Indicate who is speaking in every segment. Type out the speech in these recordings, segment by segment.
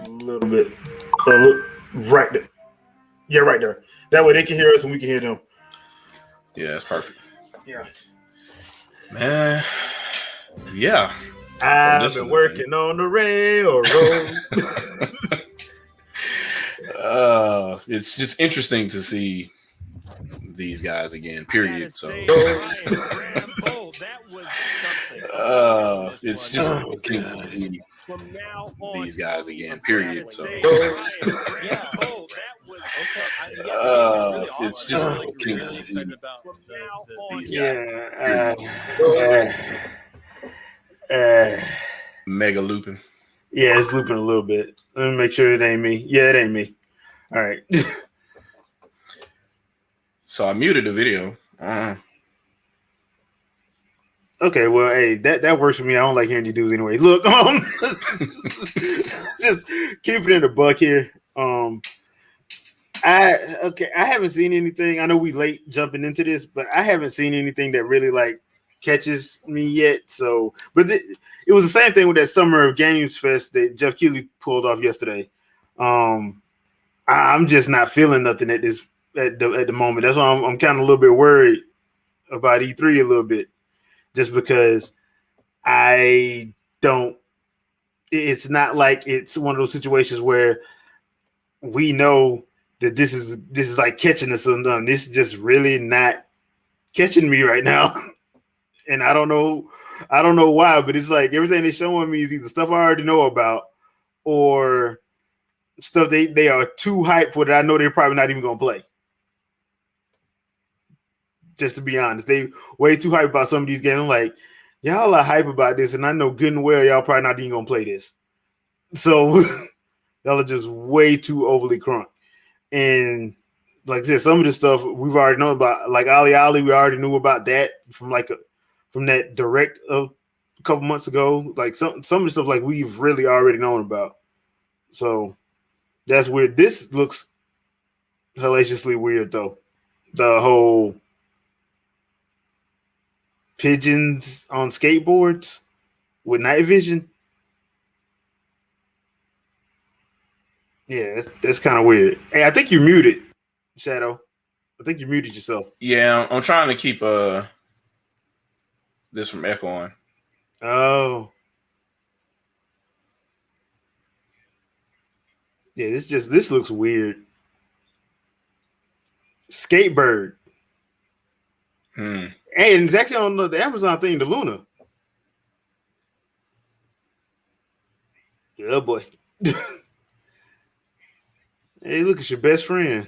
Speaker 1: A little bit. Right there. Yeah, right there. That way they can hear us and we can hear them.
Speaker 2: Yeah, that's perfect.
Speaker 1: Yeah.
Speaker 2: Man. Yeah.
Speaker 1: I've been working on the railroad.
Speaker 2: It's just interesting to see these guys again, period. So it's just interesting to see these guys again, period. So it's just interesting to see these guys. Mega looping.
Speaker 1: Yeah, it's looping a little bit. Let me make sure it ain't me. Yeah, it ain't me. All right.
Speaker 2: So I muted the video.
Speaker 1: Okay, well, hey, that works for me. I don't like hearing you dudes anyway. Look, just keep it in the buck here. I haven't seen anything. I know we late jumping into this, but I haven't seen anything that really like catches me yet. So, but it was the same thing with that Summer of Games Fest that Jeff Keighley pulled off yesterday. I'm just not feeling nothing at the moment. That's why I'm kind of a little bit worried about E3 a little bit, just because I don't. It's not like it's one of those situations where we know that this is like catching us or nothing. This is just really not catching me right now, and I don't know why, but it's like everything they're showing me is either stuff I already know about or stuff they are too hyped for that I know they're probably not even gonna play. Just to be honest, they way too hyped about some of these games. I'm like, y'all are hype about this, and I know good and well y'all probably not even gonna play this. So y'all are just way too overly crunk. And like I said, some of this stuff we've already known about. Like Ali, we already knew about that from that direct a couple months ago. Like some of the stuff like we've really already known about. So that's weird. This looks hellaciously weird though. The whole pigeons on skateboards with night vision. Yeah, that's kind of weird. Hey, I think you're muted, Shadow. I think you muted yourself.
Speaker 2: Yeah, I'm trying to keep this from echoing.
Speaker 1: Oh. Yeah, this looks weird. Skatebird. Hey, and it's actually on the Amazon thing, the Luna. Yeah, boy. Hey, look, it's your best friend.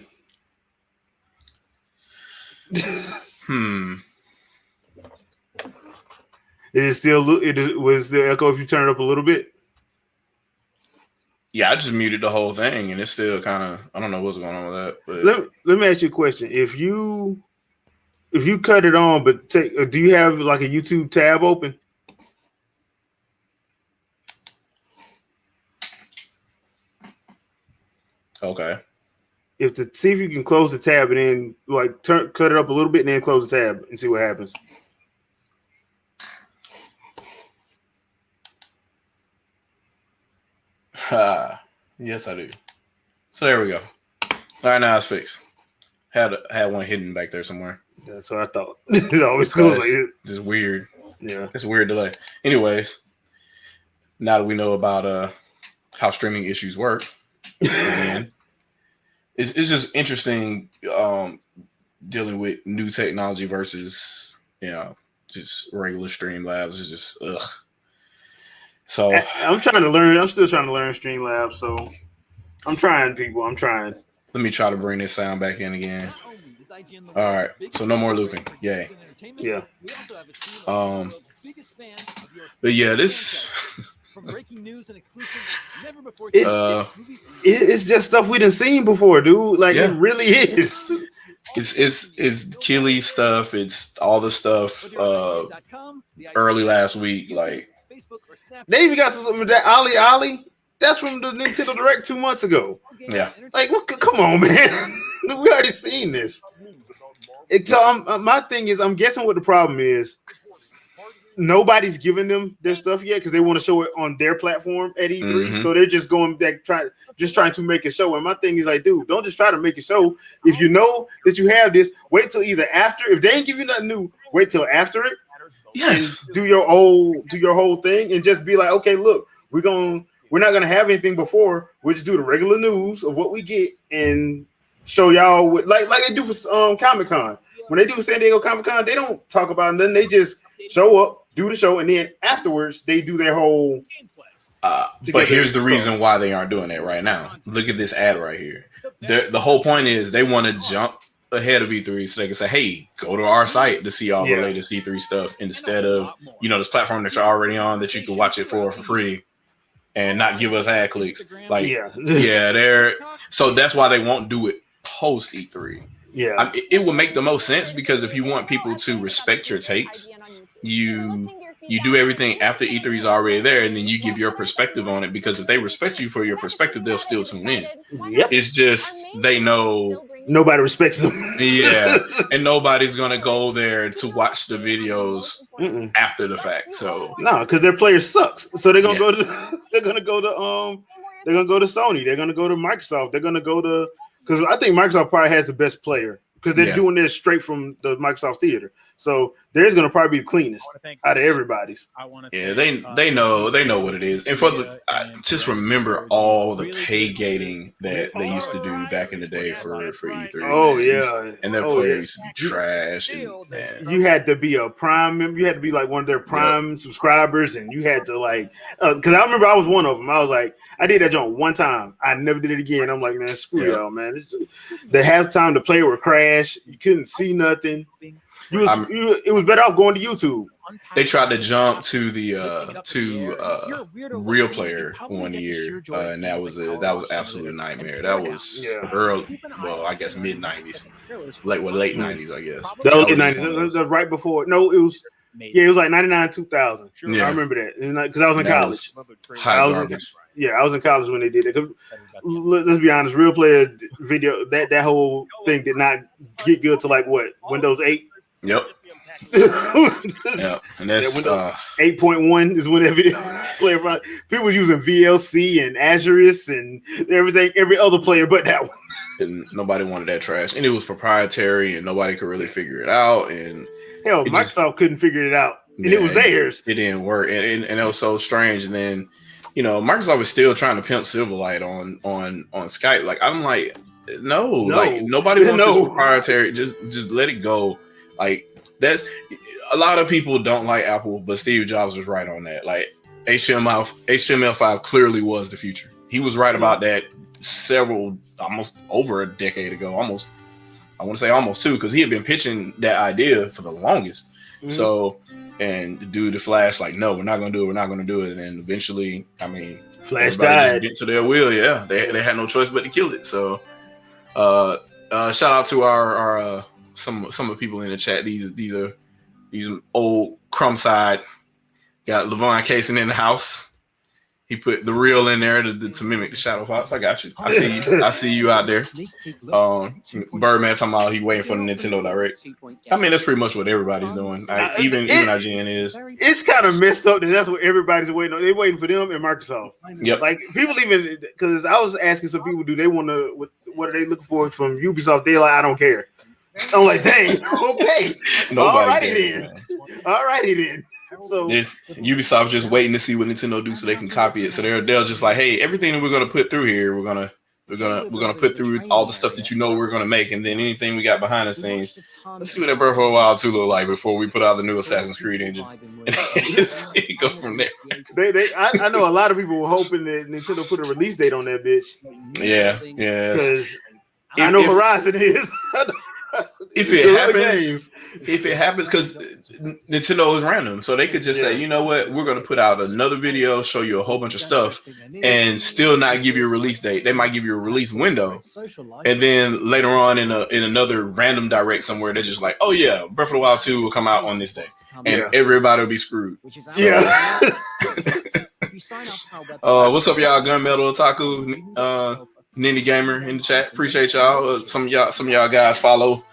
Speaker 1: Was the echo if you turn it up a little bit?
Speaker 2: Yeah, I just muted the whole thing, and it's still kind of, I don't know what's going on with that. But
Speaker 1: let me ask you a question. If you cut it on, but do you have like a YouTube tab open?
Speaker 2: Okay.
Speaker 1: See if you can close the tab and then like cut it up a little bit and then close the tab and see what happens.
Speaker 2: Yes, I do. So there we go. All right, now it's fixed. Had one hidden back there somewhere.
Speaker 1: That's what I thought. It always goes like it.
Speaker 2: Just weird.
Speaker 1: Yeah,
Speaker 2: it's a weird delay. Anyways, now that we know about how streaming issues work, again, it's just interesting dealing with new technology versus just regular Streamlabs. It's just ugh. So
Speaker 1: I'm trying to learn. I'm still trying to learn Streamlabs. So I'm trying, people. I'm trying.
Speaker 2: Let me try to bring this sound back in again. All right. So no more looping. Yay.
Speaker 1: Yeah.
Speaker 2: But yeah, this.
Speaker 1: It's just stuff we done seen before, dude. Like it really is.
Speaker 2: It's Keely stuff. It's all the stuff early last week. Like
Speaker 1: they even got some of that Ali. That's from the Nintendo Direct 2 months ago.
Speaker 2: Yeah.
Speaker 1: Like, look, come on, man. We already seen this. So my thing is, I'm guessing what the problem is. nobody's giving them their stuff yet because they want to show it on their platform at E3. So they're just going back trying to make a show. And my thing is like, dude, don't just try to make a show. If you know that you have this, wait till either after. If they ain't give you nothing new, wait till after it.
Speaker 2: Yes.
Speaker 1: And do your whole thing and just be like, okay, look, we're not gonna have anything before. We'll just do the regular news of what we get and show y'all what like they do for Comic-Con. When they do San Diego Comic-Con, they don't talk about nothing. They just show up, do the show, and then afterwards they do their whole.
Speaker 2: But here's the reason why they aren't doing that right now. Look at this ad right here. The whole point is they want to jump ahead of E3 so they can say, hey, go to our site to see all the latest E3 stuff instead of, this platform that you're already on that you can watch it for free and not give us ad clicks. Like, so that's why they won't do it post E3.
Speaker 1: Yeah,
Speaker 2: it would make the most sense because if you want people to respect your takes, you do everything after E3 is already there, and then you give your perspective on it. Because if they respect you for your perspective, they'll still tune in.
Speaker 1: Yep.
Speaker 2: It's just they know
Speaker 1: nobody respects them.
Speaker 2: Yeah, and nobody's gonna go there to watch the videos after the fact. So
Speaker 1: no, because their player sucks. So they're gonna go to they're gonna go to Sony. They're gonna go to Microsoft. They're gonna go to. Because I think Microsoft probably has the best player because they're doing this straight from the Microsoft Theater. So theirs going to probably be the cleanest out of everybody's.
Speaker 2: Yeah, they know what it is. And for just remember all the pay gating that they used to do back in the day for E3.
Speaker 1: Oh, yeah.
Speaker 2: And their player used to be trash. And
Speaker 1: you had to be a Prime member. You had to be like one of their Prime subscribers. And you had to like, because I remember I was one of them. I was like, I did that joint one time. I never did it again. I'm like, man, screw y'all, man. The halftime, the player would crash. You couldn't see nothing. It was better off going to YouTube.
Speaker 2: They tried to jump to the Real Player one year, and that was absolute nightmare. That was early, well, I guess mid '90s, late '90s, I guess.
Speaker 1: That was late '90s. It was right before. No, it was. Yeah, it was like '99, 2000. I remember that because I was in college. I was in college when they did it. Let's be honest, Real Player video that whole thing did not get good to like what Windows 8.
Speaker 2: Yep. Yeah, and that's
Speaker 1: 8.1 is when that video player. People were using VLC and Azurus and everything, every other player but that one.
Speaker 2: And nobody wanted that trash, and it was proprietary, and nobody could really figure it out. And
Speaker 1: hell, Microsoft couldn't figure it out, and it was theirs.
Speaker 2: It didn't work, and it was so strange. And then Microsoft was still trying to pimp Silverlight on Skype. Like I'm like, no, like nobody wants this proprietary. Just let it go. Like that's a lot of people don't like Apple, but Steve Jobs was right on that. Like HTML5 clearly was the future. He was right about that almost over a decade ago. I want to say almost two, because he had been pitching that idea for the longest. So, and the dude, the Flash, like, no, we're not going to do it. We're not going to do it. And then eventually, I mean,
Speaker 1: Flash died.
Speaker 2: Just bent to their will. Yeah, they had no choice but to kill it. So, shout out to our some of the people in the chat. These are old crumb side. Got Levon Casing in the house. He put the reel in there to mimic the Shadow Fox. I got you. I see you. I see you out there. Birdman talking about he waiting for the Nintendo Direct. I mean, that's pretty much what everybody's doing. Even IGN is.
Speaker 1: It's kind of messed up that that's what everybody's waiting on. They're waiting for them and Microsoft.
Speaker 2: Yep.
Speaker 1: Like people even, because I was asking some people, do they want to? What are they looking for from Ubisoft? They're like, I don't care. I'm like, dang, okay. Alrighty then. So
Speaker 2: Ubisoft just waiting to see what Nintendo do so they can copy it. So they're just like, hey, everything that we're gonna put through here, we're gonna put through all the stuff that we're gonna make, and then anything we got behind the scenes. Let's see what that Breath of the Wild 2 look like before we put out the new Assassin's Creed engine. And go from there.
Speaker 1: I know a lot of people were hoping that Nintendo put a release date on that bitch.
Speaker 2: Yeah.
Speaker 1: Because I know Horizon is.
Speaker 2: If it happens, because Nintendo is random, so they could just say, you know what, we're going to put out another video, show you a whole bunch of stuff, and still not give you a release date. They might give you a release window, and then later on in another random direct somewhere, they're just like, oh yeah, Breath of the Wild 2 will come out on this day, and everybody will be screwed. So, what's up, y'all? Gunmetal Otaku, Nindy Gamer in the chat. Appreciate y'all. Some of y'all guys follow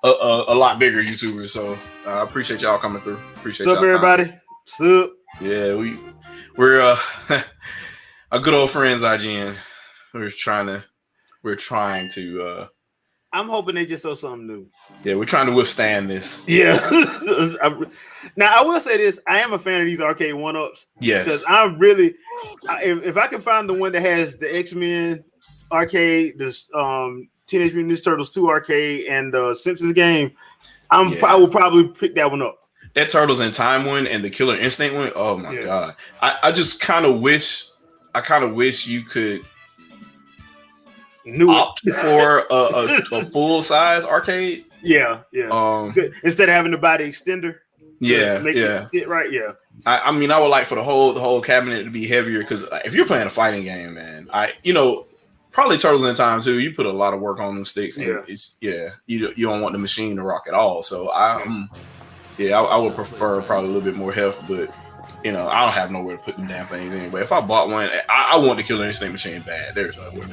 Speaker 2: a lot bigger YouTubers. So I appreciate y'all coming through. Appreciate
Speaker 1: What's up,
Speaker 2: y'all
Speaker 1: everybody? What's up?
Speaker 2: Yeah, we're our good old friends, IGN. We're trying to.
Speaker 1: I'm hoping they just saw something new.
Speaker 2: Yeah, we're trying to withstand this.
Speaker 1: Yeah. Now I will say this: I am a fan of these arcade one-ups.
Speaker 2: Yes,
Speaker 1: because I'm really, if I can find the one that has the X-Men arcade, this Teenage Mutant Ninja Turtles 2 arcade, and the Simpsons game, I will probably pick that one up.
Speaker 2: That Turtles in Time one and the Killer Instinct one. Oh my god! I just kind of wish you could opt for a full size arcade.
Speaker 1: Yeah. Instead of having to buy the extender. Make it sit right. Yeah.
Speaker 2: I mean, I would like for the whole cabinet to be heavier because if you're playing a fighting game, man, probably Turtles in Time too. You put a lot of work on them sticks, and you don't want the machine to rock at all. So I would prefer probably a little bit more heft, but I don't have nowhere to put them damn things anyway. If I bought one, I want the Killer Instinct machine bad. There's nowhere.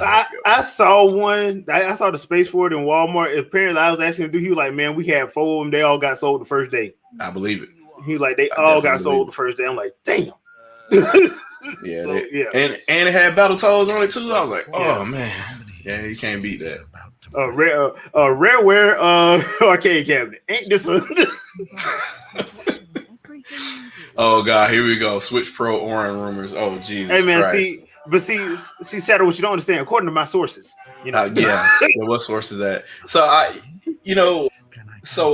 Speaker 1: I saw one. I saw the space for it in Walmart. Apparently, I was asking him to do. He was like, "Man, we had 4 of them. They all got sold the first day."
Speaker 2: I believe it.
Speaker 1: He was like, "They all got sold the first day." I'm like, "Damn."
Speaker 2: And it had Battletoads on it too. I was like, "Oh man, yeah, you can't beat that."
Speaker 1: Rareware arcade cabinet. Ain't this a
Speaker 2: Oh god, here we go. Switch Pro Orin rumors. Oh Jesus.
Speaker 1: Hey man,
Speaker 2: Christ.
Speaker 1: see, Shadow, what you don't understand, according to my sources,
Speaker 2: what source is that? So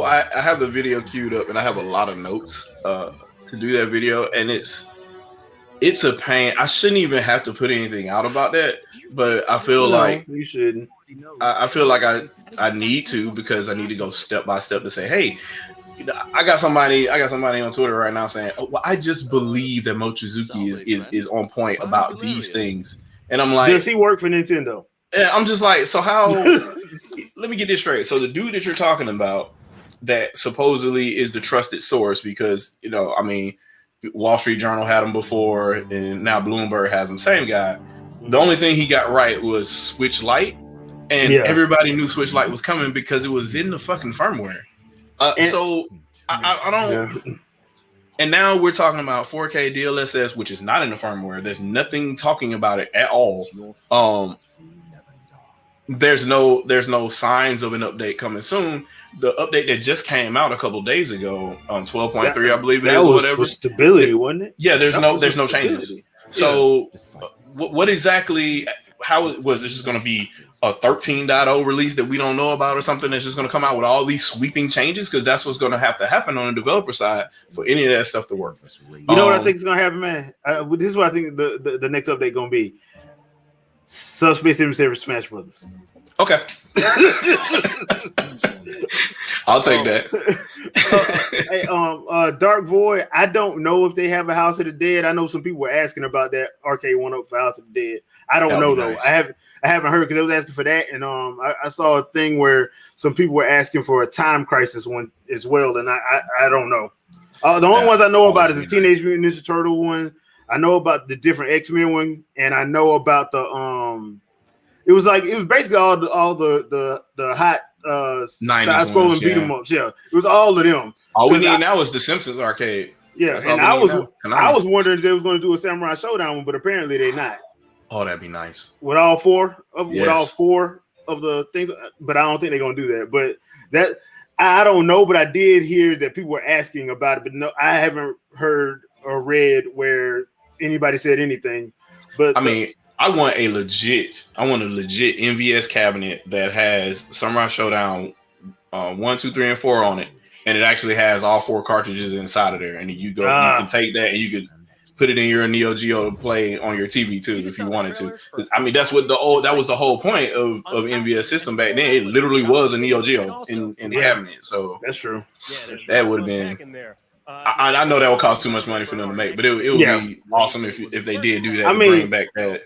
Speaker 2: I have the video queued up and I have a lot of notes to do that video, and it's a pain. I shouldn't even have to put anything out about that, but I feel like
Speaker 1: you shouldn't.
Speaker 2: I feel like I need to, because I need to go step by step to say, hey, I got somebody on Twitter right now saying, "Oh, well, I just believe that Mochizuki is on point about these things," and I'm like,
Speaker 1: does he work for Nintendo?
Speaker 2: And I'm just like, so how? Let me get this straight. So the dude that you're talking about, that supposedly is the trusted source, because I mean, Wall Street Journal had him before, and now Bloomberg has him. Same guy. The only thing he got right was Switch Lite, and everybody knew Switch Lite was coming because it was in the fucking firmware. So I don't. And now we're talking about 4K DLSS, which is not in the firmware. There's nothing talking about it at all. There's no signs of an update coming soon. The update that just came out a couple days ago, 12.3, I believe it is, or whatever.
Speaker 1: Stability, wasn't it?
Speaker 2: Yeah, there's no changes. So, what exactly? How was this just going to be a 13.0 release that we don't know about, or something that's just going to come out with all these sweeping changes? Because that's what's going to have to happen on the developer side for any of that stuff to work.
Speaker 1: You know what I think is going to happen, man? This is what I think the next update going to be. Subspace Emissary Smash Brothers.
Speaker 2: Okay. I'll take that.
Speaker 1: Dark Void, I don't know if they have a House of the Dead. I know some people were asking about that arcade one-up for House of the Dead. I don't know though. Nice. I haven't heard, because they was asking for that, and I saw a thing where some people were asking for a Time Crisis one as well, and I don't know. The only ones I know about is the Teenage Mutant Ninja Turtle one. I know about the different X-Men one, and I know about the it was basically all the hot
Speaker 2: 90s
Speaker 1: side-scrolling beat 'em ups. Yeah, it was all of them.
Speaker 2: All we need now is the Simpsons arcade.
Speaker 1: Yeah,
Speaker 2: that's
Speaker 1: and I was wondering if they was going to do a Samurai Showdown one, but apparently they're not.
Speaker 2: Oh, that'd be nice.
Speaker 1: With all four of the things, but I don't think they're going to do that. But that I don't know, but I did hear that people were asking about it, but no, I haven't heard or read where anybody said anything. But
Speaker 2: I mean, I want a legit MVS cabinet that has Samurai Showdown 1, 2, 3, and 4 on it, and it actually has all 4 cartridges inside of there. And you can take that and you could put it in your Neo Geo to play on your TV too if you wanted to. I mean, that was the whole point of MVS system back then. It literally was a Neo Geo in the cabinet. So
Speaker 1: that's true.
Speaker 2: That would have been. I know that would cost too much money for them to make, but it would be awesome if they did do that. I mean, bring back that.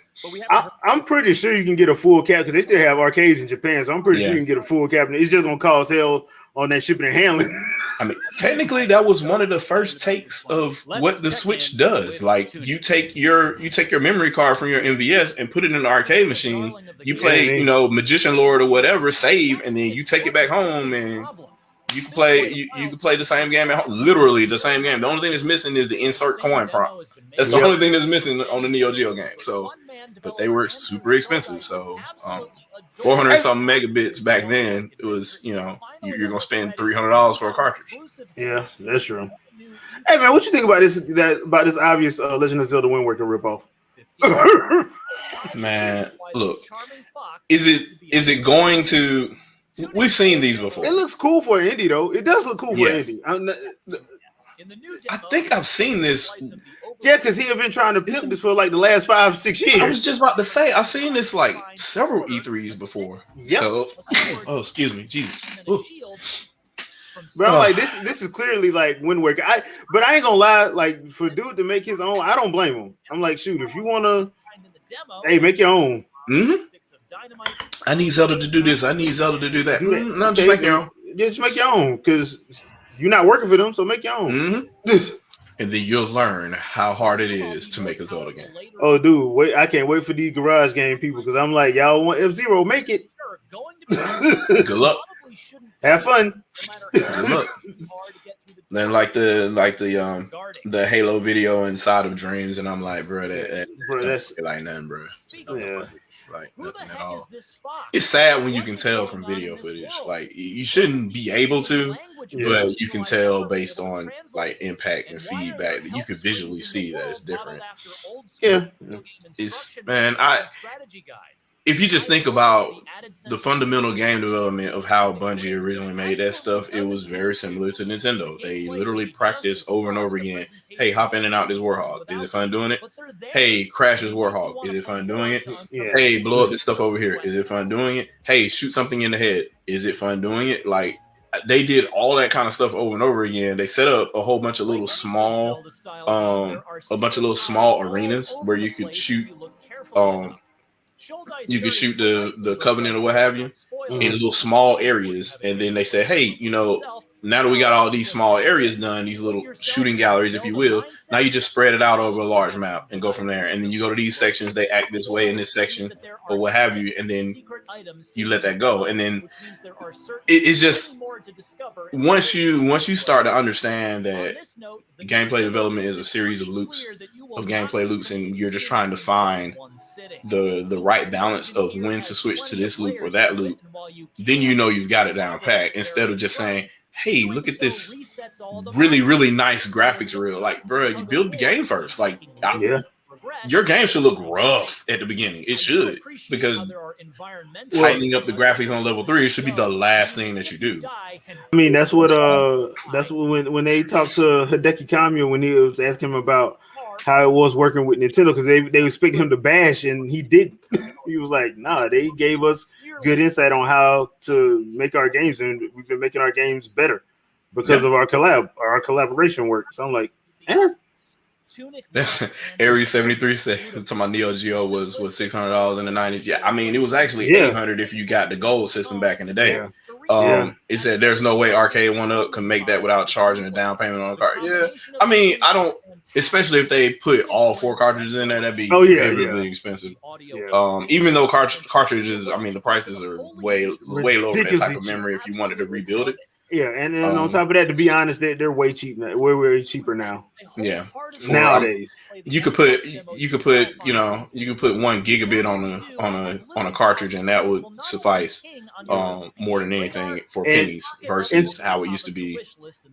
Speaker 1: I'm pretty sure you can get a full cabinet, because they still have arcades in Japan, so I'm pretty sure you can get a full cabinet. It's just gonna cost hell on that shipping and handling.
Speaker 2: I mean, technically, that was one of the first takes of what the Switch does. Like, you take your memory card from your MVS and put it in an arcade machine. You play, Magician Lord or whatever, save, and then you take it back home and You can play you can play the same game at home, literally the same game. The only thing that's missing is the insert coin prompt. That's the only thing that's missing on the Neo Geo game. So, but they were super expensive. So, 400 something megabits back then, it was, you're gonna spend $300 for a cartridge.
Speaker 1: Yeah, that's true. Hey man, what you think about this obvious Legend of Zelda Wind Waker ripoff?
Speaker 2: Man, look, is it going to? We've seen these before.
Speaker 1: It looks cool for an indie though. It does look cool for an indie.
Speaker 2: I think I've seen this.
Speaker 1: Yeah, because he had been trying to pimp this for like the last 5-6 years.
Speaker 2: I was just about to say, I've seen this like several E3s before. Yep. So, excuse me, Jesus.
Speaker 1: But I'm like, this is clearly like Wind Waker. But I ain't gonna lie, like for dude to make his own, I don't blame him. I'm like, shoot, if you wanna, hey, make your own.
Speaker 2: Mm-hmm. I need Zelda to do this. I need Zelda to do that. No, just make your own.
Speaker 1: Just make your own, because you're not working for them, so make your own.
Speaker 2: Mm-hmm. And then you'll learn how hard it is to make a Zelda game.
Speaker 1: Oh, dude, wait! I can't wait for these garage game people, because I'm like, y'all want F-Zero, make it.
Speaker 2: Good luck.
Speaker 1: Have fun.
Speaker 2: Good luck. Then like the Halo video inside of Dreams, and I'm like, bro, that's like nothing, bro.
Speaker 1: Yeah.
Speaker 2: Like nothing at all. It's sad when you can tell from video footage. Like you shouldn't be able to, but you can tell based on like impact and feedback that you can visually see that it's different.
Speaker 1: Yeah.
Speaker 2: It's if you just think about the fundamental game development of how Bungie originally made that stuff, it was very similar to Nintendo. They literally practiced over and over again. Hey, hop in and out this Warhog. Is it fun doing it? Hey, crash this Warhog. Is it fun doing it?
Speaker 1: Yeah.
Speaker 2: Hey, blow up this stuff over here. Is it fun doing it? Hey, shoot something in the head. Is it fun doing it? Like, they did all that kind of stuff over and over again. They set up a whole bunch of little small arenas where you could shoot the Covenant or what have you in little small areas. And then they said, hey, now that we got all these small areas done, these little shooting galleries, if you will, now you just spread it out over a large map and go from there. And then you go to these sections, they act this way in this section or what have you, and then you let that go. And then it's just once you start to understand that gameplay development is a series of loops, of gameplay loops, and you're just trying to find the right balance of when to switch to this loop or that loop, then you've got it down pat, instead of just saying, hey, look at this really, really nice graphics reel. Like, bro, you build the game first. Like, your game should look rough at the beginning. It should, because tightening up the graphics on level 3, it should be the last thing that you do.
Speaker 1: I mean, that's what when they talked to Hideki Kamiya, when he was asking him about how it was working with Nintendo, because they expected him to bash, and he didn't. He was like, nah, they gave us good insight on how to make our games, and we've been making our games better because of our collaboration work. So I'm like,
Speaker 2: Aries 73 said to my Neo Geo was $600 in the 90s. Yeah, I mean, it was actually $800 if you got the gold system back in the day. It said there's no way Arcade 1-Up can make that without charging a down payment on a card. Yeah, I mean, I don't, especially if they put all 4 cartridges in there, that'd be really expensive. Even though cartridges, I mean, the prices are way lower for that type of memory if you wanted to rebuild it.
Speaker 1: Yeah, and then on top of that, to be honest, they're way cheap now. We're way cheaper now.
Speaker 2: Yeah,
Speaker 1: nowadays
Speaker 2: you could put 1 gigabit on a cartridge, and that would suffice more than anything for pennies versus how it used to be.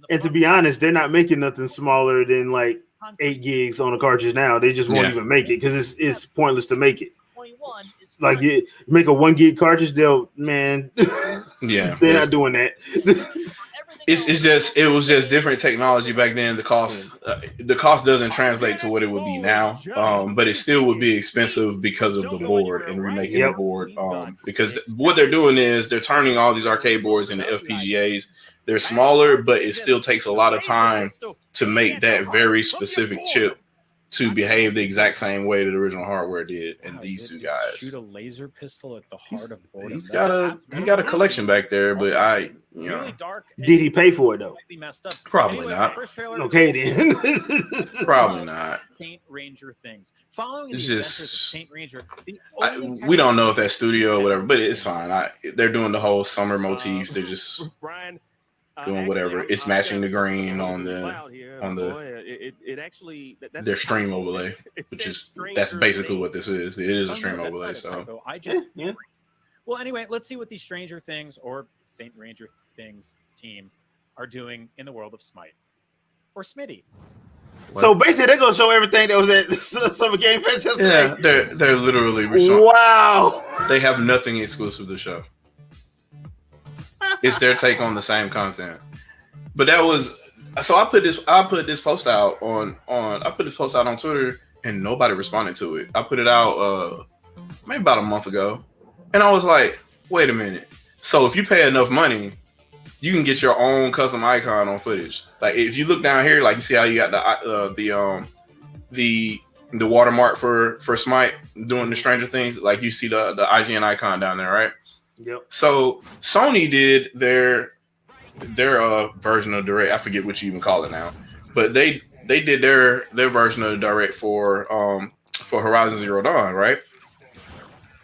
Speaker 1: And to be honest, they're not making nothing smaller than like 8 gigs on a cartridge now. They just won't even make it, because it's pointless to make it. Like, you make a 1 gig cartridge, they're not doing that.
Speaker 2: It was just different technology back then. The cost doesn't translate to what it would be now, but it still would be expensive because of the board and remaking the board. Because what they're doing is they're turning all these arcade boards into FPGAs. They're smaller, but it still takes a lot of time to make that very specific chip to behave the exact same way that the original hardware did. And these two guys
Speaker 3: shoot a laser pistol at the heart of boredom.
Speaker 2: He got a collection back there, but
Speaker 1: did he pay for it though?
Speaker 2: Probably not.
Speaker 1: Okay then.
Speaker 2: Probably not.
Speaker 3: Saint Ranger things. Following
Speaker 2: it's just Saint Ranger, we don't know if that's studio or whatever, but it's fine. They're doing the whole summer motif. They're just
Speaker 3: Brian.
Speaker 2: doing whatever. It's matching the green on their stream overlay, which is that's basically what this is. It is a stream overlay. So
Speaker 3: I just
Speaker 1: yeah.
Speaker 3: Well, anyway, let's see what the Stranger Things or Saint Ranger Things team are doing in the world of Smite or Smitty.
Speaker 1: So basically, they're gonna show everything that was at Summer Game Fest yesterday.
Speaker 2: Yeah, they're literally
Speaker 1: wow.
Speaker 2: They have nothing exclusive to show. It's their take on the same content. But that was so. I put this post out on Twitter, and nobody responded to it. I put it out maybe about a month ago, and I was like, wait a minute. So if you pay enough money, you can get your own custom icon on footage. Like if you look down here, like you see how you got the watermark for Smite doing the Stranger Things. Like you see the IGN icon down there, right?
Speaker 1: Yep.
Speaker 2: So Sony did their version of Direct. I forget what you even call it now, but they did their version of the Direct for Horizon Zero Dawn, right?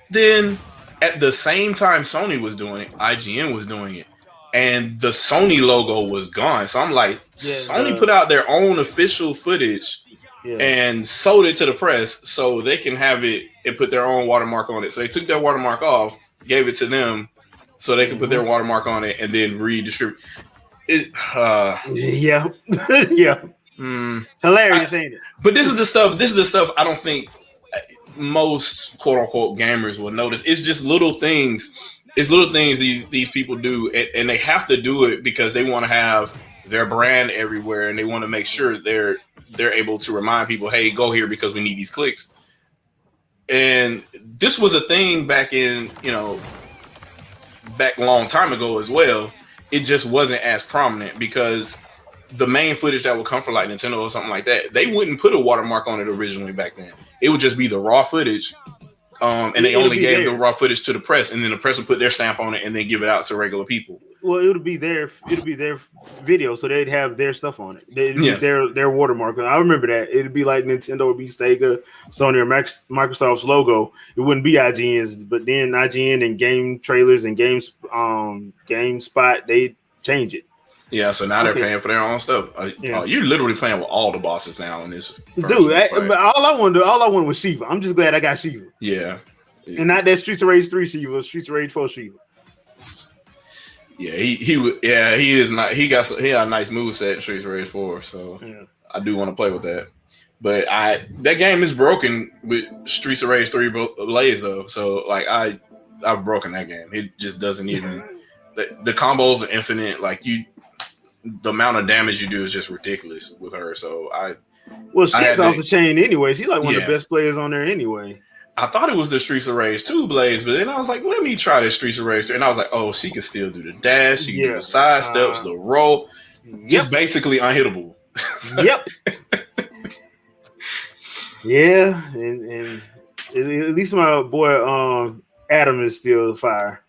Speaker 2: Then at the same time Sony was doing it, IGN was doing it. And the Sony logo was gone. So I'm like, Sony put out their own official footage and sold it to the press so they can have it and put their own watermark on it. So they took their watermark off, gave it to them so they could put their watermark on it and then redistribute it.
Speaker 1: Yeah. Hilarious, ain't it?
Speaker 2: But this is the stuff I don't think most quote unquote gamers will notice. It's just little things. It's little things these people do, and they have to do it because they want to have their brand everywhere, and they want to make sure they're able to remind people, hey, go here because we need these clicks. And this was a thing back a long time ago as well. It just wasn't as prominent because the main footage that would come from like Nintendo or something like that, they wouldn't put a watermark on it originally back then. It would just be the raw footage. And they only gave the raw footage to the press, and then the press would put their stamp on it and then give it out to regular people.
Speaker 1: Well, it would be their video, so they'd have their stuff on it. It'd be their watermark. I remember that. It'd be like Nintendo would be Sega, Sony, or Microsoft's logo. It wouldn't be IGN's, but then IGN and game trailers and GameSpot, they change it.
Speaker 2: Yeah, so now they're paying for their own stuff. You're literally playing with all the bosses now in this.
Speaker 1: Dude, all I wanted was Shiva. I'm just glad I got Shiva.
Speaker 2: Yeah.
Speaker 1: And not that Streets of Rage 3 Shiva, Streets of Rage 4 Shiva.
Speaker 2: Yeah, he is not. He had a nice moveset in Streets of Rage 4, so I do want to play with that. But that game is broken with Streets of Rage 3 Blaze though. So like I've broken that game. It just doesn't even. The combos are infinite. Like the amount of damage you do is just ridiculous with her. So
Speaker 1: she's off the chain anyway. She's like one of the best players on there anyway.
Speaker 2: I thought it was the Streets of Rage 2 Blaze, but then I was like, let me try the Streets of Rage 3. And I was like, oh, she can still do the dash, she can do the side steps, the roll. Just basically unhittable.
Speaker 1: Yep. Yeah, and at least my boy Adam is still fire.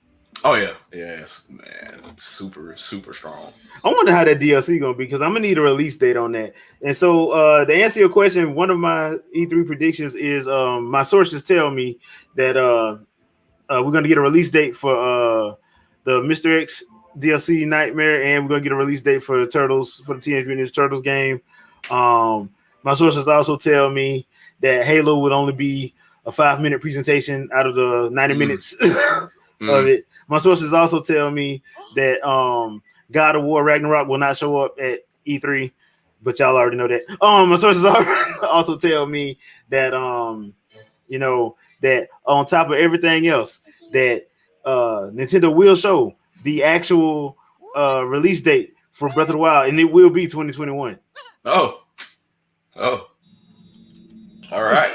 Speaker 2: Oh yeah, yes, man, super strong.
Speaker 1: I wonder how that DLC gonna be because I'm gonna need a release date on that. And so to answer your question, one of my E3 predictions is my sources tell me that we're gonna get a release date for the Mr. X DLC Nightmare, and we're gonna get a release date for the Turtles for the Teenage Mutant Ninja Turtles game. My sources also tell me that Halo would only be a 5-minute presentation out of the 90 minutes of it. My sources also tell me that God of War Ragnarok will not show up at E3, but y'all already know that. My sources also tell me that that on top of everything else, that Nintendo will show the actual release date for Breath of the Wild, and it will be 2021.
Speaker 2: Oh, all right.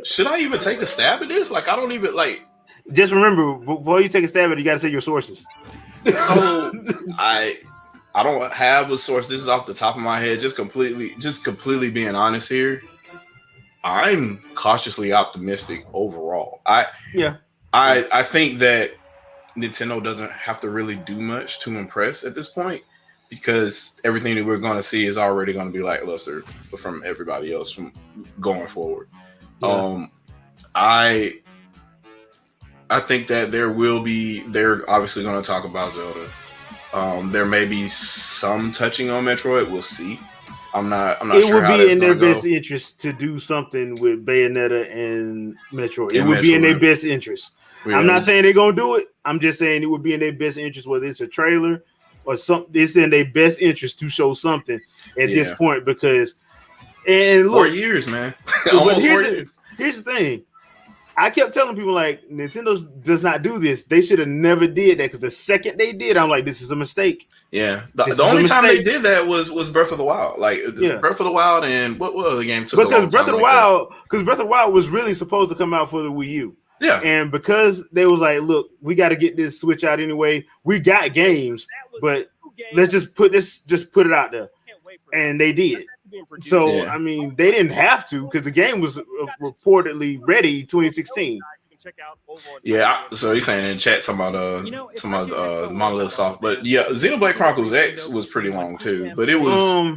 Speaker 2: Should I even take a stab at this? Like, I don't even like.
Speaker 1: Just remember, before you take a stab at it, you got to say your sources.
Speaker 2: So I don't have a source. This is off the top of my head. Just completely being honest here. I'm cautiously optimistic overall. I think that Nintendo doesn't have to really do much to impress at this point because everything that we're going to see is already going to be lackluster from everybody else from going forward. Yeah. I think that they're obviously going to talk about Zelda. There may be some touching on Metroid. We'll see. I'm not
Speaker 1: it
Speaker 2: sure
Speaker 1: would
Speaker 2: how
Speaker 1: be
Speaker 2: that's
Speaker 1: in
Speaker 2: going
Speaker 1: their
Speaker 2: to go.
Speaker 1: best interest to do something with Bayonetta and Metroid. It
Speaker 2: And
Speaker 1: would be in their
Speaker 2: Metroid.
Speaker 1: best interest.
Speaker 2: Yeah.
Speaker 1: I'm not saying they're gonna do it. I'm just saying it would be in their best interest, whether it's a trailer or something. It's in their best interest to show something at this point because. And look,
Speaker 2: 4 years, man.
Speaker 1: but
Speaker 2: Almost 4 years.
Speaker 1: Here's the thing. I kept telling people like Nintendo does not do this. They should have never did that because the second they did, I'm like, this is a mistake.
Speaker 2: Yeah, the only time they did that was Breath of the Wild. Like Breath of the Wild and what other game took
Speaker 1: because Breath of the
Speaker 2: that?
Speaker 1: Wild was really supposed to come out for the Wii U.
Speaker 2: Yeah,
Speaker 1: and because they was like, look, we got to get this Switch out anyway. We got games, but let's just put it out there, and they did. So I mean, they didn't have to because the game was reportedly ready 2016.
Speaker 2: Yeah, so he's saying in chat talking about Monolith Soft, but yeah, Xenoblade Chronicles X was pretty long too, but it was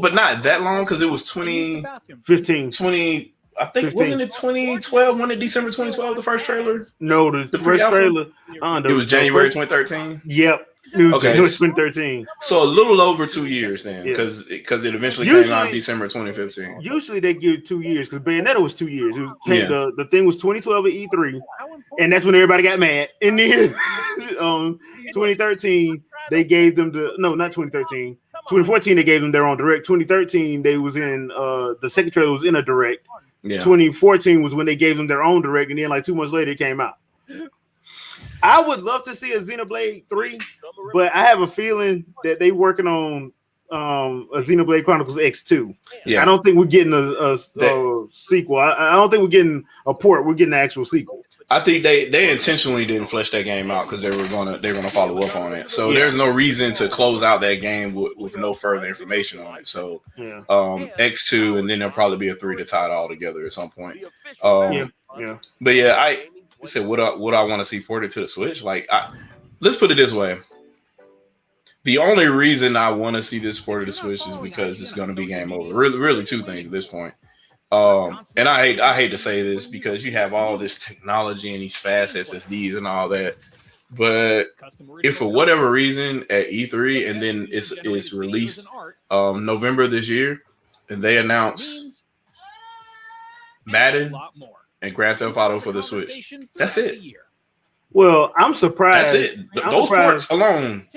Speaker 2: but not that long because it was 2015. I think 15. Wasn't it 2012? When did December 2012 the first trailer?
Speaker 1: No, the first trailer.
Speaker 2: It was January 2013.
Speaker 1: Yep. It was 2013.
Speaker 2: So a little over 2 years then, because it eventually came out in December 2015.
Speaker 1: Usually they give 2 years because Bayonetta was 2 years. The thing was 2012 at E3, and that's when everybody got mad. And then 2013 they gave them not 2013. 2014 they gave them their own direct. 2013 they was in the second trailer was in a direct. Yeah. 2014 was when they gave them their own direct, and then like 2 months later it came out. I would love to see a Xenoblade 3, but I have a feeling that they working on a Xenoblade Chronicles X2. Yeah. I don't think we're getting a sequel. I don't think we're getting a port. We're getting an actual sequel.
Speaker 2: I think they intentionally didn't flesh that game out because they're gonna follow up on it. So there's no reason to close out that game with no further information on it. So X2, and then there'll probably be a 3 to tie it all together at some point. But yeah, I said what I want to see ported to the Switch. Like, let's put it this way: the only reason I want to see this ported to the Switch is because it's going to be game over. Really, two things at this point. And I hate to say this because you have all this technology and these fast SSDs and all that, but if for whatever reason at E3 and then it's released November this year, and they announce Madden and Grand Theft Auto for the Switch. That's it.
Speaker 1: Well, I'm surprised.
Speaker 2: That's it. Those ports alone.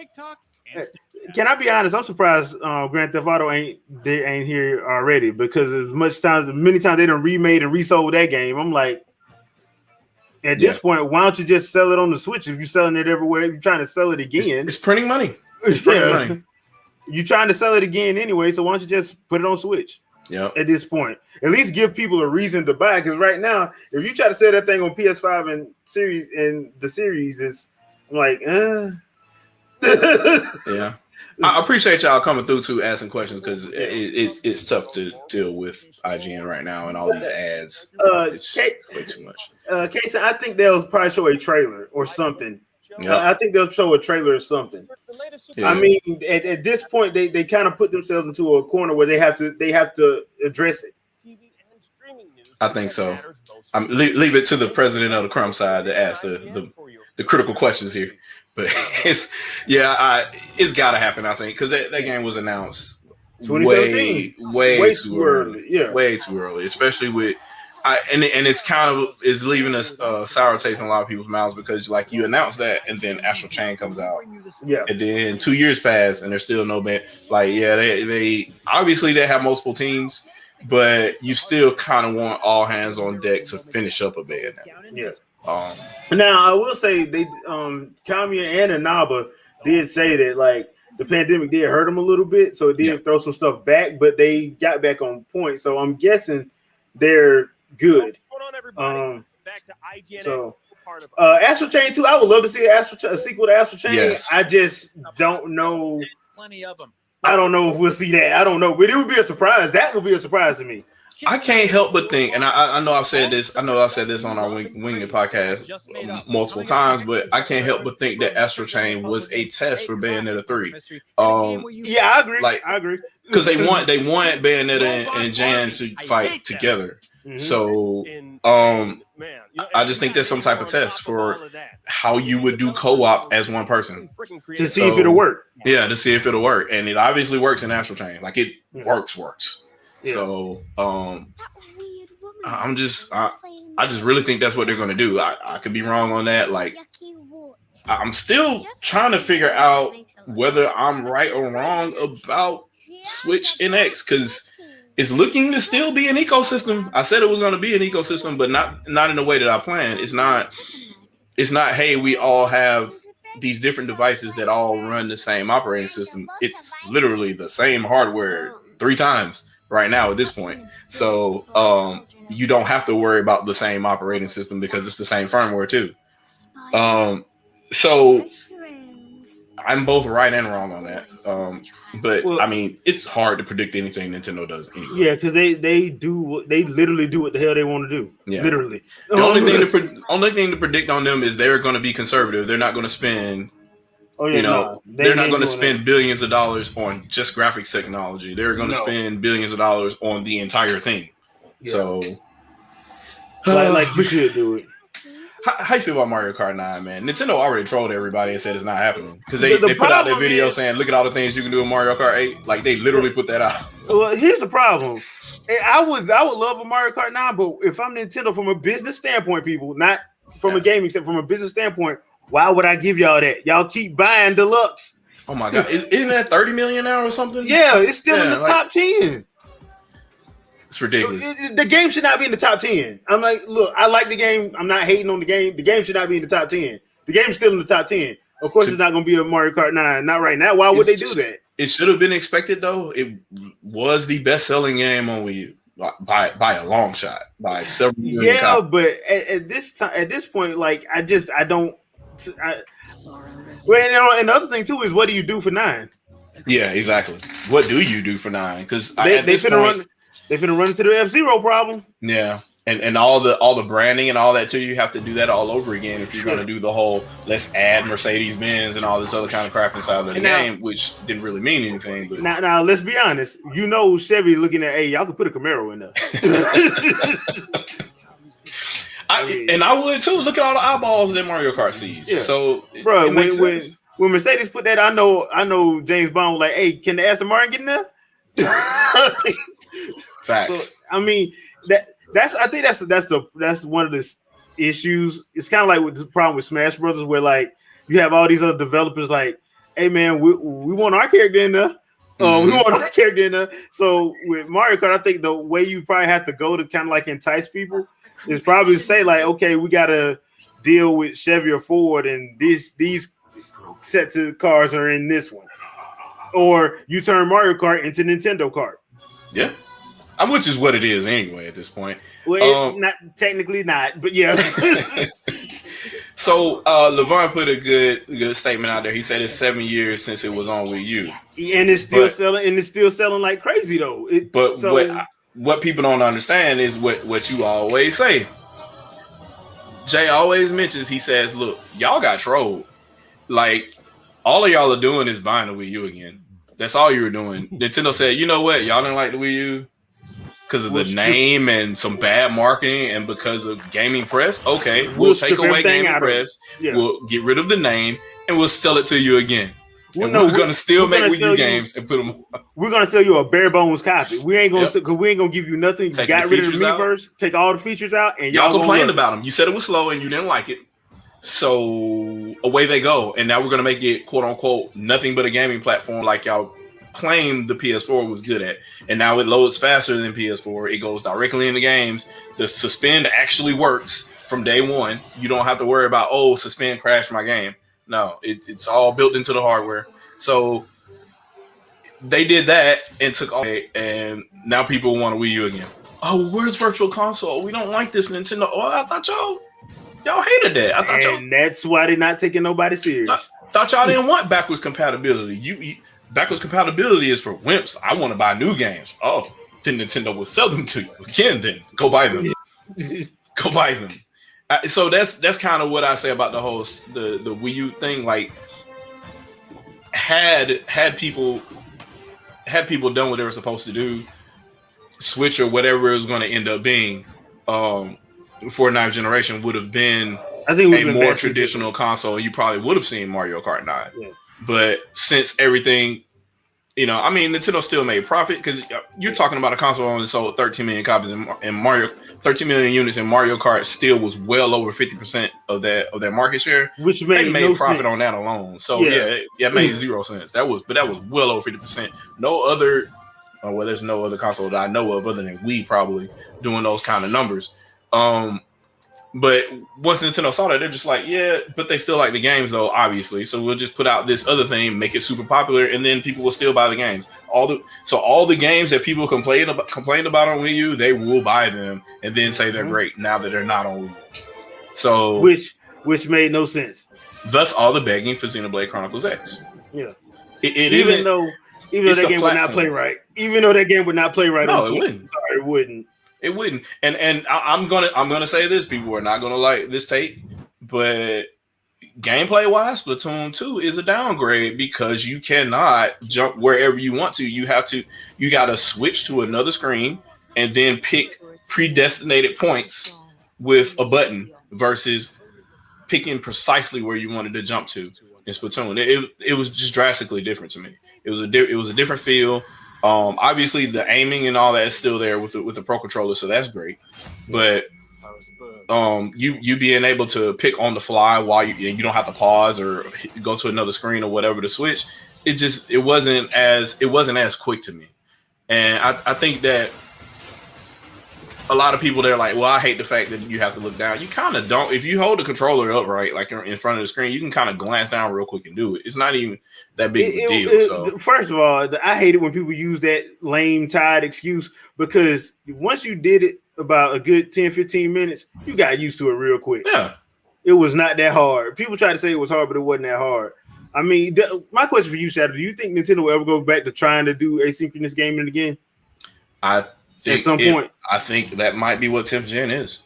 Speaker 1: Can I be honest? I'm surprised Grand Theft Auto ain't here already because many times they done remade and resold that game. I'm like, at this point, why don't you just sell it on the Switch? If you're selling it everywhere, you're trying to sell it again.
Speaker 2: It's printing money. It's printing money.
Speaker 1: You're trying to sell it again anyway, so why don't you just put it on Switch?
Speaker 2: Yeah.
Speaker 1: At this point, at least give people a reason to buy. Because right now, if you try to sell that thing on PS5 and the series is like,
Speaker 2: yeah. I appreciate y'all coming through to asking questions because it's tough to deal with IGN right now and all these ads. It's way too much.
Speaker 1: Casey, I think they'll probably show a trailer or something. Yep. I think they'll show a trailer or something. Yeah. I mean, at this point, they kind of put themselves into a corner where they have to address it.
Speaker 2: I think so. Leave it to the president of the Crumb side to ask the critical questions here. But it's got to happen. I think because that game was announced way too early. Yeah, way too early, especially with. And it's kind of is leaving a sour taste in a lot of people's mouths because like you announce that and then Astral Chain comes out, and then 2 years pass and there's still no band. Like they obviously they have multiple teams, but you still kind of want all hands on deck to finish up a band.
Speaker 1: Yes. Now I will say they Kamiya and Inaba did say that like the pandemic did hurt them a little bit, so it did throw some stuff back, but they got back on point. So I'm guessing they're good.
Speaker 3: Back to
Speaker 1: so Astral Chain 2, I would love to see a sequel to Astral Chain. Yes. I just don't know.
Speaker 3: Plenty of them.
Speaker 1: I don't know if we'll see that. I don't know, but it would be a surprise. That would be a surprise to me.
Speaker 2: I can't help but think, and I know I've said this. I know I've said this on our Wing It podcast multiple times, but I can't help but think that Astral Chain was a test for Bayonetta 3.
Speaker 1: Yeah, I agree. I agree
Speaker 2: because they want Bayonetta and Jan to fight together. Mm-hmm. So I just think there's some type of test for how you would do co-op as one person
Speaker 1: to see if it'll work.
Speaker 2: Yeah, to see if it'll work, and it obviously works in Astral Chain. Like it works. Yeah. So I just really think that's what they're going to do. I could be wrong on that. Like I'm still trying to figure out whether I'm right or wrong about Switch NX because it's looking to still be an ecosystem. I said it was going to be an ecosystem, but not in the way that I planned. It's not, hey, we all have these different devices that all run the same operating system. It's literally the same hardware 3 times right now at this point. So you don't have to worry about the same operating system because it's the same firmware too. So I'm both right and wrong on that. But I mean, it's hard to predict anything Nintendo does anyway.
Speaker 1: Yeah, because they literally do what the hell they want to do. Yeah. Literally.
Speaker 2: The only thing to predict on them is they're going to be conservative. They're not going to spend. They're not going to spend billions of dollars on just graphics technology. They're going to spend billions of dollars on the entire thing. Yeah. So,
Speaker 1: like you should do it.
Speaker 2: How you feel about Mario Kart 9, man? Nintendo already trolled everybody and said it's not happening because they put out their video saying, "Look at all the things you can do in Mario Kart 8." Like they literally put that out.
Speaker 1: Well, here's the problem. I would love a Mario Kart 9, but if I'm Nintendo from a business standpoint, people, not from a gaming standpoint, from a business standpoint, why would I give y'all that? Y'all keep buying deluxe.
Speaker 2: Oh my god, isn't that 30 million now or something?
Speaker 1: Yeah, it's still in the top 10.
Speaker 2: It's ridiculous.
Speaker 1: The game should not be in the top 10. I'm like, look, I like the game. I'm not hating on the game. The game should not be in the top 10. The game's still in the top 10. Of course, it's not going to be a Mario Kart 9. Not right now. Why would they do that?
Speaker 2: It should have been expected, though. It was the best-selling game on Wii U by a long shot, by several million copies.
Speaker 1: But at this point, like, I don't. Well, and the other thing too is, what do you do for 9?
Speaker 2: Yeah, exactly. What do you do for 9? Because
Speaker 1: They're finna run into the F-Zero problem.
Speaker 2: Yeah. And all the branding and all that too, you have to do that all over again if you're going to do the whole let's add Mercedes-Benz and all this other kind of crap inside of the game, which didn't really mean anything. But
Speaker 1: now let's be honest. Chevy looking at, hey, y'all could put a Camaro in there.
Speaker 2: I would too. Look at all the eyeballs that Mario Kart sees. Yeah. So,
Speaker 1: bro, when Mercedes put that, I know James Bond was like, hey, can the Aston Martin get in there?
Speaker 2: Facts.
Speaker 1: So, I mean that's one of the issues. It's kind of like with the problem with Smash Brothers, where like you have all these other developers like, hey man, we want our character in there. We want our character in there. So with Mario Kart, I think the way you probably have to go to kind of like entice people is probably say like, okay, we gotta deal with Chevy or Ford, and these sets of cars are in this one, or you turn Mario Kart into Nintendo Kart.
Speaker 2: Yeah. Which is what it is anyway at this point.
Speaker 1: Well, not technically not, but yeah.
Speaker 2: So Levon put a good statement out there. He said it's 7 years since it was on Wii U,
Speaker 1: and it's still selling. And it's still selling like crazy though.
Speaker 2: What people don't understand is what you always say. Jay always mentions. He says, "Look, y'all got trolled. Like all of y'all are doing is buying the Wii U again. That's all you were doing." Nintendo said, "You know what? Y'all didn't like the Wii U because of the name and some bad marketing and because of Gaming Press. Okay, we'll take away Gaming Press. Yeah. We'll get rid of the name and we'll sell it to you again. We're going to still make Wii U games and put them.
Speaker 1: We're going to sell you a bare bones copy. We ain't going to because we ain't going to give you nothing. You got rid of the Miiverse, take all the features out, and
Speaker 2: y'all complained about them. You said it was slow and you didn't like it. So away they go, and now we're going to make it quote unquote nothing but a gaming platform like y'all claimed the PS4 was good at, and now it loads faster than PS4. It goes directly into games. The suspend actually works from day one. You don't have to worry about suspend crashed my game. No, it's all built into the hardware. So they did that and took all, and now people want a Wii U again. Oh, where's Virtual Console? We don't like this Nintendo. Oh, I thought y'all hated that.
Speaker 1: And that's why they're not taking nobody serious.
Speaker 2: Thought y'all didn't want backwards compatibility. You backwards compatibility is for wimps. I want to buy new games. Oh, then Nintendo will sell them to you again. Then go buy them. Go buy them. So that's kind of what I say about the whole the Wii U thing. Like, had people done what they were supposed to do, Switch or whatever it was going to end up being, for 9th generation would have been
Speaker 1: I think
Speaker 2: a more traditional console. You probably would have seen Mario Kart 9.
Speaker 1: Yeah.
Speaker 2: But since everything, you know, I mean, Nintendo still made profit because you're talking about a console only sold 13 million copies in Mario, 13 million units in Mario Kart still was well over 50% of their market share,
Speaker 1: which made
Speaker 2: profit
Speaker 1: sense
Speaker 2: on that alone. So it made 0 sense. That was well over 50%. No other, well, there's no other console that I know of other than Wii probably doing those kind of numbers. But once Nintendo saw that, they're just like, yeah, but they still like the games though, obviously. So we'll just put out this other thing, make it super popular, and then people will still buy the games. All the games that people complained about on Wii U, they will buy them and then say they're great now that they're not on Wii U. So
Speaker 1: which made no sense.
Speaker 2: Thus, all the begging for Xenoblade Chronicles X.
Speaker 1: Yeah,
Speaker 2: even
Speaker 1: though that game would not play right. Even though that game would not play right.
Speaker 2: No, it wouldn't.
Speaker 1: Sorry, it wouldn't.
Speaker 2: It wouldn't. And I'm gonna say this. People are not gonna like this take, but gameplay wise, Splatoon 2 is a downgrade because you cannot jump wherever you want to. You gotta switch to another screen and then pick predestinated points with a button versus picking precisely where you wanted to jump to in Splatoon. It was just drastically different to me. It was a different feel. Obviously the aiming and all that is still there with the Pro Controller, so that's great. But you being able to pick on the fly while you don't have to pause or go to another screen or whatever to switch, it wasn't as quick to me. And I think that a lot of people, they're like, well, I hate the fact that you have to look down. You kind of don't. If you hold the controller upright, like in front of the screen, you can kind of glance down real quick and do it. It's not even that big of a deal. So
Speaker 1: first of all, I hate it when people use that lame tired excuse, because once you did it about a good 10, 15 minutes, you got used to it real quick.
Speaker 2: Yeah.
Speaker 1: It was not that hard. People try to say it was hard, but it wasn't that hard. I mean, my question for you, Shadow, do you think Nintendo will ever go back to trying to do asynchronous gaming again? At some point,
Speaker 2: I think that might be what 10th Gen is.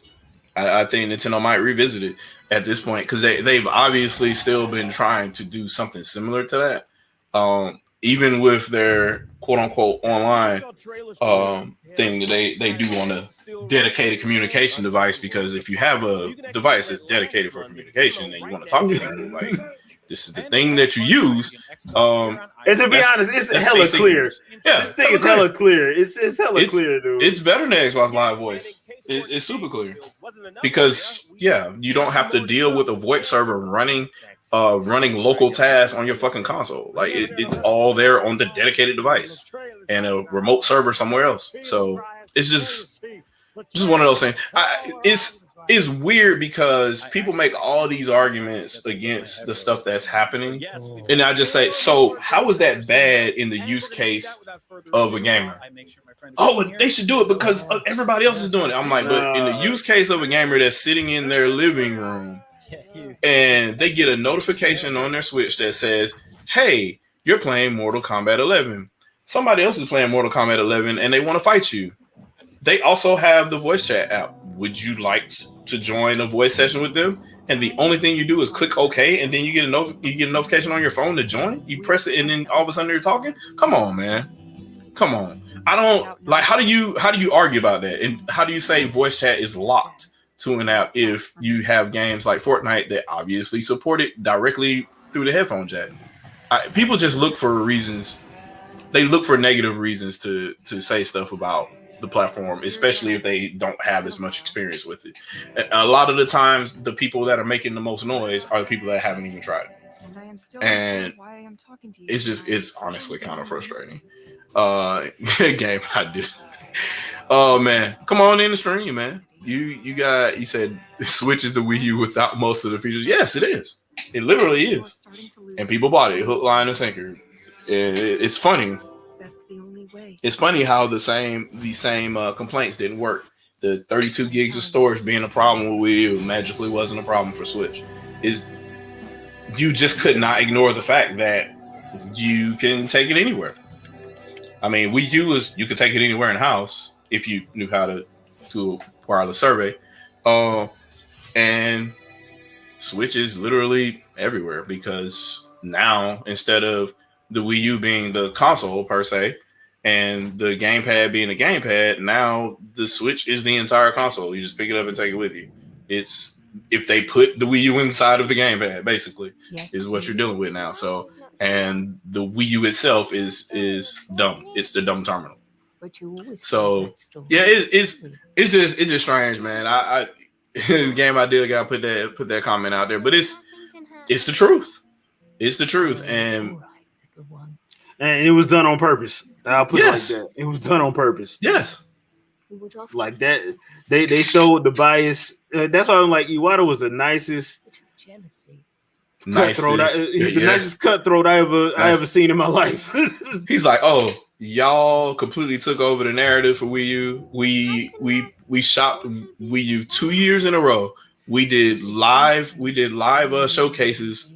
Speaker 2: I think Nintendo might revisit it at this point because they've obviously still been trying to do something similar to that. Even with their quote unquote online thing that they do on a dedicated communication device, because if you have a device that's dedicated for communication and you want to talk to people, like this is the thing that you use.
Speaker 1: And to be honest, it's hella clear. Yeah, this thing is hella clear. It's hella clear, dude.
Speaker 2: It's better than Xbox Live Voice. It's super clear because you don't have to deal with a VoIP server running local tasks on your fucking console. Like it's all there on the dedicated device and a remote server somewhere else. So it's just one of those things. It's weird because people make all these arguments against the stuff that's happening. And I just say, so how is that bad in the use case of a gamer? Oh, they should do it because everybody else is doing it. I'm like, but in the use case of a gamer that's sitting in their living room and they get a notification on their Switch that says, hey, you're playing Mortal Kombat 11. Somebody else is playing Mortal Kombat 11 and they want to fight you. They also have the voice chat app. Would you like to join a voice session with them? And the only thing you do is click OK, and then you get a notification on your phone to join. You press it, and then all of a sudden you're talking. Come on, man. Come on. I don't like. How do you argue about that? And how do you say voice chat is locked to an app if you have games like Fortnite that obviously support it directly through the headphone jack? People just look for reasons. They look for negative reasons to say stuff about the platform, especially if they don't have as much experience with it. A lot of the times, the people that are making the most noise are the people that haven't even tried it. And it's honestly kind of frustrating. Game I did. Oh man, come on in the stream, man. You said Switch is the Wii U without most of the features. Yes, it is. It literally is. And people bought it hook, line, and sinker. It's funny. It's funny how the same complaints didn't work. The 32 gigs of storage being a problem with Wii U magically wasn't a problem for Switch. You just could not ignore the fact that you can take it anywhere. I mean, Wii U you could take it anywhere in house if you knew how to do a wireless survey. And Switch is literally everywhere because now instead of the Wii U being the console per se, And the gamepad being a gamepad, now the Switch is the entire console. You just pick it up and take it with you. It's if they put the Wii U inside of the gamepad, basically, is what you're dealing with now. So, and the Wii U itself is dumb. It's the dumb terminal. So yeah, it's just strange, man. I this game idea got put that comment out there, but it's the truth. It's the truth, and
Speaker 1: it was done on purpose. I'll put it like that. It was done on purpose.
Speaker 2: Yes,
Speaker 1: like that. They showed the bias. That's why I'm like, Iwata was the nicest cutthroat. The nicest cutthroat I ever seen in my life.
Speaker 2: He's like, oh, y'all completely took over the narrative for Wii U. We shopped Wii U 2 years in a row. We did live showcases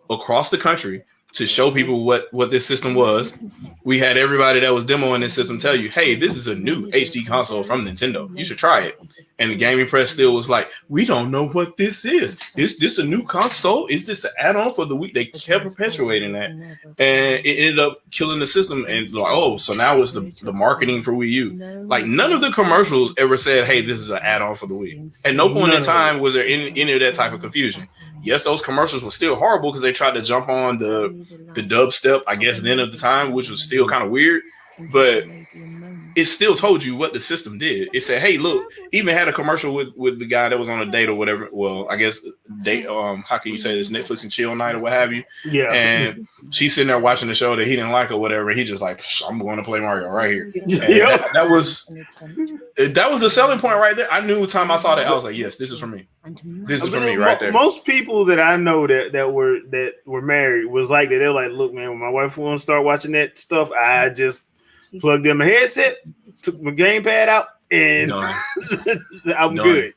Speaker 2: across the country to show people what this system was. We had everybody that was demoing this system tell you, hey, this is a new HD console from Nintendo. You should try it. And the gaming press still was like, we don't know what this is. Is this a new console? Is this an add-on for the Wii? They kept perpetuating that. And it ended up killing the system. And like, oh, so now it's the marketing for Wii U. Like none of the commercials ever said, hey, this is an add-on for the Wii. At no point in time was there any of that type of confusion. Yes, those commercials were still horrible because they tried to jump on the dubstep, I guess, then at the time, which was still kind of weird, but it still told you what the system did. It said, hey, look, even had a commercial with the guy that was on a date or whatever. Well, I guess date, how can you say this, Netflix and chill night or what have you? Yeah. And she's sitting there watching the show that he didn't like or whatever. He just like, I'm going to play Mario right here. And that was the selling point right there. I knew the time I saw that, I was like, yes, this is for me. This is for me right there.
Speaker 1: Most people that I know that were married was like that. They're like, look, man, when my wife wants to start watching that stuff, I just plugged in my headset, took my gamepad out, and I'm good.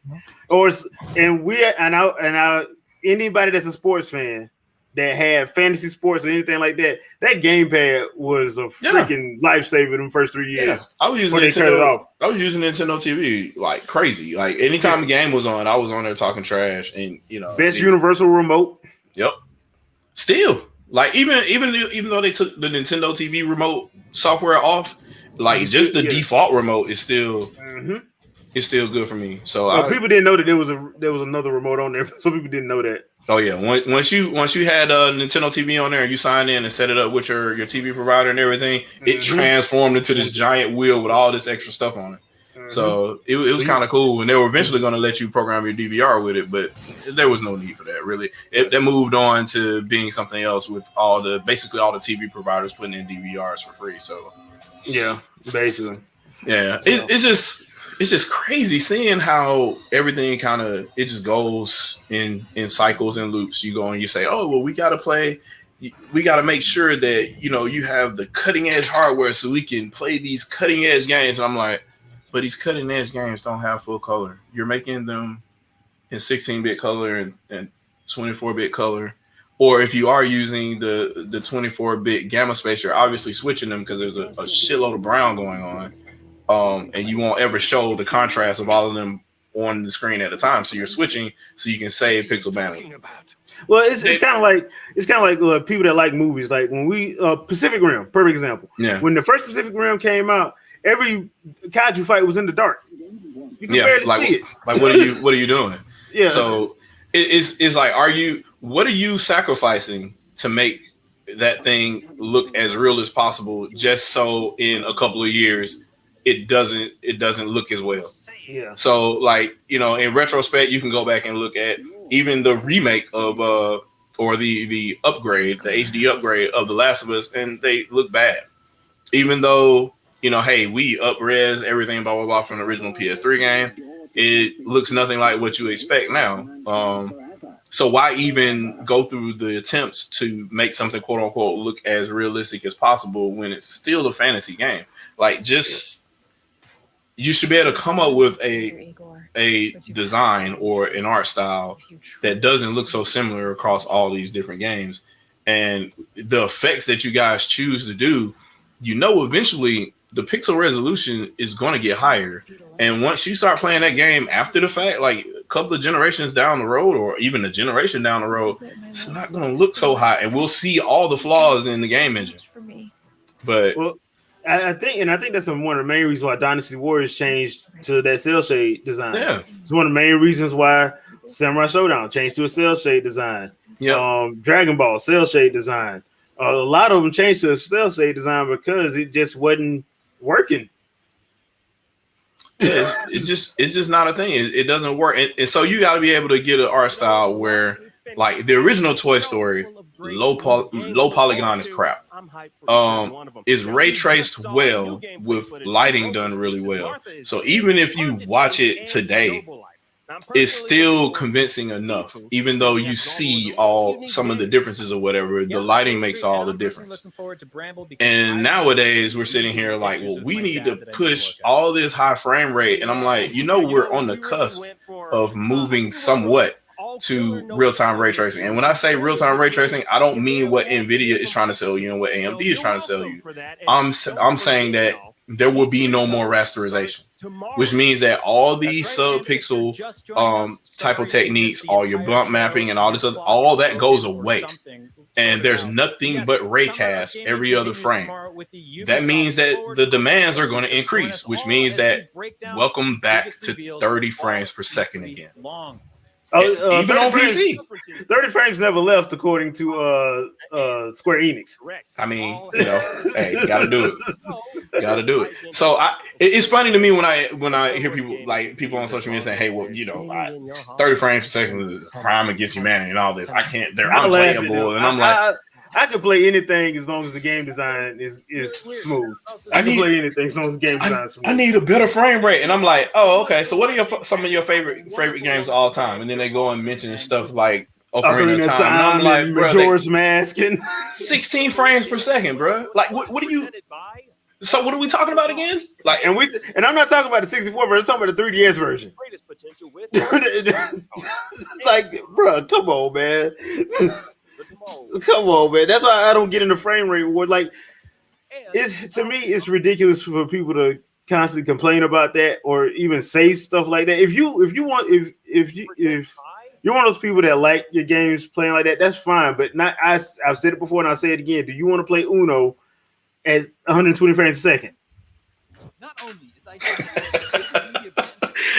Speaker 1: Anybody that's a sports fan that had fantasy sports or anything like that, that gamepad was a freaking lifesaver in the first 3 years.
Speaker 2: Yeah. I was using Nintendo TV like crazy. Like anytime the game was on, I was on there talking trash, and
Speaker 1: best universal remote.
Speaker 2: Yep. Still, like even though they took the Nintendo TV remote software off, like just the default remote is still it's still good for me. So
Speaker 1: people didn't know that there was another remote on there. Some people didn't know that.
Speaker 2: Oh yeah, once you had Nintendo TV on there and you signed in and set it up with your TV provider and everything, it transformed into this giant wheel with all this extra stuff on it. So it was kind of cool, and they were eventually going to let you program your DVR with it, but there was no need for that really. They moved on to being something else with basically all the TV providers putting in DVRs for free. So
Speaker 1: yeah, basically,
Speaker 2: yeah, it's just crazy seeing how everything kind of it just goes in cycles and loops. You go and you say, oh well, we got to make sure that you have the cutting edge hardware so we can play these cutting edge games. And I'm like, but these cutting edge games don't have full color. You're making them in 16-bit color and 24-bit color. Or if you are using the 24-bit gamma space, you're obviously switching them because there's a shitload of brown going on. And you won't ever show the contrast of all of them on the screen at a time. So you're switching so you can save pixel bandwidth.
Speaker 1: Well, it's kind of like people that like movies. Like when we Pacific Rim, perfect example. Yeah. When the first Pacific Rim came out, every kaiju fight was in the dark. You can barely see it.
Speaker 2: Like what are you doing? Yeah. So it's like, what are you sacrificing to make that thing look as real as possible, just so in a couple of years it doesn't look as well. Yeah. So like, in retrospect, you can go back and look at even the remake of or the upgrade, the HD upgrade of The Last of Us, and they look bad. Even though, hey, we up-res everything, blah, blah, blah, from the original PS3 game, it looks nothing like what you expect now. So why even go through the attempts to make something, quote unquote, look as realistic as possible when it's still a fantasy game? Like, you should be able to come up with a design or an art style that doesn't look so similar across all these different games. And the effects that you guys choose to do, eventually the pixel resolution is going to get higher. And once you start playing that game after the fact, like a couple of generations down the road, or even a generation down the road, it's not going to look so high. And we'll see all the flaws in the game engine. But
Speaker 1: I think that's one of the main reasons why Dynasty Warriors changed to that cell shade design.
Speaker 2: Yeah.
Speaker 1: It's one of the main reasons why Samurai Showdown changed to a cell shade design.
Speaker 2: Yep.
Speaker 1: Dragon Ball cell shade design. A lot of them changed to a cell shade design because it just wasn't working.
Speaker 2: Yeah, it's just not a thing. It doesn't work, and so you got to be able to get an art style where, like the original Toy Story, low polygon is crap. Is ray traced well with lighting done really well. So even if you watch it today, it's still convincing enough. Even though you see some of the differences or whatever, the lighting makes all the difference. And nowadays we're sitting here like, well, we need to push all this high frame rate, and I'm like, we're on the cusp of moving somewhat to real-time ray tracing. And when I say real-time ray tracing, I don't mean what NVIDIA is trying to sell you and what AMD is trying to sell you. I'm saying that there will be no more rasterization, which means that all these sub-pixel type of techniques, all your bump mapping and all this other, all that goes away. And there's nothing but raycast every other frame. That means that the demands are going to increase, which means that welcome back to 30 frames per second again. Even on PC,
Speaker 1: 30 frames never left, according to Square Enix.
Speaker 2: I mean, hey, you gotta do it. So it's funny to me when I hear people on social media saying, "Hey, well, 30 frames per second is crime against humanity and all this." I can't. They're unplayable, and I'm like.
Speaker 1: I can play anything as long as the game design is smooth. I can play anything as long as the game design is smooth.
Speaker 2: I need a better frame rate, and I'm like, oh, okay. So what are some of your favorite games of all time? And then they go and mention stuff like Ocarina of Time. And I'm like,
Speaker 1: Majora's Mask and
Speaker 2: 16 frames per second, bro. Like, what do you? So what are we talking about again? Like,
Speaker 1: and I'm not talking about the 64 version. I'm talking about the 3DS version. It's like, bro, come on, man. Come on, man. That's why I don't get in the frame rate war. Like, to me, it's ridiculous for people to constantly complain about that or even say stuff like that. If you're one of those people that like your games playing like that, that's fine. But not. I've said it before and I'll say it again. Do you want to play Uno at 120 frames a second?
Speaker 3: Not only is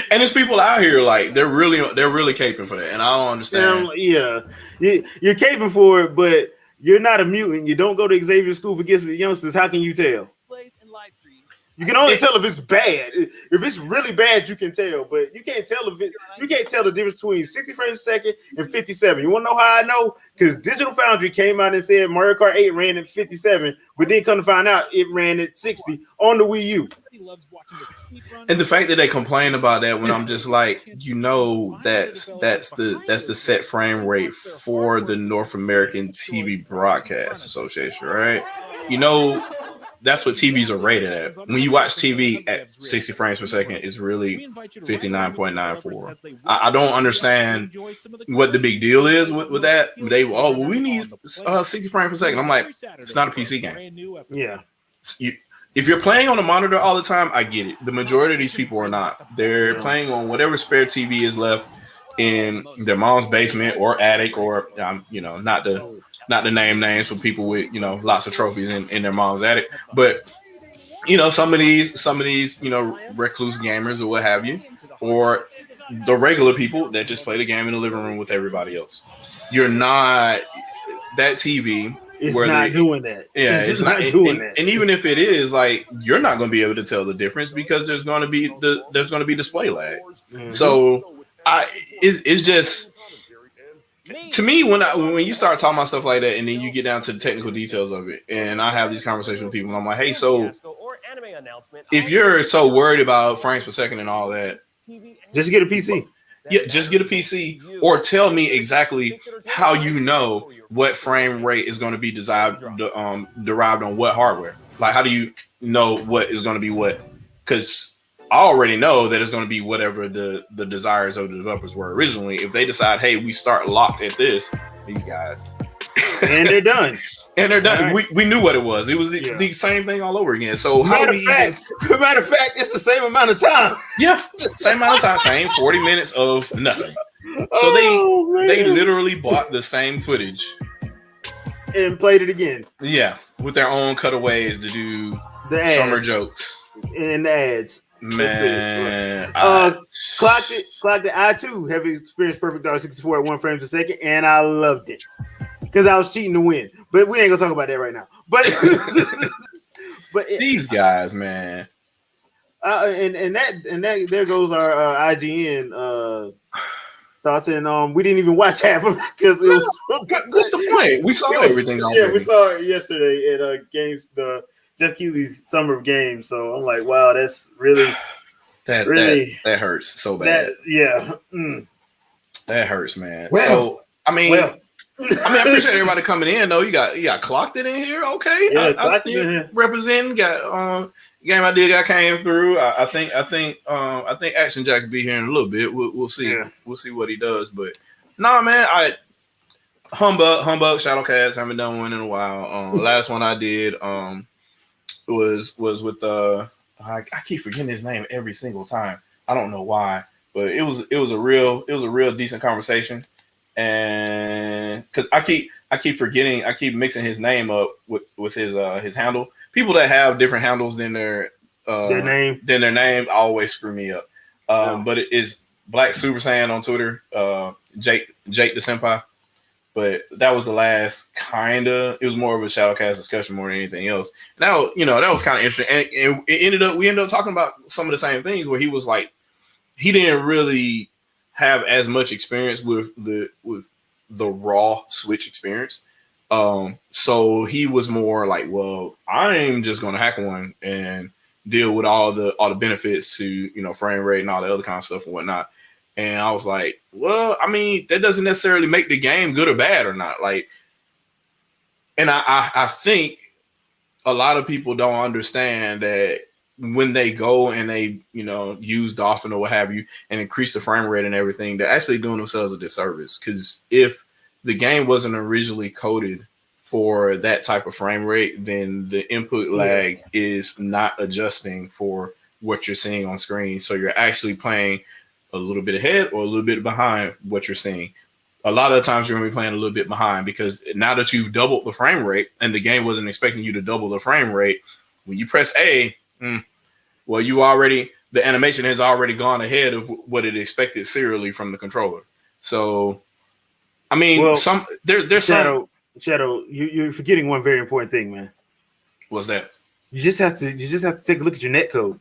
Speaker 2: and there's people out here like they're really caping for that, and I don't understand.
Speaker 1: Yeah, you're caping for it, but you're not a mutant. You don't go to Xavier School for Gifted Youngsters. How can you tell? You can only tell if it's bad. If it's really bad, you can tell, but you can't tell you can't tell the difference between 60 frames a second and 57. You want to know how I know? Because Digital Foundry came out and said Mario Kart 8 ran at 57, but then come to find out it ran at 60 on the Wii U.
Speaker 2: And the fact that they complain about that when I'm just like, that's the set frame rate for the North American TV Broadcast Association, right? That's what TVs are rated at. When you watch TV at 60 frames per second, it's really 59.94. I don't understand what the big deal is with that. We need 60 frames per second. I'm like, it's not a PC game.
Speaker 1: Yeah.
Speaker 2: If you're playing on a monitor all the time, I get it. The majority of these people are not. They're playing on whatever spare TV is left in their mom's basement or attic or, not to name names for people with, lots of trophies in their mom's attic. But, some of these, recluse gamers or what have you, or the regular people that just play the game in the living room with everybody else. You're not that TV.
Speaker 1: It's not doing that.
Speaker 2: Yeah, it's not doing that. And even if it is, like, you're not going to be able to tell the difference because there's going to be display lag. Mm-hmm. So it's just. To me, when you start talking about stuff like that, and then you get down to the technical details of it, and I have these conversations with people, and I'm like, hey, so if you're so worried about frames per second and all that,
Speaker 1: just get a PC.
Speaker 2: Yeah, just get a PC, or tell me exactly how you know what frame rate is going to be derived on what hardware. Like, how do you know what is going to be what? Because I already know that it's going to be whatever the desires of the developers were originally. If they decide, hey, we start locked at these guys.
Speaker 1: And they're done.
Speaker 2: Right. We knew what it was. It was the same thing all over again. So
Speaker 1: matter of fact, it's the same amount of time.
Speaker 2: Yeah, same amount of time, same 40 minutes of nothing. So they literally bought the same footage
Speaker 1: and played it again.
Speaker 2: Yeah, with their own cutaways to do
Speaker 1: The ads.
Speaker 2: Summer jokes.
Speaker 1: And the ads.
Speaker 2: Man.
Speaker 1: Clocked it. I too have experienced Perfect Dark 64 at 1 frames a second, and I loved it. Because I was cheating to win. But we ain't gonna talk about that right now. But
Speaker 2: these guys, man.
Speaker 1: And that there goes our IGN thoughts, and we didn't even watch half of it because it was.
Speaker 2: What's the point? We saw everything.
Speaker 1: We saw it yesterday at games, the Jeff Keighley's Summer of Games. So I'm like, wow, that's really
Speaker 2: that hurts so bad. That hurts, man.
Speaker 1: Well,
Speaker 2: so I mean, I appreciate everybody coming in though. You got clocked it in here, okay?
Speaker 1: Yeah,
Speaker 2: I still representing. Got game idea guy came through. I think Action Jack will be here in a little bit. We'll see. Yeah. We'll see what he does. But nah, man, humbug ShadowCast. Haven't done one in a while. Last one I did was with I keep forgetting his name every single time. I don't know why, but it was a real decent conversation. And because I keep forgetting, I keep mixing his name up with his handle. People that have different handles than their name always screw me up. But it is Black Super Saiyan on Twitter, Jake the Senpai. But that was the last it was more of a ShadowCast discussion more than anything else. And that was kind of interesting. And we ended up talking about some of the same things where he was like, he didn't really have as much experience with the raw Switch experience. So he was more like, well, I'm just gonna hack one and deal with all the benefits to frame rate and all the other kind of stuff and whatnot. And I was like, well, I mean, that doesn't necessarily make the game good or bad or not. Like, and I think a lot of people don't understand that when they go and they, use Dolphin or what have you and increase the frame rate and everything, they're actually doing themselves a disservice. Because if the game wasn't originally coded for that type of frame rate, then the input lag is not adjusting for what you're seeing on screen. So you're actually playing a little bit ahead or a little bit behind what you're seeing. A lot of the times you're going to be playing a little bit behind because now that you've doubled the frame rate and the game wasn't expecting you to double the frame rate, when you press A, well, the animation has already gone ahead of what it expected serially from the controller. So, I mean, there's
Speaker 1: Shadow, you're forgetting one very important thing, man.
Speaker 2: What's that?
Speaker 1: You just have to take a look at your netcode.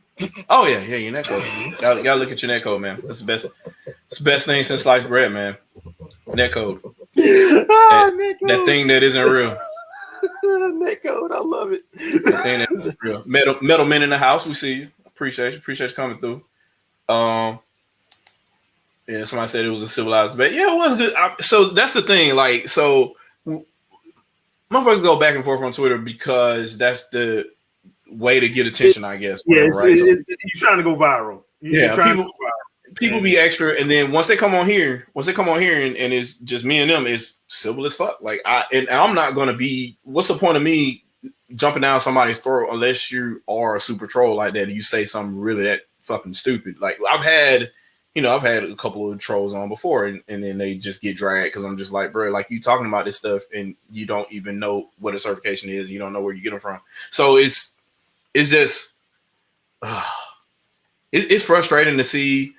Speaker 2: Oh yeah, your netcode. Y'all look at your netcode, man. That's the best. It's the best thing since sliced bread, man. Netcode. Netcode. That thing that isn't real.
Speaker 1: Netcode, I love it.
Speaker 2: That thing that isn't real. Metal Men in the house. We see you. Appreciate you coming through. Yeah, somebody said it was a civilized debate. Yeah, it was good. So that's the thing. Like, so motherfuckers go back and forth on Twitter because that's the way to get attention, I guess.
Speaker 1: Yeah, right? You're trying to go viral.
Speaker 2: People be extra, and then once they come on here, and it's just me and them, it's civil as fuck. Like I'm not gonna be. What's the point of me jumping down somebody's throat unless you are a super troll like that and you say something really that fucking stupid? Like I've had a couple of trolls on before, and then they just get dragged because I'm just like, bro, like you talking about this stuff and you don't even know what a certification is, you don't know where you get them from. So it's just it's frustrating to see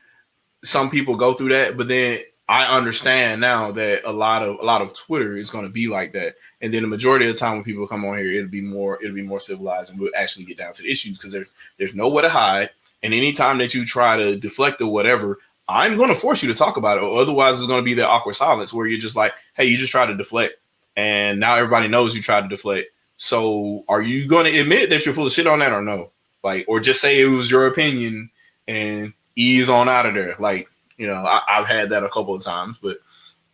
Speaker 2: some people go through that, but then I understand now that a lot of Twitter is going to be like that, and then the majority of the time when people come on here, it'll be more civilized, and we'll actually get down to the issues because there's nowhere to hide. And anytime that you try to deflect or whatever, I'm going to force you to talk about it, or otherwise it's going to be that awkward silence where you're just like, hey, you just tried to deflect, and now everybody knows you tried to deflect. So are you going to admit that you're full of shit on that or no? Like, or just say it was your opinion and ease on out of there. Like, I've had that a couple of times, but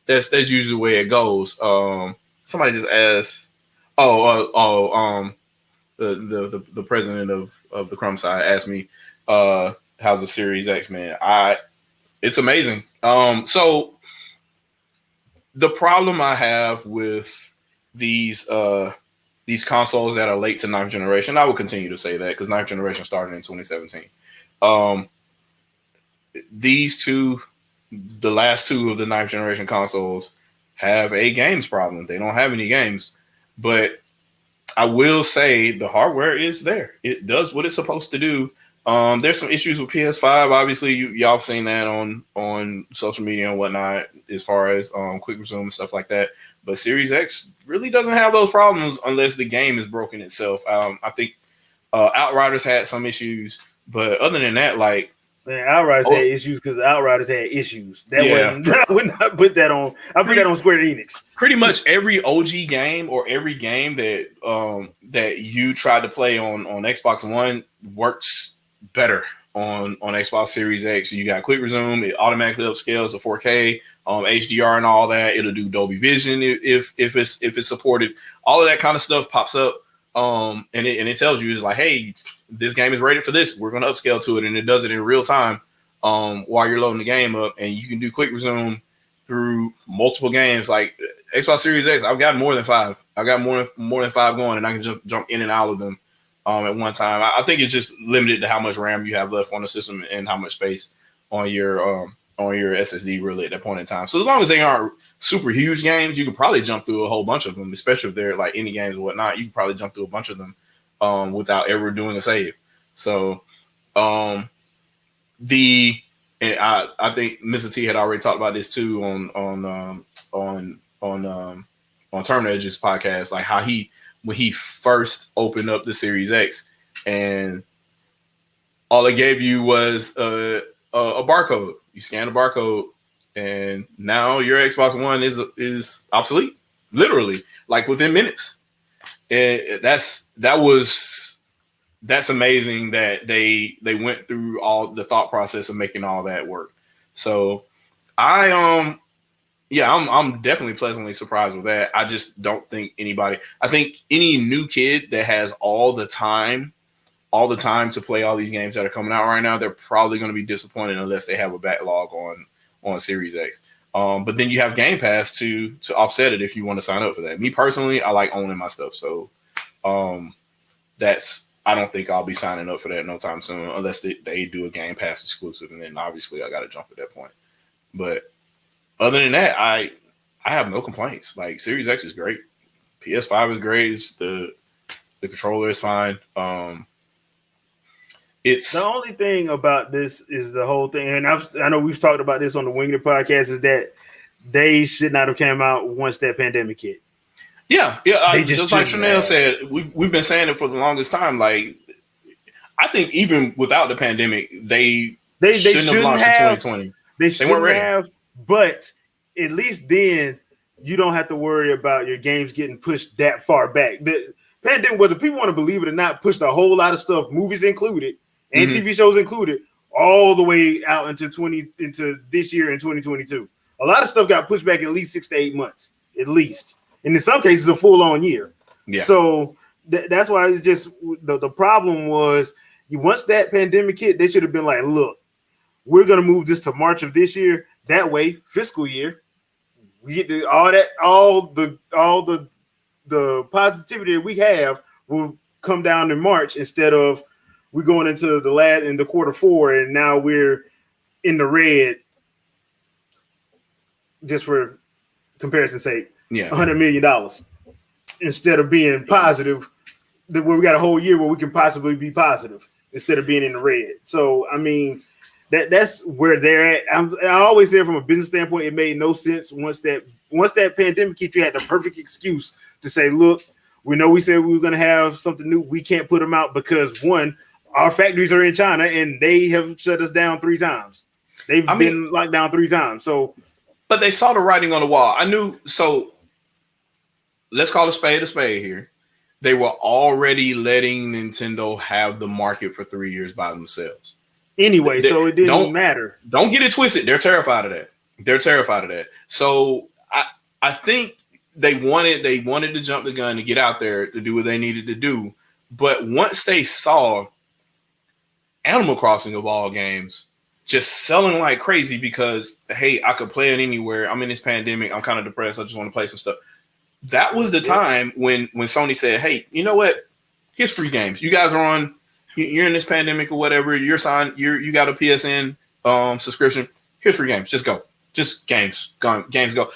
Speaker 2: that's usually the way it goes. Somebody just asked, the president of the Crumb side asked me, how's the Series X, man? It's amazing. So the problem I have with these consoles that are late to 9th generation, I will continue to say that because 9th generation started in 2017. The last two of the 9th generation consoles have a games problem. They don't have any games, but I will say the hardware is there. It does what it's supposed to do. There's some issues with PS5. Obviously, y'all seen that on social media and whatnot, as far as quick resume and stuff like that. But Series X really doesn't have those problems unless the game is broken itself. I think Outriders had some issues, but other than that, like,
Speaker 1: man, Outriders had issues because Outriders had issues. I would not put that on. I put that on Square Enix.
Speaker 2: Pretty much every OG game or every game that you tried to play on Xbox One works better on Xbox Series X. You got quick resume, it automatically upscales to 4K, HDR and all that. It'll do Dolby Vision if it's supported. All of that kind of stuff pops up, and it tells you, it's like, hey, this game is rated for this. We're going to upscale to it, and it does it in real time while you're loading the game up, and you can do quick resume through multiple games. Like Xbox Series X, I've got more than 5. I've got more than 5 going, and I can jump in and out of them at one time. I think it's just limited to how much RAM you have left on the system and how much space on your SSD really at that point in time. So as long as they aren't super huge games, you could probably jump through a whole bunch of them, especially if they're like indie games or whatnot. You can probably jump through a bunch of them without ever doing a save. So I think Mr. T had already talked about this too on Turn Edge's podcast, like how when he first opened up the Series X and all it gave you was a barcode. You scan the barcode, and now your Xbox One is obsolete, literally, like within minutes. And that's amazing that they went through all the thought process of making all that work. So I'm definitely pleasantly surprised with that. I just don't think I think any new kid that has all the time to play all these games that are coming out right now, they're probably going to be disappointed unless they have a backlog on Series X. But then you have Game Pass to offset it if you want to sign up for that. Me personally, I like owning my stuff, so I don't think I'll be signing up for that no time soon unless they do a Game Pass exclusive, and then obviously I got to jump at that point. But other than that, I have no complaints. Like Series X is great, PS5 is great. The controller is fine. It's
Speaker 1: the only thing about this is the whole thing, and I know we've talked about this on the Winged podcast, is that they should not have came out once that pandemic hit.
Speaker 2: Yeah. Just like Chanel said, we've been saying it for the longest time. Like, I think even without the pandemic, they shouldn't have launched in 2020.
Speaker 1: They shouldn't have, but at least then you don't have to worry about your games getting pushed that far back. The pandemic, whether people want to believe it or not, pushed a whole lot of stuff, movies included, and TV shows included, all the way out into this year in 2022. A lot of stuff got pushed back at least 6 to 8 months, at least. And in some cases, a full-on year. Yeah. So that's why it's just the problem was once that pandemic hit, they should have been like, look, we're going to move this to March of this year. That way, fiscal year, we get all the positivity that we have will come down in March instead of we're going into the quarter 4 and now we're in the red. Just for comparison's sake, $100 million instead of being positive, where we got a whole year where we can possibly be positive instead of being in the red. So I mean, that's where they're at. I always say from a business standpoint, it made no sense once that pandemic hit. You had the perfect excuse to say, look, we know we said we were going to have something new. We can't put them out because one, our factories are in China and they have shut us down 3 times. They've been locked down 3 times. So.
Speaker 2: But they saw the writing on the wall. I knew. So let's call a spade here. They were already letting Nintendo have the market for 3 years by themselves.
Speaker 1: Anyway, so it didn't matter.
Speaker 2: Don't get it twisted. They're terrified of that. So I think they wanted to jump the gun to get out there to do what they needed to do. But once they saw Animal Crossing of all games just selling like crazy because, hey, I could play it anywhere. I'm in this pandemic. I'm kind of depressed. I just want to play some stuff. That was the time when Sony said, hey, you know what? Here's free games. You guys are you're in this pandemic or whatever. You're signed. You got a PSN subscription. Here's free games. Just go. Just games. Games go.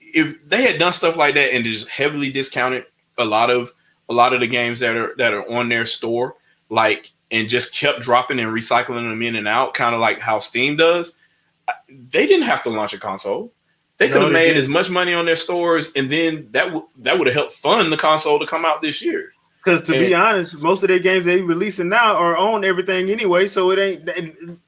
Speaker 2: If they had done stuff like that and just heavily discounted a lot of a lot of the games that are on their store, like, and just kept dropping and recycling them in and out, kind of like how Steam does, they didn't have to launch a console. They could have made as much money on their stores, and then that would have helped fund the console to come out this year.
Speaker 1: Because to be honest, most of their games they releasing now are on everything anyway, so it ain't.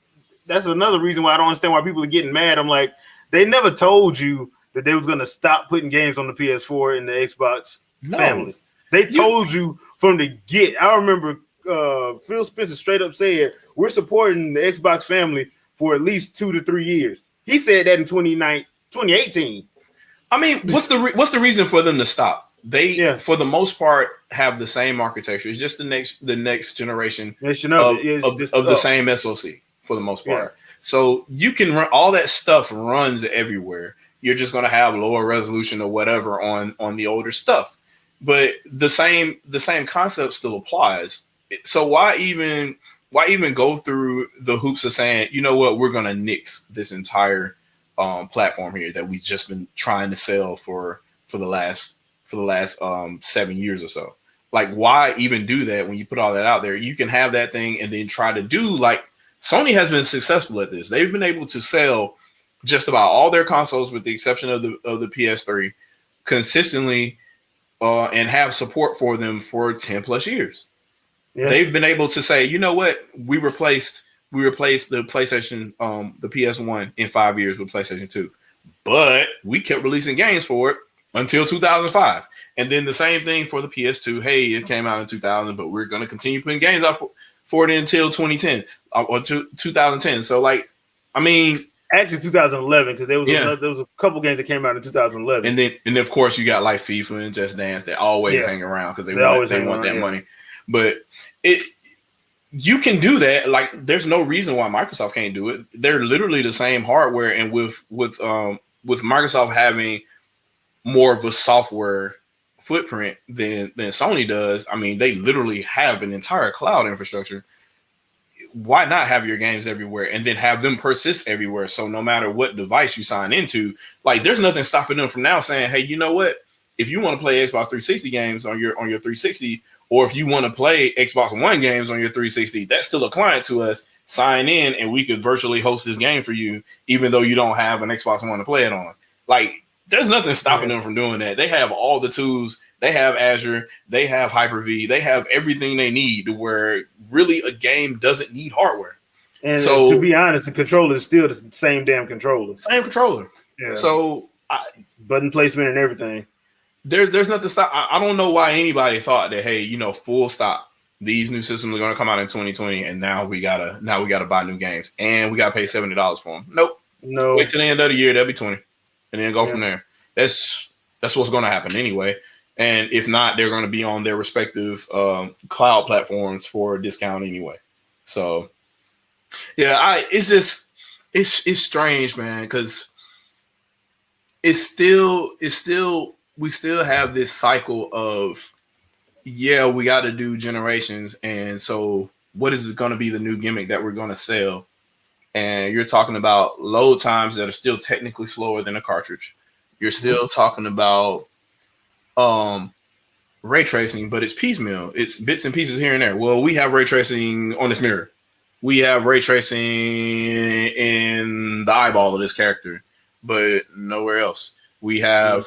Speaker 1: That's another reason why I don't understand why people are getting mad. I'm like, they never told you that they was going to stop putting games on the PS4 and the Xbox family. They told you from the get. I remember Phil Spencer straight up said, we're supporting the Xbox family for at least 2 to 3 years. He said that in 2018.
Speaker 2: I mean, what's the reason for them to stop? They, for the most part, have the same architecture. It's just the next generation of the same SoC for the most part. Yeah. So you can run all that stuff runs everywhere. You're just going to have lower resolution or whatever on the older stuff, but the same concept still applies. So why even go through the hoops of saying, you know what, we're going to nix this entire platform here that we've just been trying to sell for the last 7 years or so. Like, why even do that when you put all that out there? You can have that thing and then try to do like Sony has been successful at this. They've been able to sell just about all their consoles with the exception of the PS3 consistently and have support for them for 10 plus years. Yeah. They've been able to say, you know what, we replaced the PlayStation, the PS1 in 5 years with PlayStation 2, but we kept releasing games for it until 2005. And then the same thing for the PS2. Hey, it came out in 2000, but we're going to continue putting games out for it until 2010 or 2010. So, like, I mean,
Speaker 1: actually 2011, because there was a couple games that came out in 2011.
Speaker 2: And of course you got like FIFA and Just Dance that always hang around because they want that money. But you can do that. Like, there's no reason why Microsoft can't do it. They're literally the same hardware, and with Microsoft having more of a software footprint than Sony does, I mean, they literally have an entire cloud infrastructure. Why not have your games everywhere and then have them persist everywhere? So no matter what device you sign into, like, there's nothing stopping them from now saying, hey, you know what? If you want to play Xbox 360 games on your 360, or if you want to play Xbox One games on your 360, that's still a client to us. Sign in and we could virtually host this game for you, even though you don't have an Xbox One to play it on. Like, there's nothing stopping them from doing that. They have all the tools. They have Azure. They have Hyper-V. They have everything they need to where really a game doesn't need hardware.
Speaker 1: And so, to be honest, the controller is still the same damn controller.
Speaker 2: Same controller. Yeah. So
Speaker 1: button placement and everything.
Speaker 2: There's nothing stop. I don't know why anybody thought that, hey, you know, full stop, these new systems are going to come out in 2020, and now we gotta buy new games and we gotta pay $70 for them. Nope. No. Wait till the end of the year, that'll be 20, and then go from there. That's what's going to happen anyway. And if not, they're going to be on their respective cloud platforms for a discount anyway. So, yeah, it's strange, man, because we still have this cycle of, we got to do generations, and so what is going to be the new gimmick that we're going to sell? And you're talking about load times that are still technically slower than a cartridge. You're still talking about ray tracing, but it's piecemeal. It's bits and pieces here and there. Well, we have ray tracing on this mirror. We have ray tracing in the eyeball of this character, but nowhere else. We have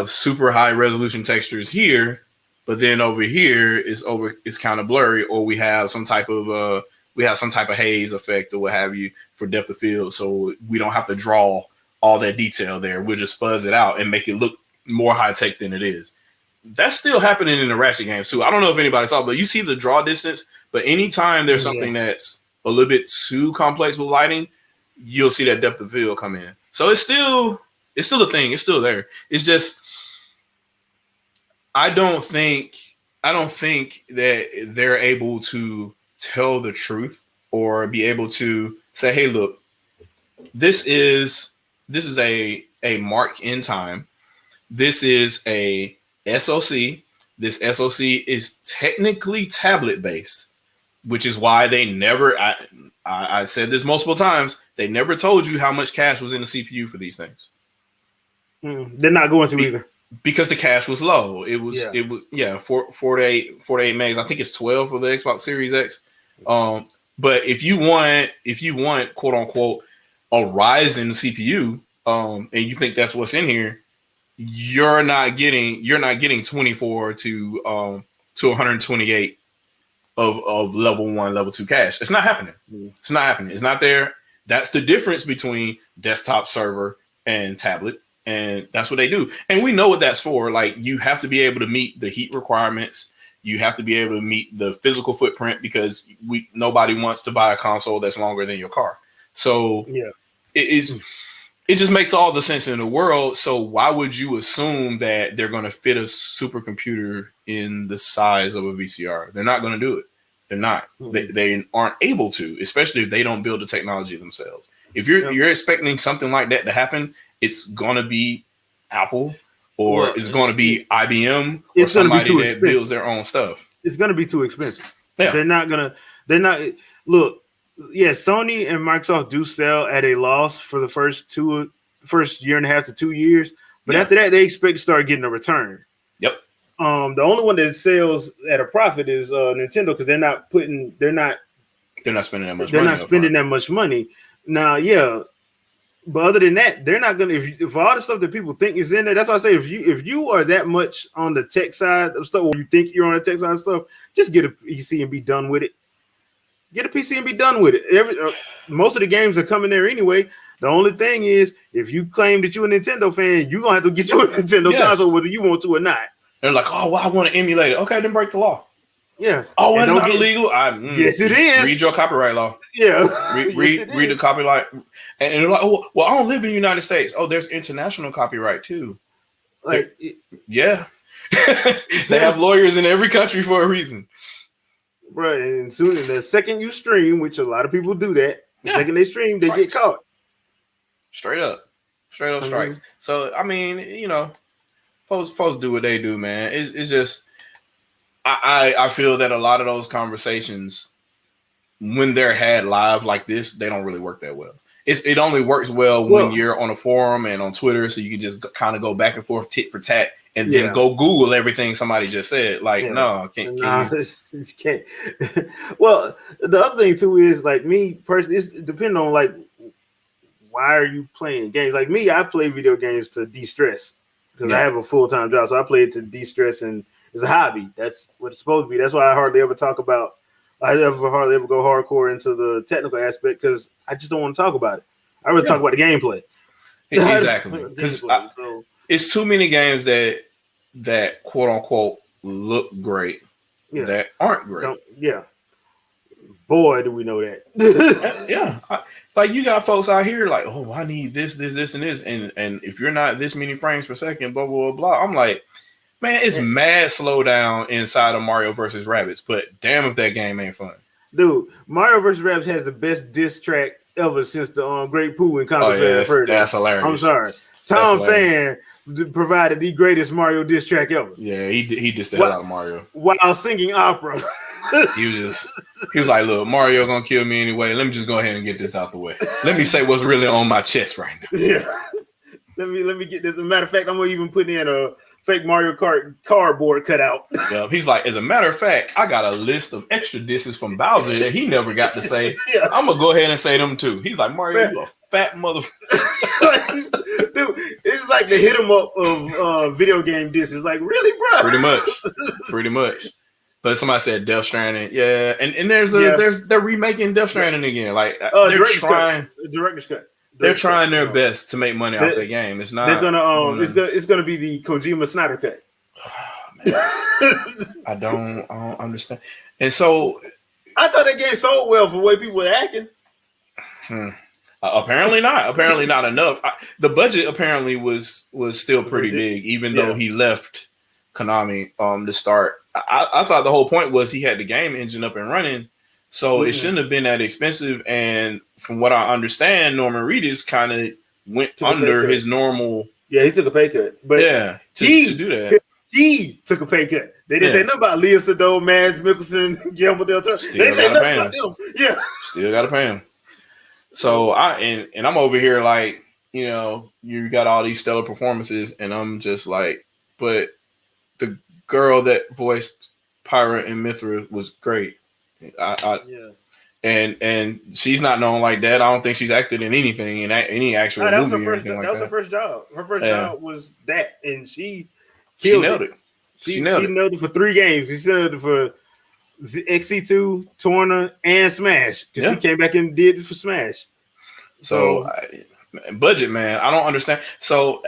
Speaker 2: super high resolution textures here, but then over here it's kind of blurry, or we have some type of haze effect or what have you for depth of field, so we don't have to draw all that detail there. We'll just fuzz it out and make it look more high tech than it is. That's still happening in the Ratchet games too. I don't know if anybody saw, but you see the draw distance. But anytime there's something that's a little bit too complex with lighting, you'll see that depth of field come in. So it's still a thing. It's still there. It's just I don't think that they're able to tell the truth or be able to say, hey, look, this is a mark in time. This is a SoC. This SoC is technically tablet based, which is why they never, I said this multiple times, they never told you how much cash was in the CPU for these things.
Speaker 1: They're not going to either.
Speaker 2: because the cash was low. It was 4 to 8 megs. I think it's 12 for the Xbox Series X. But if you want quote unquote a Ryzen CPU, and you think that's what's in here, you're not getting 24 to 128 of level 1, level 2 cache. It's not happening. It's not happening. It's not there. That's the difference between desktop server and tablet. And that's what they do. And we know what that's for. Like, you have to be able to meet the heat requirements. You have to be able to meet the physical footprint, because nobody wants to buy a console that's longer than your car. So it just makes all the sense in the world. So why would you assume that they're going to fit a supercomputer in the size of a VCR? They're not going to do it. They're not. They aren't able to, especially if they don't build the technology themselves. If you're expecting something like that to happen, it's going to be Apple, or it's going to be IBM, or somebody that builds their own stuff.
Speaker 1: It's going to be too expensive. Yeah. They're not. Look, yes, Sony and Microsoft do sell at a loss for the first year and a half to 2 years. But after that, they expect to start getting a return.
Speaker 2: Yep.
Speaker 1: The only one that sells at a profit is Nintendo, because they're not spending that much. They're not spending that much money. Now, but other than that, they're not gonna. If all the stuff that people think is in there, that's why I say if you are that much on the tech side of stuff, or you think you're on the tech side of stuff, just get a PC and be done with it. Get a PC and be done with it. Most of the games are coming there anyway. The only thing is, if you claim that you're a Nintendo fan, you're gonna have to get you a Nintendo console, whether you want to or not.
Speaker 2: They're like, oh, well, I want to emulate it. Okay, then break the law.
Speaker 1: Yeah.
Speaker 2: Oh, it's not illegal.
Speaker 1: Yes, it is.
Speaker 2: Read your copyright law.
Speaker 1: Yeah.
Speaker 2: Read the copyright. And they're like, oh, well, I don't live in the United States. Oh, there's international copyright too. Like, yeah. They have lawyers in every country for a reason.
Speaker 1: Right. And soon, the second you stream, which a lot of people do that, the second they stream, they get caught. Straight up
Speaker 2: strikes. So, I mean, folks do what they do, man. It's just, I feel that a lot of those conversations, when they're had live like this, they don't really work that well. It only works well when you're on a forum and on Twitter, so you can just kind of go back and forth, tit for tat, and then go Google everything somebody just said. Like, no, can't.
Speaker 1: You can't. Well, the other thing too is, like, me personally, it's depending on, like, why are you playing games? Like me, I play video games to de-stress because I have a full-time job, so I play it to de-stress, and it's a hobby. That's what it's supposed to be. That's why I hardly ever go hardcore into the technical aspect, because I just don't want to talk about it. I really talk about the gameplay.
Speaker 2: Exactly. Because it's too many games that quote unquote look great that aren't great.
Speaker 1: Boy, do we know that.
Speaker 2: Like, you got folks out here like, oh, I need this, and this, and if you're not this many frames per second, blah blah blah. I'm like, man, it's mad slowdown inside of Mario vs. Rabbids, but damn if that game ain't fun.
Speaker 1: Dude, Mario vs. Rabbids has the best diss track ever since the Great Pooh and Comic Fan.
Speaker 2: That's hilarious.
Speaker 1: I'm sorry. Tom Fan provided the greatest Mario diss track ever.
Speaker 2: Yeah, he dissed the hell out of Mario
Speaker 1: while singing opera.
Speaker 2: He was like, look, Mario gonna kill me anyway. Let me just go ahead and get this out the way. Let me say what's really on my chest right now.
Speaker 1: Yeah. Let me get this. As a matter of fact, I'm gonna even put in a fake Mario Kart cardboard cutout.
Speaker 2: Yeah, he's like, as a matter of fact, I got a list of extra disses from Bowser that he never got to say. I'm gonna go ahead and say them too. He's like, Mario, you a fat motherfucker.
Speaker 1: Dude, it's like the hit 'em up of video game disses. Like, really, bro?
Speaker 2: Pretty much. But somebody said Death Stranding, and they're remaking Death Stranding again. Like, they're trying.
Speaker 1: Director's cut.
Speaker 2: They're trying their best to make money off the game. It's not.
Speaker 1: They're gonna it's gonna be the Kojima Snyder cut.
Speaker 2: I don't understand. And so
Speaker 1: I thought that game sold well for the way people were acting.
Speaker 2: Apparently not enough. The budget apparently was still pretty big, even though he left Konami to start. I thought the whole point was he had the game engine up and running, so it shouldn't have been that expensive. And from what I understand, Norman Reedus kind of went under his normal.
Speaker 1: Yeah, he took a pay cut, but
Speaker 2: to do that,
Speaker 1: he took a pay cut. They didn't say nothing about Lea Seydoux, Mads Mikkelsen, Guillermo del Toro. They didn't say nothing about them. Yeah,
Speaker 2: still got to pay him. So I'm over here like, you got all these stellar performances, and I'm just like, but the girl that voiced Pyra and Mithra was great. And she's not known like that. I don't think she's acted in anything in any actual movie or anything like that.
Speaker 1: That was her first job. Her first job was that, and she
Speaker 2: nailed it.
Speaker 1: She nailed it for 3 games. She nailed it for XC2, Torna, and Smash. Because she came back and did it for Smash.
Speaker 2: So budget, man. I don't understand. So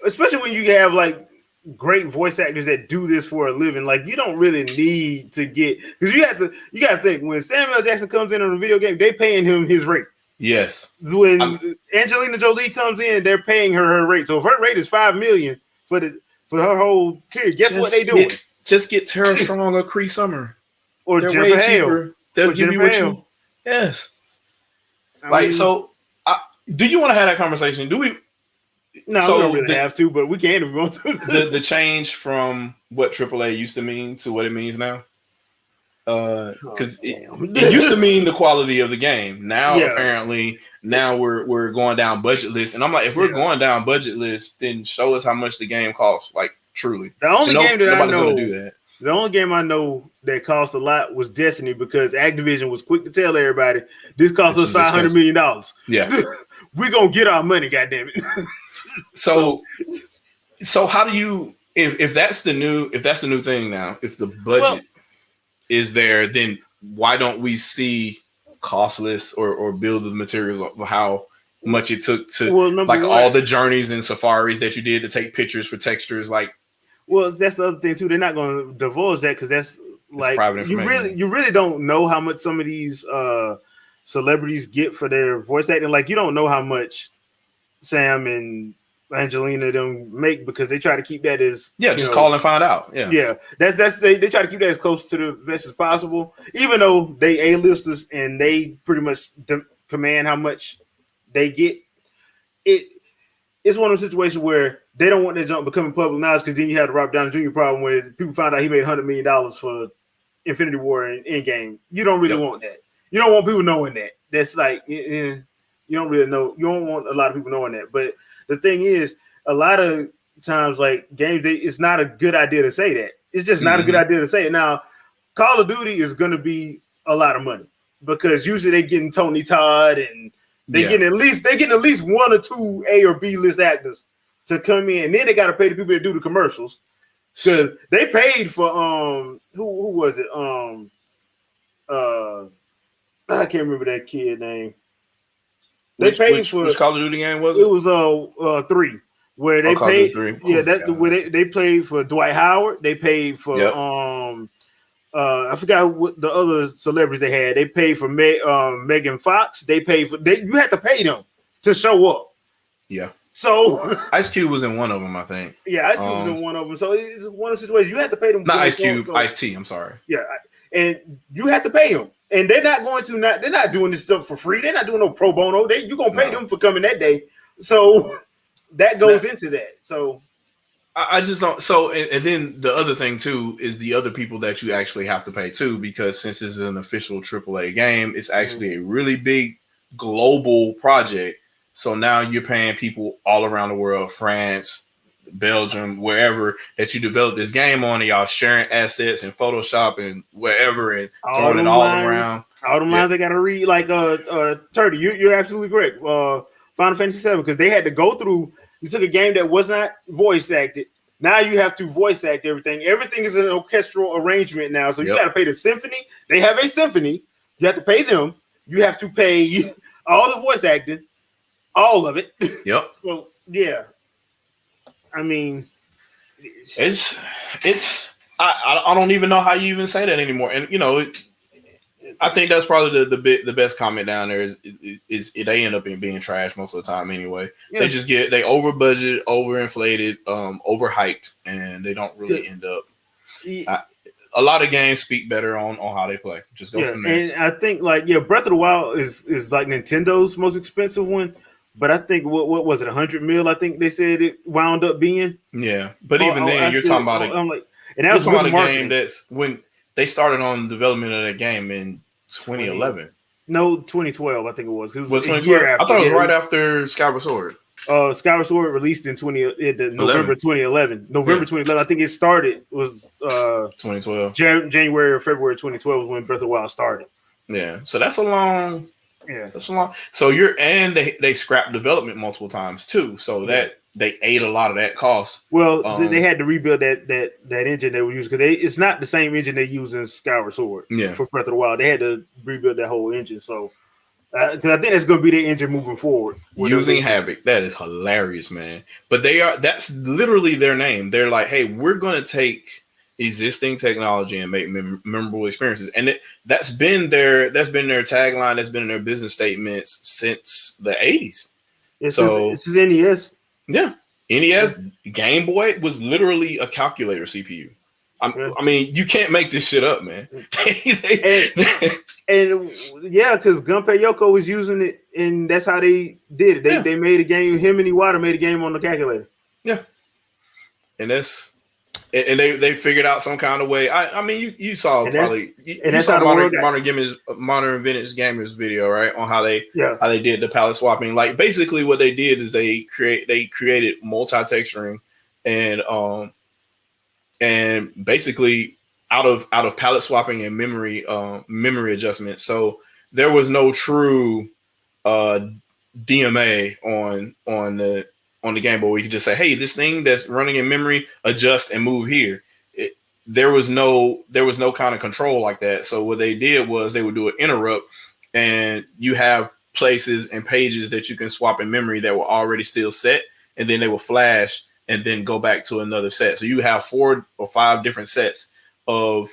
Speaker 1: especially when you have like great voice actors that do this for a living, like you don't really need to get, because you got to think when Samuel Jackson comes in on a video game, they paying him his rate.
Speaker 2: Yes.
Speaker 1: When Angelina Jolie comes in, they're paying her rate. So if her rate is $5 million for her whole period, guess what they doing?
Speaker 2: Just get Tara Strong or Cree Summer,
Speaker 1: or
Speaker 2: they're
Speaker 1: Jennifer
Speaker 2: way
Speaker 1: Hale.
Speaker 2: cheaper. They'll give you what you. Yes. Do you want to have that conversation? Do we?
Speaker 1: No, we don't really have to, but we can if we want to.
Speaker 2: the change from what AAA used to mean to what it means now. Because it used to mean the quality of the game. Now apparently we're going down budget list, and I'm like, if we're going down budget list, then show us how much the game costs. Like truly,
Speaker 1: the only game that I know
Speaker 2: gonna do that.
Speaker 1: The only game I know that cost a lot was Destiny, because Activision was quick to tell everybody this cost us $500 million.
Speaker 2: Yeah,
Speaker 1: we're gonna get our money. Goddamn it.
Speaker 2: So how do you if that's the new thing now? If the budget is there, then why don't we see costless or build the materials of how much it took to all the journeys and safaris that you did to take pictures for textures? Like, well,
Speaker 1: that's the other thing too. They're not going to divulge that because that's like
Speaker 2: private information.
Speaker 1: You really don't know how much some of these celebrities get for their voice acting. Like, you don't know how much Sam and Angelina them make, because they try to keep that as
Speaker 2: just call and find out.
Speaker 1: That's they try to keep that as close to the vest as possible, even though they A-listers and they pretty much command how much they get. It's one of those situations where they don't want that jump becoming public knowledge, because then you have the Robert Downey Jr. problem where people found out he made $100 million for Infinity War and Endgame. You don't really want that. You don't want people knowing that. That's like you don't really know. You don't want a lot of people knowing that. But the thing is, a lot of times, like games, it's not a good idea to say that. It's just not a good idea to say it. Now, Call of Duty is going to be a lot of money, because usually they're getting Tony Todd and they're getting at least 1 or 2 A or B list actors to come in, and then they got to pay the people that do the commercials, because they paid for who was it I can't remember that kid name.
Speaker 2: Which Call of Duty game was it?
Speaker 1: It was 3, where they paid. 3. Yeah, that's where they played for Dwight Howard. They paid for I forgot what the other celebrities they had. They paid for Megan Fox. They paid for you had to pay them to show up.
Speaker 2: Yeah.
Speaker 1: So
Speaker 2: Ice Cube was in one of them, I think.
Speaker 1: Yeah, Ice Cube was in one of them. So it's one of the situations you had to pay them.
Speaker 2: Not Ice Cube, Ice T. I'm sorry.
Speaker 1: Yeah, and you have to pay them. And they're not going to they're not doing this stuff for free. They're not doing no pro bono. You're gonna pay them for coming that day. So that goes into that. So
Speaker 2: I just don't. So and then the other thing too is the other people that you actually have to pay too, because since this is an official AAA game, it's actually a really big global project. So now you're paying people all around the world, France, Belgium, wherever, that you developed this game on, and y'all sharing assets and Photoshop and wherever, and throwing it all around.
Speaker 1: All the lines they got to read, like Turdy. You're absolutely correct. Final Fantasy 7, because they had to go through. You took a game that was not voice acted. Now you have to voice act everything. Everything is an orchestral arrangement now, so you got to pay the symphony. They have a symphony. You have to pay them. You have to pay all the voice acting, all of it.
Speaker 2: Yep.
Speaker 1: So yeah. I mean,
Speaker 2: I don't even know how you even say that anymore. And I think that's probably the best comment down there is they end up being trash most of the time anyway. Yeah. They over budget, overinflated, overhyped, and they don't really end up. A lot of games speak better on how they play. Just go from there.
Speaker 1: And I think Breath of the Wild is like Nintendo's most expensive one. But I think what was it, $100 million? I think they said it wound up being.
Speaker 2: Yeah, but even then, you're talking about a game that's when they started on development of that game in 2011.
Speaker 1: No, 2012. I think it was.
Speaker 2: It was 2012. I thought it was right after Skyward Sword.
Speaker 1: Skyward Sword released in November 2011. November 2011. I think it started was
Speaker 2: 2012.
Speaker 1: January or February 2012 was when Breath of the Wild started.
Speaker 2: Yeah, so that's a long.
Speaker 1: Yeah,
Speaker 2: that's a long. So they scrapped development multiple times too. So that they ate a lot of that cost.
Speaker 1: Well, they had to rebuild that engine they were using because it's not the same engine they use in Skyward Sword.
Speaker 2: Yeah.
Speaker 1: For Breath of the Wild, they had to rebuild that whole engine. So. Because I think that's going to be their engine moving forward.
Speaker 2: Using Havoc, that is hilarious, man. But that's literally their name. They're like, hey, we're going to take existing technology and make memorable experiences, and that's been their tagline. That's been in their business statements since the 80s.
Speaker 1: This is NES.
Speaker 2: Yeah, NES Game Boy was literally a calculator CPU. I mean, you can't make this shit up, man.
Speaker 1: and because Gunpei Yoko was using it, and that's how they did it. They made a game. Him and Iwata made a game on the calculator.
Speaker 2: Yeah, and they figured out some kind of way. I mean, you saw probably you saw modern vintage gamers video, right, on how they did the palette swapping. Like basically, what they did is they created multi-texturing and basically out of palette swapping and memory adjustment. So there was no true DMA on the Game Boy. We could just say, hey, this thing that's running in memory, adjust and move here. There was no kind of control like that. So what they did was they would do an interrupt, and you have places and pages that you can swap in memory that were already still set, and then they will flash and then go back to another set. So you have 4 or 5 different sets of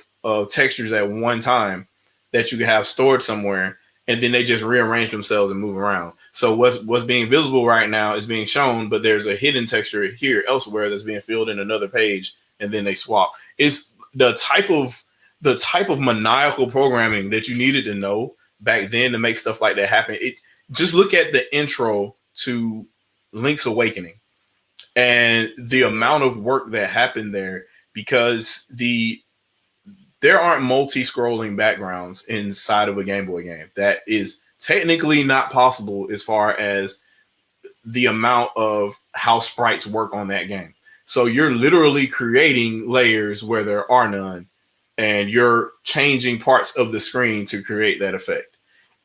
Speaker 2: textures at one time that you can have stored somewhere, and then they just rearrange themselves and move around. So what's being visible right now is being shown, but there's a hidden texture here elsewhere that's being filled in another page, and then they swap. It's the type of maniacal programming that you needed to know back then to make stuff like that happen. Just look at the intro to Link's Awakening and the amount of work that happened there, because there aren't multi-scrolling backgrounds inside of a Game Boy game. That is technically not possible as far as the amount of how sprites work on that game. So you're literally creating layers where there are none, and you're changing parts of the screen to create that effect.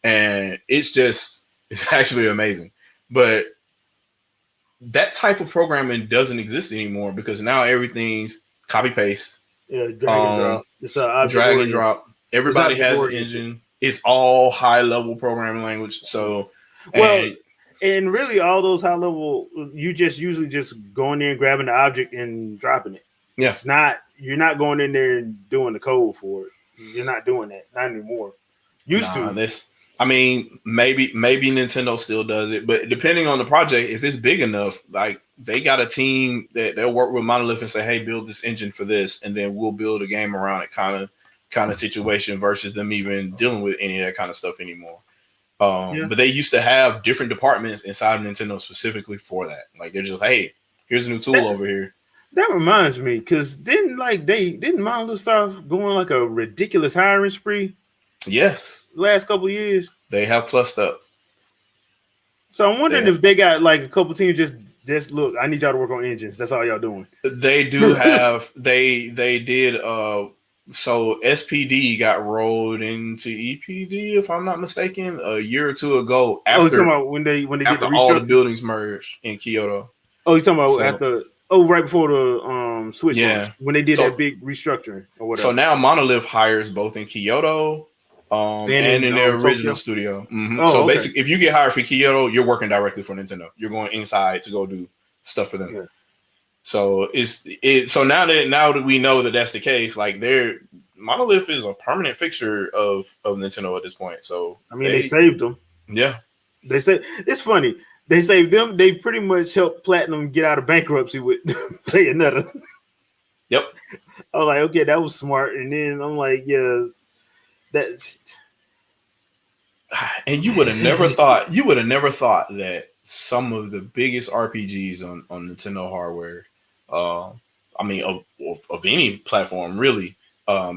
Speaker 2: And it's actually amazing. But that type of programming doesn't exist anymore because now everything's copy paste.
Speaker 1: Yeah, drag and drop. It's
Speaker 2: drag and drop. Everybody has an engine. It's all high level programming language. So,
Speaker 1: and really all those high level, you just usually just going there and grabbing the object and dropping it.
Speaker 2: Yeah,
Speaker 1: you're not going in there and doing the code for it. You're not doing that. Not anymore. Used to.
Speaker 2: I mean, maybe Nintendo still does it, but depending on the project, if it's big enough, like they got a team that they'll work with Monolith and say, "Hey, build this engine for this," and then we'll build a game around it, kind of situation, versus them even dealing with any of that kind of stuff anymore. But they used to have different departments inside of Nintendo specifically for that. Like they're just, "Hey, here's a new tool over here."
Speaker 1: That reminds me, because didn't Monolith start going like a ridiculous hiring spree?
Speaker 2: Yes.
Speaker 1: Last couple of years.
Speaker 2: They have plussed up.
Speaker 1: So I'm wondering if they got like a couple teams just look, I need y'all to work on engines. That's all y'all doing.
Speaker 2: They do have they did so SPD got rolled into EPD, if I'm not mistaken, a year or two ago after
Speaker 1: you're talking about when they
Speaker 2: after
Speaker 1: did the
Speaker 2: all the buildings merged in Kyoto.
Speaker 1: Oh, you're talking about after right before the Switch launch, when they did that big restructuring or whatever.
Speaker 2: So now Monolith hires both in Kyoto and in their original studio. Mm-hmm. So basically, if you get hired for Kyoto, you're working directly for Nintendo. You're going inside to go do stuff for them. Yeah. So so now that we know that that's the case, like Monolith is a permanent fixture of Nintendo at this point. So
Speaker 1: I mean, they saved them.
Speaker 2: Yeah,
Speaker 1: they say it's funny. They saved them. They pretty much helped Platinum get out of bankruptcy with Bayonetta.
Speaker 2: Yep.
Speaker 1: I was like, okay, that was smart. And then I'm like, yes, that's.
Speaker 2: And you would have never thought that some of the biggest RPGs on Nintendo hardware, I mean, of any platform really,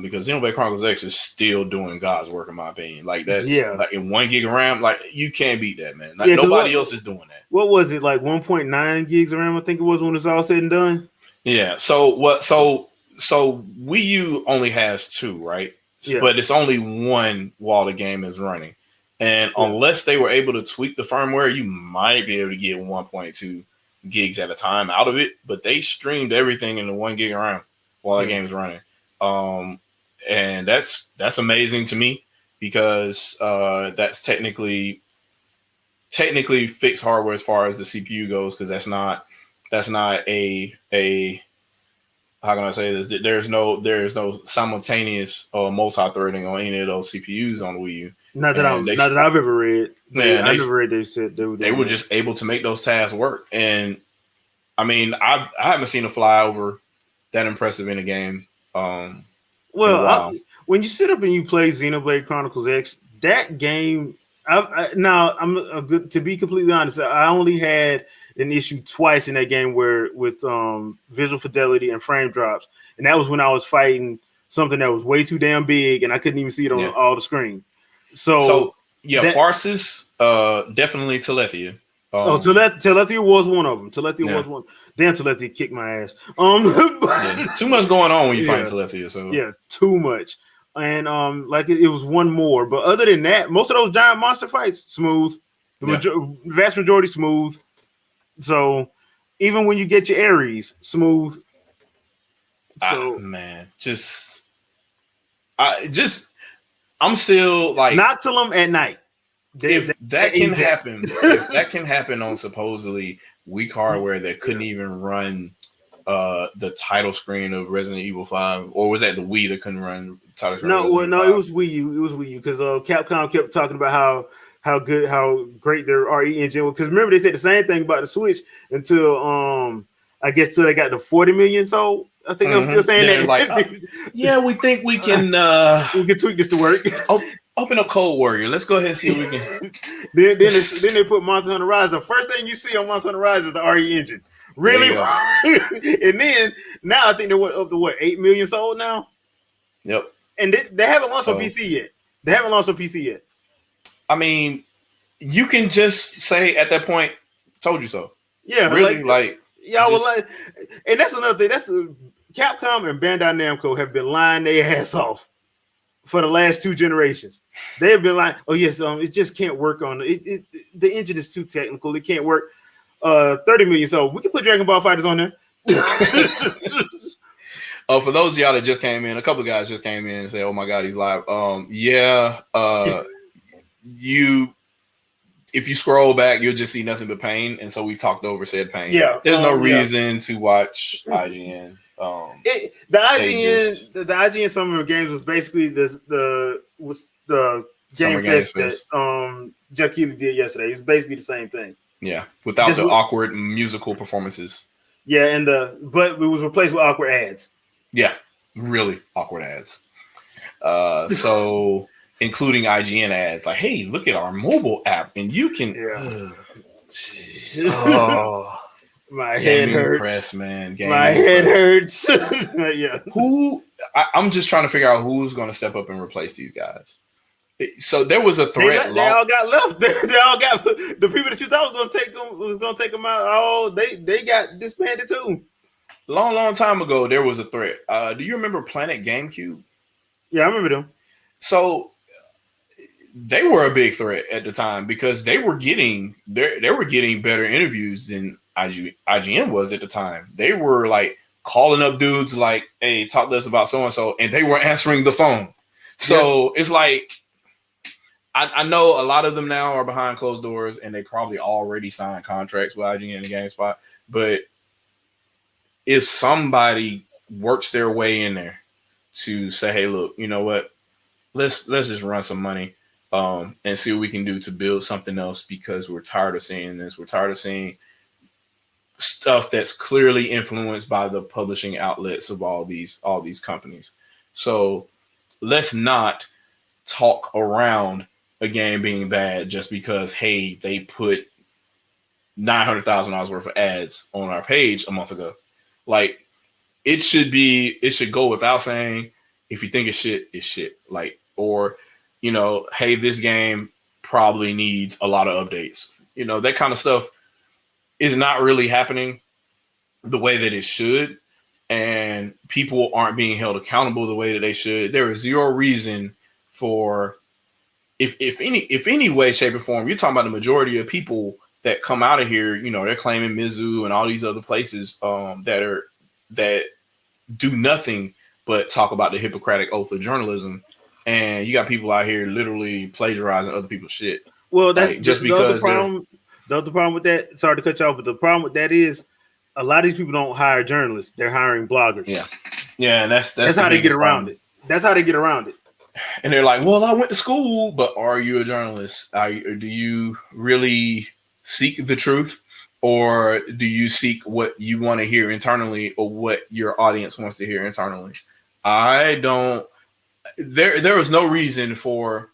Speaker 2: because Xenoblade Chronicles X is still doing God's work in my opinion. Like that's
Speaker 1: Yeah.
Speaker 2: like in 1 gig of RAM, like you can't beat that, man. Like
Speaker 1: Yeah, 'cause
Speaker 2: nobody else is doing that.
Speaker 1: What was it, like 1.9 gigs of RAM? I think it was when it's all said and done.
Speaker 2: Yeah. So what? So Wii U only has 2, right?
Speaker 1: Yeah.
Speaker 2: But it's only 1 while the game is running, and unless they were able to tweak the firmware, you might be able to get 1.2 gigs at a time out of it. But they streamed everything into 1 gig of RAM while the game is running, and that's amazing to me because that's technically fixed hardware as far as the CPU goes, because that's not a how can I say this? There's no simultaneous multi-threading on any of those CPUs on the Wii U.
Speaker 1: Not that I've ever read.
Speaker 2: Man,
Speaker 1: I never read they said
Speaker 2: they were just able to make those tasks work. And I mean, I haven't seen a flyover that impressive in a game. When
Speaker 1: you sit up and you play Xenoblade Chronicles X, that game. To be completely honest, I only had an issue twice in that game with visual fidelity and frame drops, and that was when I was fighting something that was way too damn big and I couldn't even see it on all the screen. So
Speaker 2: Farsis, definitely Telethia.
Speaker 1: Telethia was one of them. Telethia was one. Damn, Telethia kicked my ass.
Speaker 2: Too much going on when you fight Telethia. So
Speaker 1: too much. And it was one more, but other than that, most of those giant monster fights smooth. Vast majority smooth. So even when you get your Ares, smooth. So I'm still like not till them at night.
Speaker 2: If that can happen on supposedly weak hardware that couldn't even run the title screen of Resident Evil 5, or was that the Wii that couldn't run the title screen?
Speaker 1: No, it was Wii U. It was Wii U because Capcom kept talking about how great their RE engine was. Because remember, they said the same thing about the Switch until I guess till they got to 40 million sold. I think they were still saying that.
Speaker 2: Like, we think we can
Speaker 1: we can tweak this to work.
Speaker 2: Open up Cold Warrior. Let's go ahead and see if we can.
Speaker 1: then they put Monster Hunter Rise. The first thing you see on Monster Hunter Rise is the RE engine. Really? And then now I think they're up to 8 million sold now.
Speaker 2: Yep.
Speaker 1: And they haven't launched on PC yet.
Speaker 2: I mean, you can just say at that point, "Told you so."
Speaker 1: Yeah,
Speaker 2: really,
Speaker 1: and that's another thing. That's Capcom and Bandai Namco have been lying their ass off for the last 2 generations. They have been like, "Oh yes, it just can't work on it. The engine is too technical. It can't work." 30 million, so we can put Dragon Ball Fighters on there.
Speaker 2: For those of y'all that just came in, a couple of guys just came in and said, "Oh my God, he's live." If you scroll back, you'll just see nothing but pain, and so we talked over said pain.
Speaker 1: Yeah,
Speaker 2: there's no reason to watch IGN.
Speaker 1: The IGN Summer Games was basically the Game Fest that Jeff Keighley did yesterday. It was basically the same thing.
Speaker 2: Yeah, without the awkward musical performances.
Speaker 1: Yeah, but it was replaced with awkward ads.
Speaker 2: Yeah, really awkward ads. So including IGN ads, like, "Hey, look at our mobile app, and you can."
Speaker 1: My head hurts,
Speaker 2: press, man.
Speaker 1: My head hurts. Yeah.
Speaker 2: I'm just trying to figure out who's going to step up and replace these guys. So there was a threat.
Speaker 1: They all got left. They all got the people that you thought was going to take them out. Oh, they got disbanded too.
Speaker 2: Long time ago, there was a threat. Do you remember Planet GameCube?
Speaker 1: Yeah, I remember them.
Speaker 2: So they were a big threat at the time because they were getting better interviews than IGN was at the time. They were like calling up dudes like, "Hey, talk to us about so and so," and they were answering the phone. So it's like, I know a lot of them now are behind closed doors and they probably already signed contracts with IGN and GameSpot. But if somebody works their way in there to say, "Hey, look, you know what? Let's just run some money and see what we can do to build something else because we're tired of seeing this. We're tired of seeing stuff that's clearly influenced by the publishing outlets of all these companies. So let's not talk around a game being bad just because, hey, they put $900,000 worth of ads on our page a month ago." Like, it should go without saying, If you think it's shit. Like, or, hey, this game probably needs a lot of updates. That kind of stuff is not really happening the way that it should. And people aren't being held accountable the way that they should. There is zero reason for, if any way, shape, or form, you're talking about the majority of people that come out of here, they're claiming Mizzou and all these other places that do nothing but talk about the Hippocratic oath of journalism, and you got people out here literally plagiarizing other people's shit.
Speaker 1: Well, that's like, just because the other problem with that. Sorry to cut you off, but the problem with that is a lot of these people don't hire journalists; they're hiring bloggers.
Speaker 2: Yeah, and that's
Speaker 1: how they get around it. That's how they get around it.
Speaker 2: And they're like, "Well, I went to school, but are you a journalist? Do you really seek the truth, or do you seek what you want to hear internally, or what your audience wants to hear internally?" I don't. There was no reason for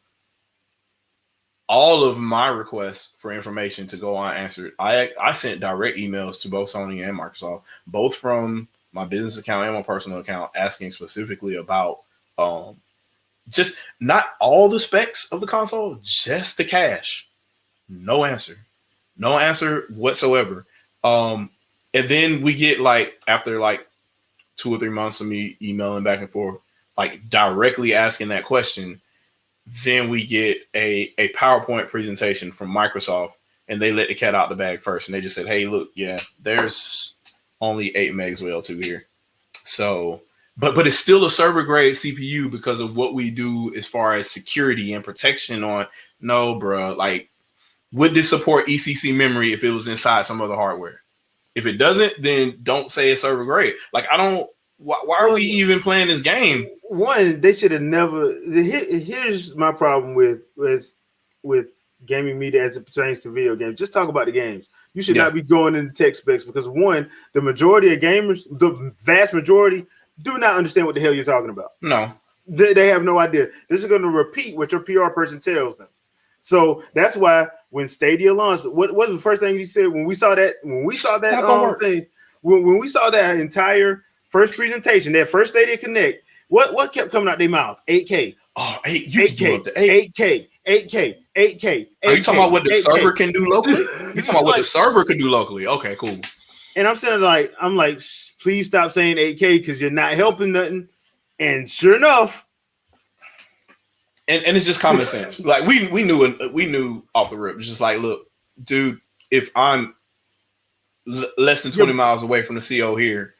Speaker 2: all of my requests for information to go unanswered. I sent direct emails to both Sony and Microsoft, both from my business account and my personal account, asking specifically about just not all the specs of the console, just the cache. No answer whatsoever. And then we get after 2 or 3 months of me emailing back and forth, directly asking that question, then we get a PowerPoint presentation from Microsoft, and they let the cat out the bag first. And they just said, hey, look, yeah, there's only 8 megs of L2 here. So, but it's still a server grade CPU because of what we do as far as security and protection on. No, bro, would this support ECC memory if it was inside some other hardware? If it doesn't, then don't say it's server grade. Why are we even playing this game?
Speaker 1: One, they should have never. Here's my problem with gaming media as it pertains to video games. Just talk about the games. You should not be going into tech specs because one, the majority of gamers, the vast majority, do not understand what the hell you're talking about.
Speaker 2: No,
Speaker 1: they have no idea. This is going to repeat what your PR person tells them. So that's why when Stadia launched, what was the first thing he said when we saw that thing, when we saw that entire first presentation, that first Stadia Connect, what kept coming out their mouth? 8K.
Speaker 2: Oh,
Speaker 1: 8K.
Speaker 2: Are you talking about what the server can do locally? You talking about what the server can do locally? Okay, cool.
Speaker 1: And I'm saying I'm like, please stop saying 8K because you're not helping nothing. And sure enough.
Speaker 2: And it's just common sense. We knew off the rip. It's just look, dude, if I'm less than 20 miles away from the CO here,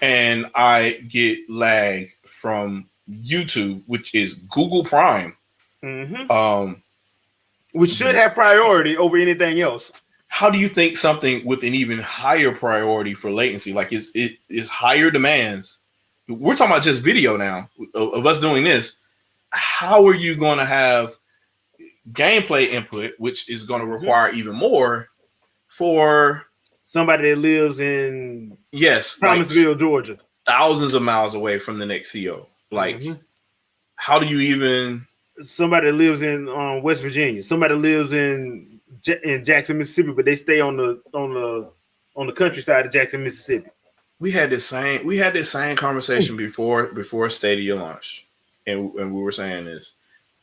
Speaker 2: and I get lag from YouTube, which is Google Prime,
Speaker 1: which should have priority over anything else.
Speaker 2: How do you think something with an even higher priority for latency, is higher demands? We're talking about just video now of us doing this. How are you going to have gameplay input, which is going to require even more for
Speaker 1: somebody that lives in Thomasville, Georgia,
Speaker 2: thousands of miles away from the next CO? How do you even?
Speaker 1: Somebody that lives in West Virginia, somebody that lives in Jackson, Mississippi, but they stay on the countryside of Jackson, Mississippi.
Speaker 2: We had this same conversation before Stadia launched. And we were saying this,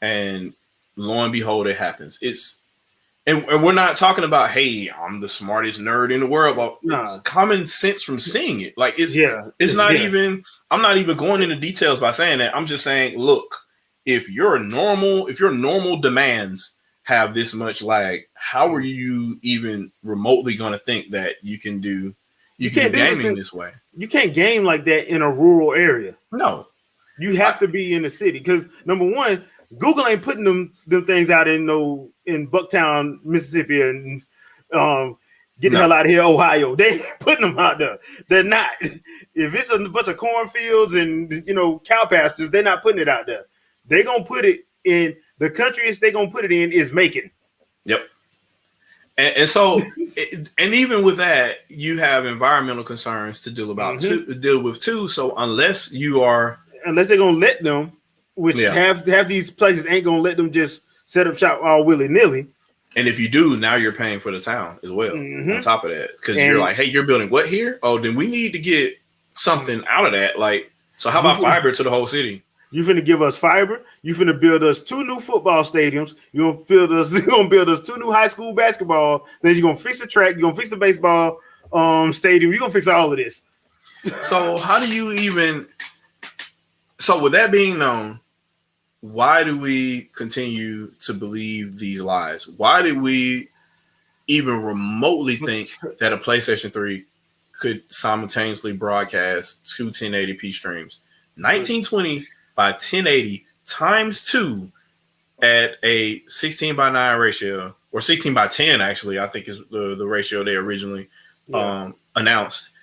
Speaker 2: and lo and behold, it happens. And we're not talking about, hey, I'm the smartest nerd in the world, but it's common sense from seeing it. I'm not even going into details by saying that. I'm just saying, look, if your normal demands have this much lag, how are you even remotely going to think that you can do gaming this way? You can't game like that in a rural area.
Speaker 1: No. You have to be in the city because number one, Google ain't putting them things out in Bucktown, Mississippi, and get the hell out of here, Ohio. They ain't putting them out there. They're not. If it's a bunch of cornfields and cow pastures, they're not putting it out there. They're gonna put it in the countries. They're gonna put it in is Macon.
Speaker 2: Yep. And so, and even with that, you have environmental concerns to deal with too. So unless they're gonna let them, which have these places ain't gonna let them just set up shop all willy nilly. And if you do, now you're paying for the town as well. On top of that, because you're like, hey, you're building what here? Oh, then we need to get something out of that. So how about fiber to the whole city?
Speaker 1: You finna give us fiber. You finna build us 2 new football stadiums. You're gonna build us 2 new high school basketball. Then you're gonna fix the track. You're gonna fix the baseball stadium. You're gonna fix all of this.
Speaker 2: So how do you even? So with that being known, why do we continue to believe these lies? Why did we even remotely think that a PlayStation 3 could simultaneously broadcast 2 1080p streams? 1920 by 1080 times 2 at a 16:9 ratio, or 16:10 actually, I think is the ratio they originally announced.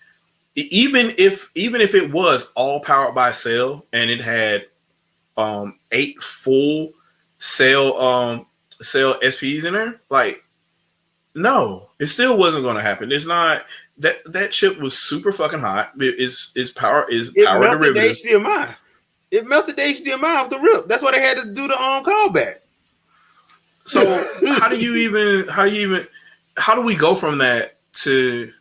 Speaker 2: Even if it was all powered by cell and it had 8 full cell SPs in there, like, no, it still wasn't going to happen. It's not that chip was super fucking hot. It's power derivative.
Speaker 1: HDMI. It melted the HDMI off the rip. That's why they had to do the callback.
Speaker 2: So how do we go from that to,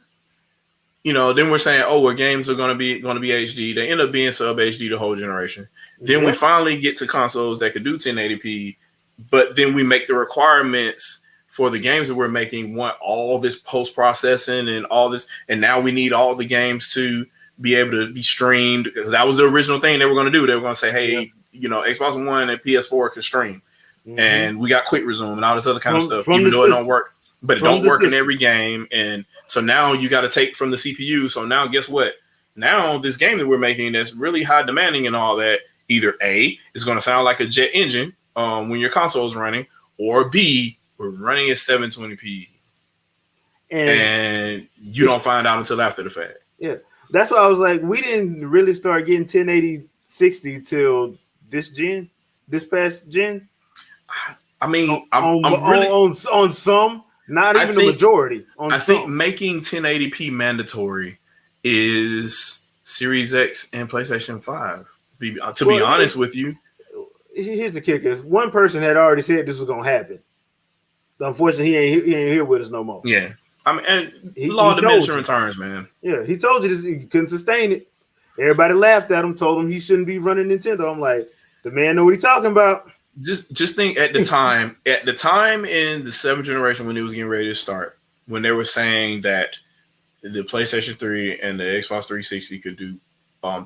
Speaker 2: then we're saying, oh, well, games are going to be HD. They end up being sub HD the whole generation. Then we finally get to consoles that could do 1080p, but then we make the requirements for the games that we're making want all this post processing and all this, and now we need all the games to be able to be streamed, because that was the original thing they were going to do. They were going to say, hey, Xbox One and PS4 can stream, and we got quick resume and all this other kind of stuff, even though it don't work. But it don't work in every game, and so now you got to take from the CPU. So now, guess what? Now this game that we're making that's really high demanding and all that, either A, is going to sound like a jet engine when your console is running, or B, we're running at 720p, and you don't find out until after the fact. Yeah,
Speaker 1: that's why I was like, we didn't really start getting 1080 60 till this past gen.
Speaker 2: I mean,
Speaker 1: on some. Not even the majority.
Speaker 2: I think making 1080p mandatory is Series X and PlayStation 5. To be honest with you,
Speaker 1: here's the kicker: one person had already said this was going to happen. Unfortunately, he ain't here with us no more.
Speaker 2: Yeah, I mean, and law of diminishing returns, man.
Speaker 1: Yeah, he told you this, he couldn't sustain it. Everybody laughed at him, told him he shouldn't be running Nintendo. I'm like, the man know what he's talking about.
Speaker 2: Just think at the time in the 7th generation, when it was getting ready to start, when they were saying that the PlayStation 3 and the Xbox 360 could do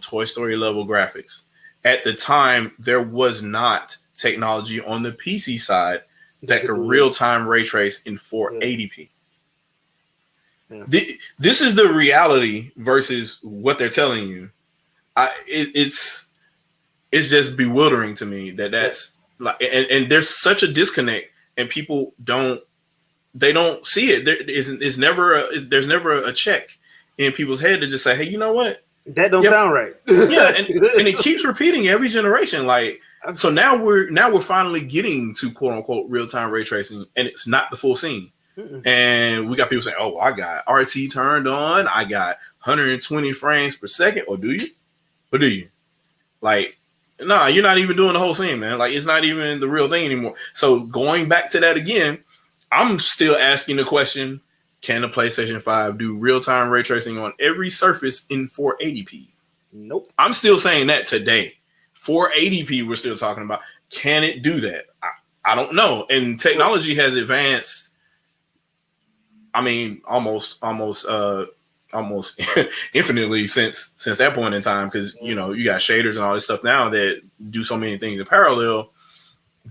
Speaker 2: Toy Story level graphics. At the time, there was not technology on the PC side that could real-time ray trace in 480p. Yeah. This is the reality versus what they're telling you. It's just bewildering to me that's like, and there's such a disconnect, and people don't see it. There's never a check in people's head to just say, hey, you know what?
Speaker 1: That don't sound right.
Speaker 2: Yeah, and it keeps repeating every generation. Like, so now we're finally getting to quote unquote real time ray tracing, and it's not the full scene. Mm-mm. And we got people saying, "Oh, I got RT turned on. I got 120 frames per second." Or do you? Like, nah, you're not even doing the whole scene, man. Like, it's not even the real thing anymore. So going back to that again, I'm still asking the question: can the PlayStation 5 do real-time ray tracing on every surface in 480p?
Speaker 1: Nope.
Speaker 2: I'm still saying that today. 480p, we're still talking about. Can it do that? I don't know. And technology has advanced. I mean, almost infinitely since that point in time, because you got shaders and all this stuff now that do so many things in parallel.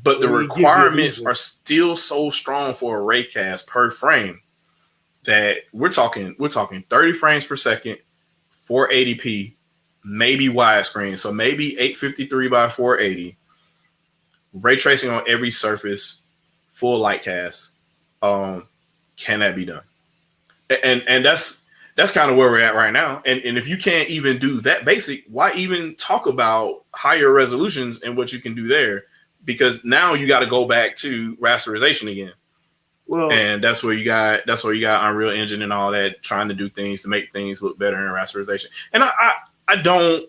Speaker 2: But the requirements are still so strong for a raycast per frame that we're talking 30 frames per second, 480p, maybe widescreen. So maybe 853 by 480, ray tracing on every surface, full light cast. Can that be done? And that's kind of where we're at right now. And if you can't even do that basic, why even talk about higher resolutions and what you can do there? Because now you got to go back to rasterization again. Well, and that's where you got Unreal Engine and all that, trying to do things to make things look better in rasterization. And I don't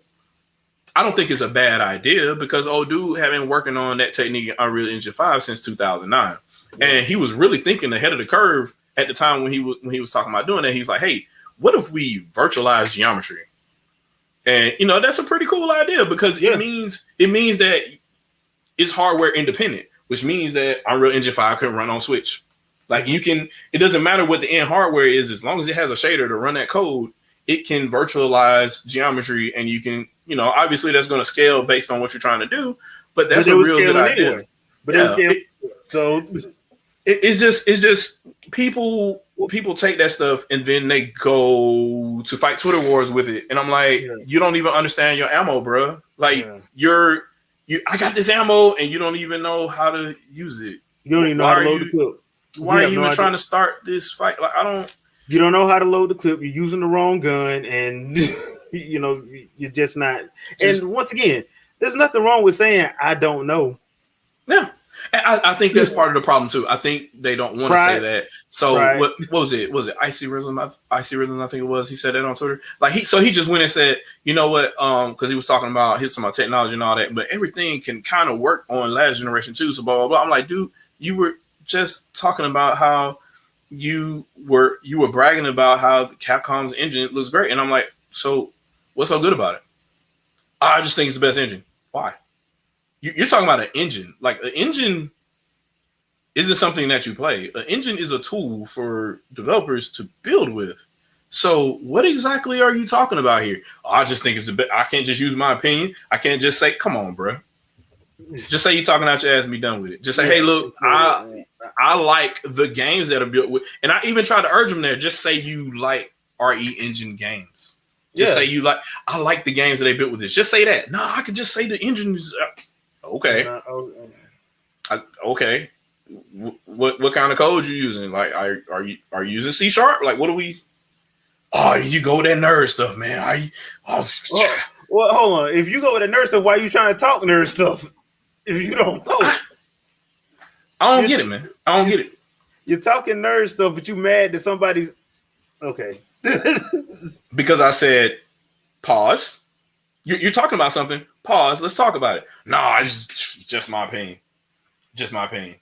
Speaker 2: think it's a bad idea, because old dude had been working on that technique in Unreal Engine 5 since 2009, and he was really thinking ahead of the curve at the time when he was talking about doing that. He's like, hey, what if we virtualize geometry? And that's a pretty cool idea because it means that it's hardware independent, which means that Unreal Engine 5 can run on Switch. Like it doesn't matter what the end hardware is, as long as it has a shader to run that code, it can virtualize geometry, and you can, obviously that's going to scale based on what you're trying to do, but that's a real good idea. Anyway.
Speaker 1: But
Speaker 2: it's just people take that stuff and then they go to fight Twitter wars with it, and I'm like, you don't even understand your ammo, bro. Like I got this ammo, and you don't even know how to use it.
Speaker 1: You don't even know how to load the clip.
Speaker 2: Why are you even trying to start this fight? Like, I don't.
Speaker 1: You don't know how to load the clip. You're using the wrong gun, and you're just not. And once again, there's nothing wrong with saying I don't know.
Speaker 2: Yeah, and I think that's part of the problem too. I think they don't want to say that. So what was it? Was it Icy Rhythm? Icy Rhythm, I think it was. He said that on Twitter. Like he just went and said, you know what? Because he was talking about technology and all that, but everything can kind of work on last generation too. So blah blah blah. I'm like, dude, you were just talking about how you were bragging about how Capcom's engine looks great, and I'm like, so what's so good about it? I just think it's the best engine. Why? You're talking about an engine. Like, an engine isn't something that you play. An engine is a tool for developers to build with. So what exactly are you talking about here? I just think it's the best. I can't just use my opinion. I can't just say, come on, bro. Just say you're talking out your ass and be done with it. Just say, hey, look, I like the games that are built with, and I even try to urge them there. Just say you like RE Engine games. Just say you like. I like the games that they built with this. Just say that. No, I could just say the engine is okay. Okay. What kind of code you using? Like, are you using C#? Like, what are we? Oh, you go with that nerd stuff, man.
Speaker 1: Well, hold on. If you go with that nerd stuff, why are you trying to talk nerd stuff? If you don't know,
Speaker 2: I don't get it, man. I don't get it.
Speaker 1: You're talking nerd stuff, but you mad that somebody's okay.
Speaker 2: Because I said, pause. You're talking about something. Pause. Let's talk about it. No, it's just my opinion. Just my opinion.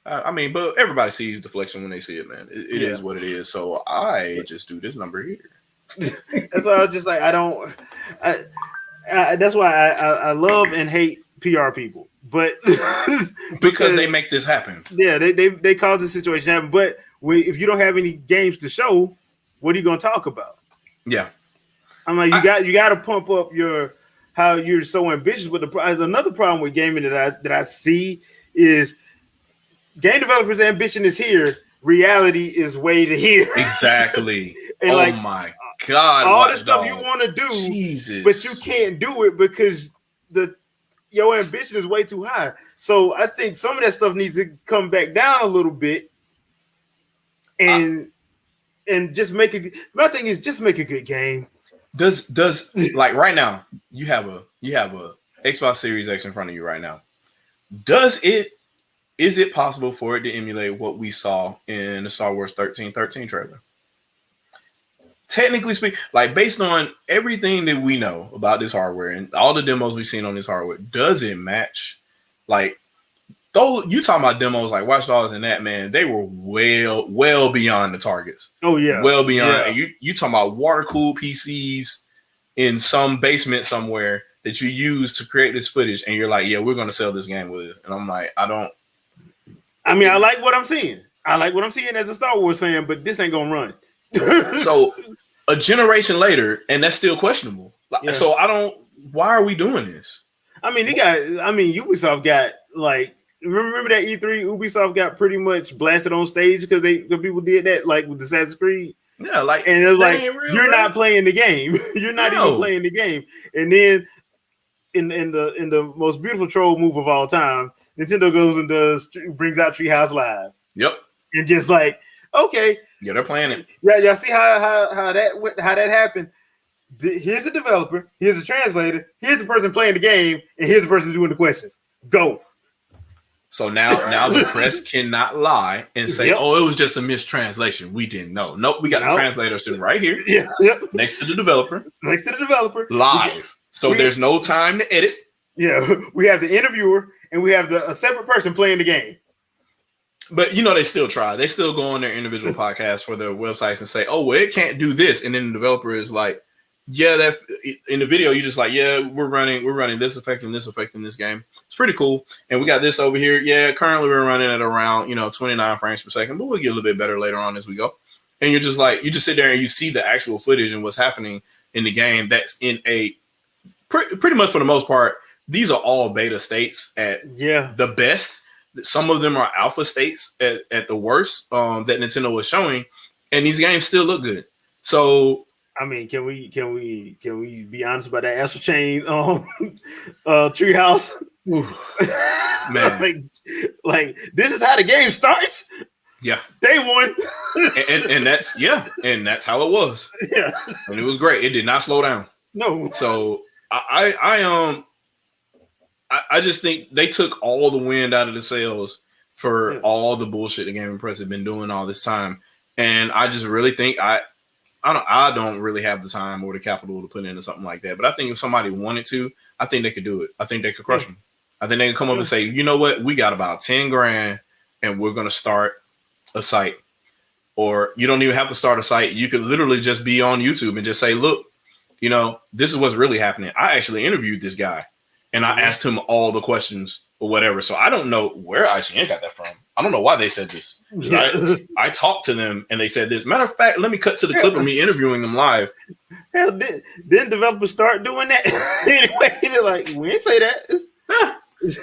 Speaker 2: I mean, but everybody sees deflection when they see it, man. It is what it is. So I just do this number here.
Speaker 1: That's why I was just like, that's why I love and hate PR people, but
Speaker 2: because they make this happen.
Speaker 1: Yeah, they cause the situation to happen. But if you don't have any games to show, what are you going to talk about?
Speaker 2: Yeah,
Speaker 1: I'm like, you got to pump up how you're so ambitious. But another problem with gaming that I see is game developers' ambition is here, reality is way to here.
Speaker 2: Exactly. And my God,
Speaker 1: all the stuff you want to do,
Speaker 2: Jesus,
Speaker 1: but you can't do it because your ambition is way too high. So I think some of that stuff needs to come back down a little bit, and just make it. My thing is just make a good game.
Speaker 2: Does like right now you have a Xbox Series X in front of you right now? Is it possible for it to emulate what we saw in the Star Wars 1313 trailer? Technically speaking, like based on everything that we know about this hardware and all the demos we've seen on this hardware, does it match? Like, though you talking about demos like Watch Dogs and that, man, they were well beyond the targets.
Speaker 1: Oh yeah,
Speaker 2: well beyond. Yeah. And you talking about water cooled PCs in some basement somewhere that you use to create this footage, and you're like, yeah, we're gonna sell this game with it. And I'm like, I
Speaker 1: like what I'm seeing. I like what I'm seeing as a Star Wars fan, but this ain't gonna run.
Speaker 2: So a generation later, and that's still questionable. So why are we doing this?
Speaker 1: I mean, Ubisoft got like, remember that E3? Ubisoft got pretty much blasted on stage because people did that, like with Assassin's Creed.
Speaker 2: Yeah, like,
Speaker 1: and it was like, you're not playing the game. You're not even playing the game. And then in the most beautiful troll move of all time, Nintendo goes and brings out Treehouse Live.
Speaker 2: Yep.
Speaker 1: And just like, okay.
Speaker 2: Yeah, they're playing it.
Speaker 1: Yeah, y'all see how that happened. Here's the developer, here's the translator, here's the person playing the game, and here's the person doing the questions. Go.
Speaker 2: So now the press cannot lie and say, "Oh, it was just a mistranslation. We didn't know." Nope, we got the translator sitting right here, next to the developer, live. So there's no time to edit.
Speaker 1: Yeah, we have the interviewer and we have a separate person playing the game.
Speaker 2: But they still try. They still go on their individual podcasts for their websites and say, "Oh, well, it can't do this," and then the developer is like, yeah, that in the video you just like, yeah, we're running this affecting this game. It's pretty cool. And we got this over here. Yeah, currently we're running at around 29 frames per second, but we'll get a little bit better later on as we go. And you're just like, you just sit there and you see the actual footage and what's happening in the game. That's in a pretty much for the most part. These are all beta states at the best. Some of them are alpha states at the worst that Nintendo was showing, and these games still look good. So,
Speaker 1: I mean, can we be honest about that Astral Chain Treehouse?
Speaker 2: Man,
Speaker 1: like this is how the game starts.
Speaker 2: Yeah,
Speaker 1: day one,
Speaker 2: and that's how it was.
Speaker 1: Yeah,
Speaker 2: and it was great. It did not slow down.
Speaker 1: No.
Speaker 2: So I just think they took all the wind out of the sails for all the bullshit the Gaming Press has been doing all this time, and I just really think I don't really have the time or the capital to put into something like that. But I think if somebody wanted to, I think they could do it. I think they could crush them. I think they could come up and say, you know what, we got about 10 grand, and we're gonna start a site. Or you don't even have to start a site. You could literally just be on YouTube and just say, look, this is what's really happening. I actually interviewed this guy and I asked him all the questions or whatever. So I don't know where IGN got that from. I don't know why they said this. I talked to them and they said this. Matter of fact, let me cut to the clip of me interviewing them live.
Speaker 1: Hell, didn't developers start doing that? Anyway, they're like, we didn't say that.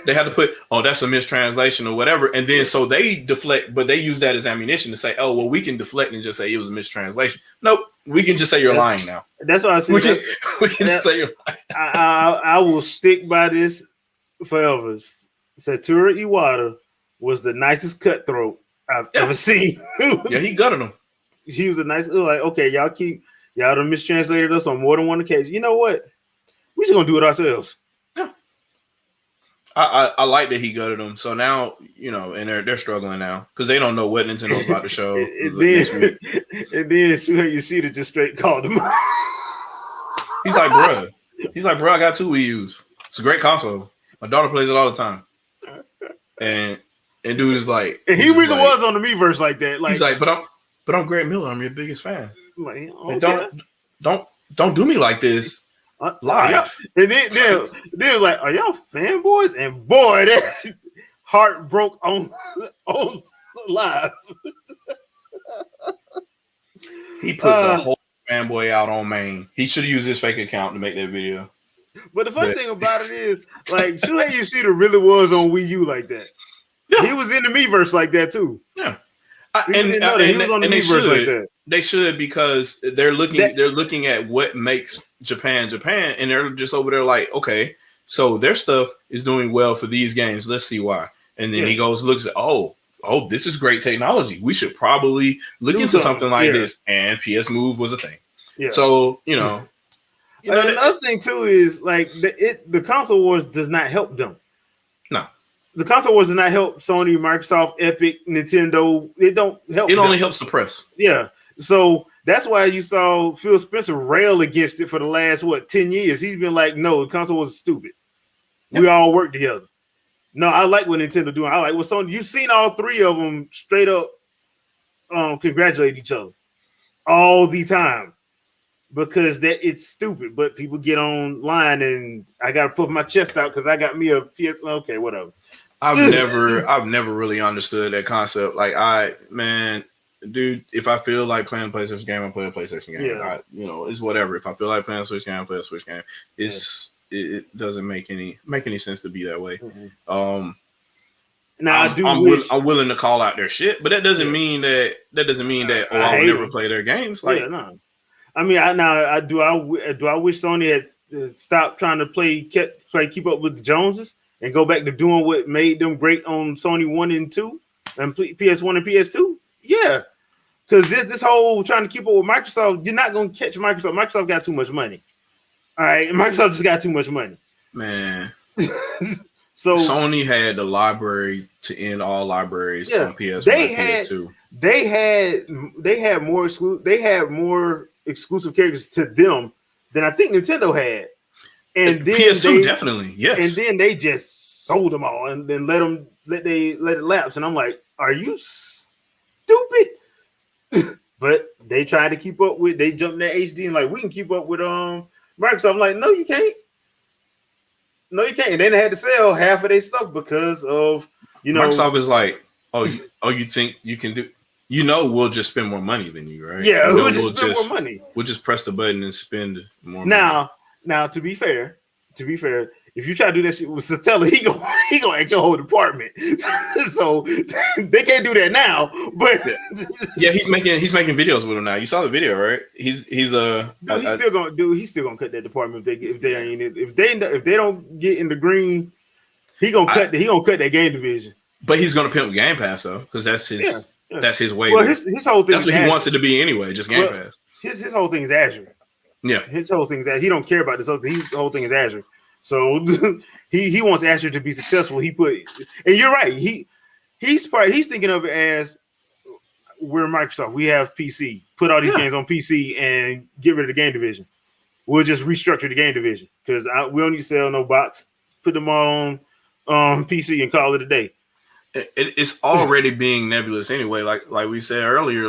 Speaker 2: They had to put, that's a mistranslation or whatever. And then so they deflect, but they use that as ammunition to say, oh, well, we can deflect and just say it was a mistranslation. Nope. We can just say you're lying now.
Speaker 1: That's what I said.
Speaker 2: We can just say you're lying.
Speaker 1: I will stick by this forever. Satoru Iwata was the nicest cutthroat I've ever seen.
Speaker 2: Yeah, he gutted him.
Speaker 1: He was a nice, like, okay, y'all done mistranslated us on more than one occasion. You know what? We're just gonna do it ourselves.
Speaker 2: Yeah. I like that he gutted them. So now, and they're struggling now because they don't know what Nintendo's about to show next week.
Speaker 1: And then Shuhei Yoshida just straight called him.
Speaker 2: He's like, bro, I got 2 Wii U's. It's a great console. My daughter plays it all the time. And dude is like,
Speaker 1: and he really was on the Miiverse like that. Like,
Speaker 2: he's like, but I'm Greg Miller. I'm your biggest fan.
Speaker 1: Like,
Speaker 2: okay. Don't do me like this. Live.
Speaker 1: And then like, are y'all fanboys? And boy, that heart broke on live.
Speaker 2: He put the whole fanboy out on main. He should have used his fake account to make that video.
Speaker 1: But the funny thing about it is, like, Shuhei Yoshida really was on Wii U like that. Yeah. He was in the Miiverse like that too.
Speaker 2: Yeah. They should because they're looking at what makes Japan, and they're just over there like, okay, so their stuff is doing well for these games. Let's see why. And then he looks at, oh, this is great technology. We should probably look into something like this. And PS Move was a thing. Yeah. So
Speaker 1: another thing too is like the console wars does not help them.
Speaker 2: No.
Speaker 1: The console wars does not help Sony, Microsoft, Epic, Nintendo. It don't help.
Speaker 2: It only helps the press.
Speaker 1: Yeah. So that's why you saw Phil Spencer rail against it for the last 10 years. He's been like, no, the console was stupid. Yep. We all work together. No, I like what Nintendo doing. I like what Sony. You've seen all 3 of them straight up congratulate each other all the time because it's stupid. But people get online and I got to put my chest out because I got me a PS. Okay, whatever.
Speaker 2: I've never really understood that concept. Like dude, if I feel like playing a PlayStation game, I play a PlayStation game. Yeah. It's whatever. If I feel like playing a Switch game, I play a Switch game. It doesn't make any sense to be that way. Mm-hmm. Now I'm willing to call out their shit, but that doesn't mean that I'll never play their games. Like,
Speaker 1: no. I mean, I wish Sony had stopped trying to keep up with the Joneses and go back to doing what made them great on Sony 1 and 2 and PS1 and PS2. Yeah. Because this whole trying to keep up with Microsoft, you're not going to catch Microsoft. Microsoft got too much money. All right, Microsoft just got too much money.
Speaker 2: Man.
Speaker 1: So
Speaker 2: Sony had the libraries to end all libraries on PS1 and PS2. They had more exclusive characters to them than I think Nintendo had. And then PS2 definitely, yes.
Speaker 1: And then they just sold them all and then let it lapse. And I'm like, are you stupid? but they tried to keep up with. They jumped that HD and like we can keep up with Microsoft. I'm like, no, you can't. No, you can't. And then they had to sell half of their stuff because of
Speaker 2: Microsoft is like, you think you can do? We'll just spend more money than you, right?
Speaker 1: Yeah, we'll just spend more money.
Speaker 2: We'll just press the button and spend more
Speaker 1: money. Now, to be fair, if you try to do that shit with Satella, he gonna act your whole department. So they can't do that now. But
Speaker 2: yeah, he's making videos with him now. You saw the video, right? He's still
Speaker 1: gonna cut that department if they don't get in the green. He gonna cut that game division.
Speaker 2: But he's gonna pimp Game Pass though, because that's his that's his way.
Speaker 1: Well, his whole thing.
Speaker 2: That's what he wants it to be anyway. Just Game Pass.
Speaker 1: His whole thing is Azure.
Speaker 2: Yeah,
Speaker 1: his whole thing is Azure. He don't care about this other thing. His whole thing is Azure. So he wants Azure to be successful. And you're right. He's thinking of it as we're Microsoft. We have PC. Put all these games on PC and get rid of the game division. We'll just restructure the game division because we don't need to sell no box. Put them all on PC and call it a day.
Speaker 2: It's already being nebulous anyway. Like we said earlier,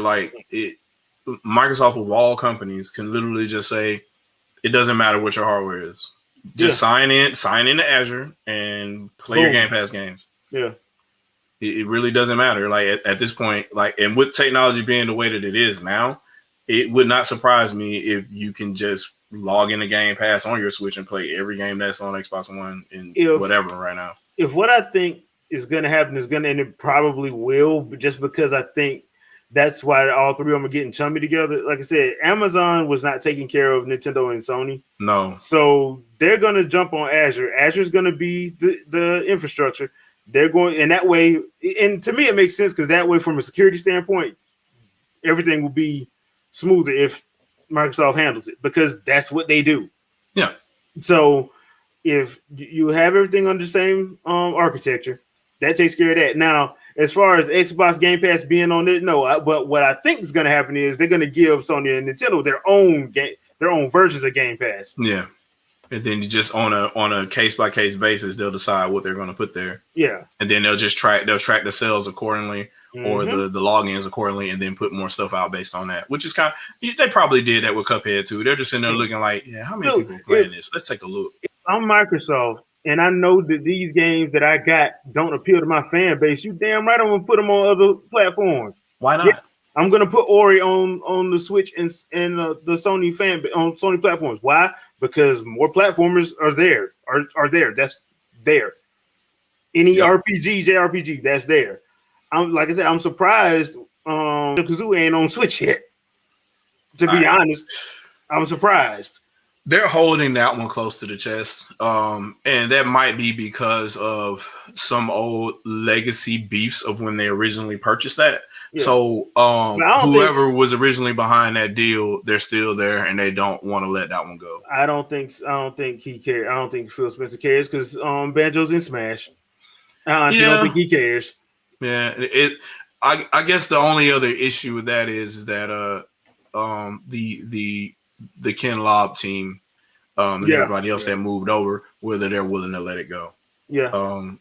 Speaker 2: Microsoft of all companies can literally just say it doesn't matter what your hardware is. Just sign into Azure and play your Game Pass games.
Speaker 1: Yeah.
Speaker 2: It really doesn't matter. Like at this point, and with technology being the way that it is now, it would not surprise me if you can just log into Game Pass on your Switch and play every game that's on Xbox One and whatever right now.
Speaker 1: If what I think is going to happen is going to, and it probably will, but just because I think that's why all three of them are getting chummy together. Like I said, Amazon was not taking care of Nintendo and Sony.
Speaker 2: No.
Speaker 1: So they're going to jump on Azure. Azure is going to be the infrastructure. They're going, and that way, and to me, it makes sense because that way, from a security standpoint, everything will be smoother if Microsoft handles it because that's what they do.
Speaker 2: Yeah.
Speaker 1: So if you have everything under the same architecture, that takes care of that. Now, as far as Xbox Game Pass being on it, no. But what I think is going to happen is they're going to give Sony and Nintendo their own versions of Game Pass.
Speaker 2: Yeah, and then you just on a case by case basis, they'll decide what they're going to put there.
Speaker 1: Yeah,
Speaker 2: and then they'll track the sales accordingly or the logins accordingly, and then put more stuff out based on that. Which is kind of they probably did that with Cuphead too. They're just in there looking like, how many people playing this? Let's take a look.
Speaker 1: I'm Microsoft. And I know that these games that I got don't appeal to my fan base. You damn right I'm going to put them on other platforms.
Speaker 2: Why not?
Speaker 1: Yeah, I'm going to put Ori on the Switch and the Sony on Sony platforms. Why? Because more platformers are there. That's there. Any RPG, JRPG, that's there. Like I said, I'm surprised Kazoo ain't on Switch yet. To be honest, I'm surprised.
Speaker 2: They're holding that one close to the chest. And that might be because of some old legacy beefs of when they originally purchased that. Yeah. So whoever was originally behind that deal, they're still there and they don't want to let that one go.
Speaker 1: I don't think he cares. I don't think Phil Spencer cares because Banjo's in Smash. I don't think he cares.
Speaker 2: Yeah. I guess the only other issue with that is that the Ken Lobb team and everybody else that moved over, whether they're willing to let it go.
Speaker 1: Yeah.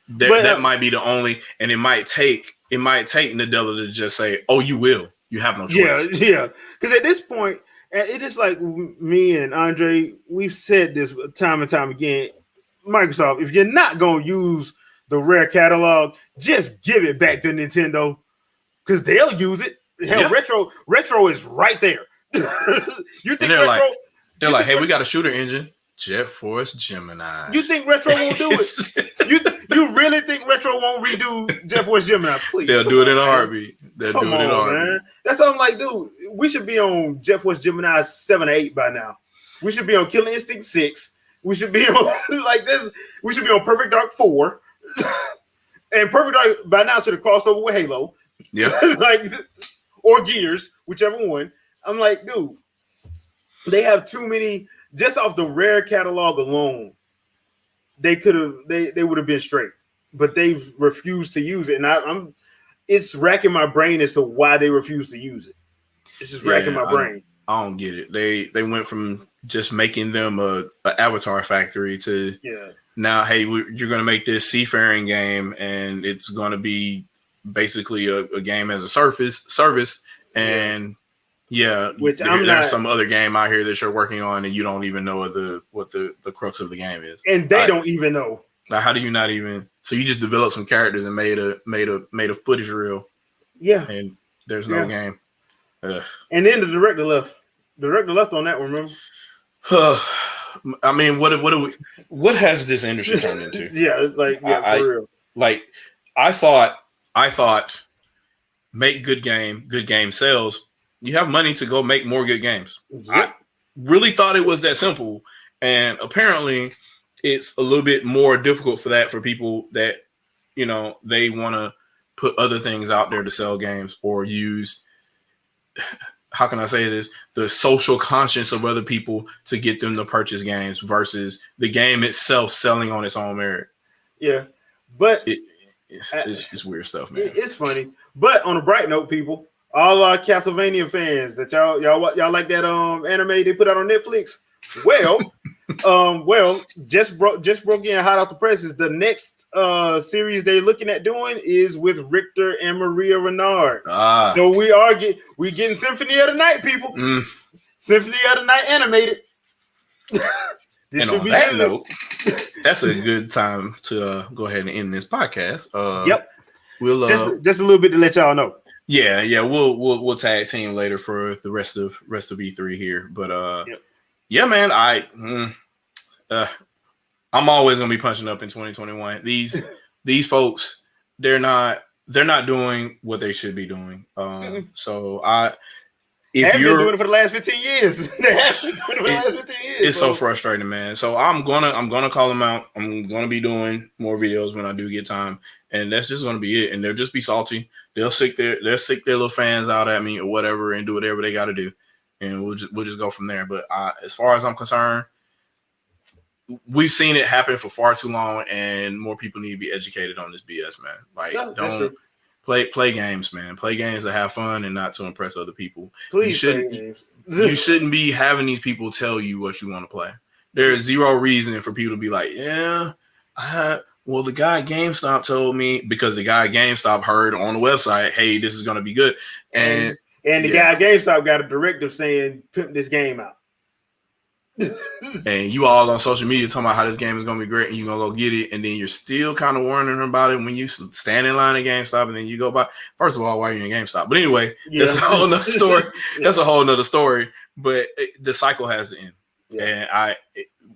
Speaker 2: That might be the only, and it might take Nadella to just say, "Oh, you will. You have no choice."
Speaker 1: Yeah. Because at this point, it is like me and Andre, we've said this time and time again. Microsoft, if you're not going to use the Rare catalog, just give it back to Nintendo because they'll use it. Hell, Retro is right there. You think
Speaker 2: they're like, hey, we got a shooter engine, Jet Force Gemini.
Speaker 1: You think Retro won't do it? you really think Retro won't redo Jet Force Gemini? Please,
Speaker 2: they'll do it in a heartbeat. They'll do it in a heartbeat.
Speaker 1: Man. That's what I'm like, dude. We should be on Jet Force Gemini 7 or 8 by now. We should be on Killer Instinct 6. We should be on like this. We should be on Perfect Dark 4. And Perfect Dark by now should have crossed over with Halo.
Speaker 2: Yeah,
Speaker 1: or Gears, whichever one. I'm like, dude, they have too many. Just off the Rare catalog alone, they would have been straight, but they've refused to use it, and it's racking my brain as to why they refuse to use it. It's just racking my brain.
Speaker 2: I don't get it. They went from just making them a Avatar factory to now, hey, you're going to make this seafaring game, and it's going to be basically a game as a service, and Yeah,
Speaker 1: which
Speaker 2: there's
Speaker 1: not.
Speaker 2: some other game out here that you're working on, and you don't even know what the crux of the game is,
Speaker 1: and they don't even know.
Speaker 2: Like, how do you not even? So you just developed some characters and made a footage reel.
Speaker 1: Yeah,
Speaker 2: and there's no game.
Speaker 1: And then the director left. The director left on that one. Remember?
Speaker 2: I mean, what has this industry turned into?
Speaker 1: For real.
Speaker 2: Like, I thought, make good game sales. You have money to go make more good games.
Speaker 1: Yep.
Speaker 2: I really thought it was that simple, and apparently, it's a little bit more difficult for people that they want to put other things out there to sell games or use. How can I say this? The social conscience of other people to get them to purchase games versus the game itself selling on its own merit.
Speaker 1: Yeah, but
Speaker 2: it's weird stuff, man.
Speaker 1: It's funny, but on a bright note, people, all our Castlevania fans that y'all like that anime they put out on Netflix. Well, just broke in hot off the presses. The next series they're looking at doing is with Richter and Maria Renard. So we getting Symphony of the Night, people. Symphony of the Night animated.
Speaker 2: And on that note, that's a good time to go ahead and end this podcast.
Speaker 1: Yep.
Speaker 2: We'll
Speaker 1: just a little bit to let y'all know.
Speaker 2: Yeah. We'll tag team later for the rest of E3 here, but yeah, man, I'm always gonna be punching up in 2021. These folks, they're not doing what they should be doing. So if
Speaker 1: they've
Speaker 2: you're
Speaker 1: been doing it for the last 15 years,
Speaker 2: it's so frustrating, man. So I'm gonna call them out. I'm gonna be doing more videos when I do get time, and that's just gonna be it. And they'll just be salty. They'll sick their little fans out at me or whatever, and do whatever they got to do. And we'll just go from there. But as far as I'm concerned, we've seen it happen for far too long, and more people need to be educated on this BS, man. Like, don't play games, man. Play games to have fun and not to impress other people.
Speaker 1: Please,
Speaker 2: you shouldn't be having these people tell you what you want to play. There is zero reason for people to be like, well, the guy at GameStop told me, because the guy at GameStop heard on the website, hey, this is going to be good. And
Speaker 1: the guy at GameStop got a directive saying, pimp this game out.
Speaker 2: And you all on social media talking about how this game is going to be great and you're going to go get it. And then you're still kind of warning them about it when you stand in line at GameStop and then you go by. First of all, why are you in GameStop? But anyway, that's a whole nother story. That's a whole nother story. But the cycle has to end. Yeah. And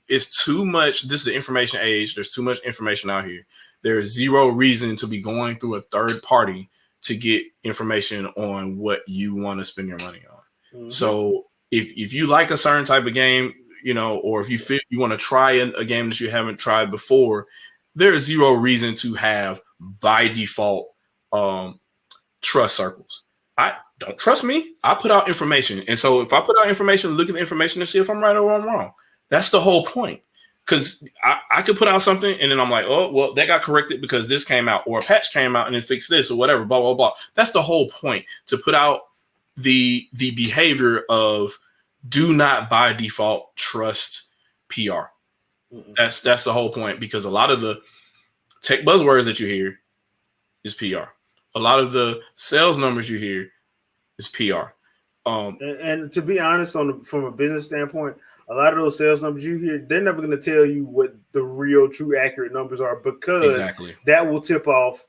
Speaker 2: it's too much. This is the information age. There's too much information out here. There's zero reason to be going through a third party to get information on what you want to spend your money on. Mm-hmm. So if you like a certain type of game, or if you feel you want to try a game that you haven't tried before, there is zero reason to have by default trust circles. I don't trust me. I put out information. And so if I put out information, look at the information and see if I'm right or I'm wrong. That's the whole point. Because I could put out something and then I'm like, oh, well, that got corrected because this came out, or a patch came out and it fixed this or whatever, blah, blah, blah. That's the whole point, to put out the behavior of do not by default trust PR. Mm-hmm. That's the whole point, because a lot of the tech buzzwords that you hear is PR. A lot of the sales numbers you hear is PR.
Speaker 1: And to be honest, from a business standpoint, a lot of those sales numbers you hear, they're never going to tell you what the real, true, accurate numbers are, because that will tip off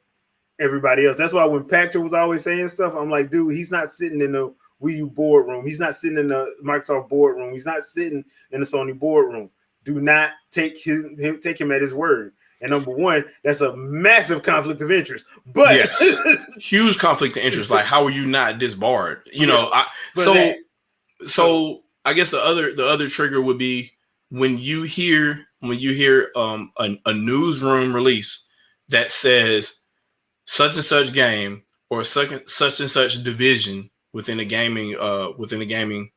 Speaker 1: everybody else. That's why when Patrick was always saying stuff, I'm like, dude, he's not sitting in the Wii U boardroom. He's not sitting in the Microsoft boardroom. He's not sitting in the Sony boardroom. Do not take him at his word. And number one, that's a massive conflict of interest. But yes,
Speaker 2: huge conflict of interest. Like, how are you not disbarred? So I guess the other trigger would be when you hear a newsroom release that says such and such game or such and such division within a gaming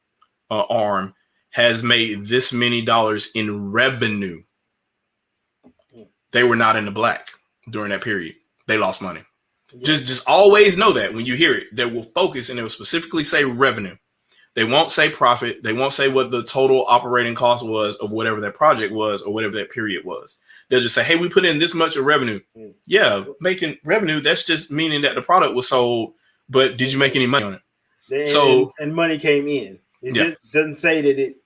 Speaker 2: arm has made this many dollars in revenue. They were not in the black during that period. They lost money. Yeah. Just always know that when you hear it, they will focus and they will specifically say revenue. They won't say profit. They won't say what the total operating cost was of whatever that project was or whatever that period was. They'll just say, hey, we put in this much of revenue. Yeah, making revenue, that's just meaning that the product was sold, but did you make any money on it?
Speaker 1: and money came in. It just doesn't say that it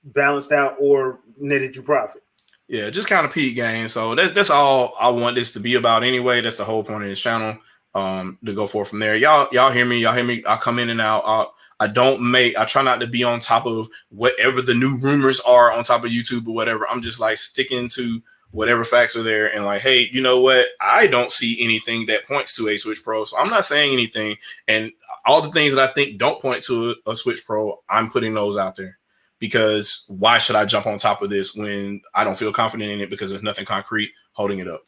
Speaker 1: balanced out or netted you profit.
Speaker 2: Yeah, just kind of peak game. So that's all I want this to be about anyway. That's the whole point of this channel. To go forward from there. Y'all hear me. I come in and out. I try not to be on top of whatever the new rumors are on top of YouTube or whatever. I'm just like sticking to whatever facts are there and like, hey, you know what? I don't see anything that points to a Switch Pro. So I'm not saying anything. And all the things that I think don't point to a Switch Pro, I'm putting those out there. Because why should I jump on top of this when I don't feel confident in it because there's nothing concrete holding it up?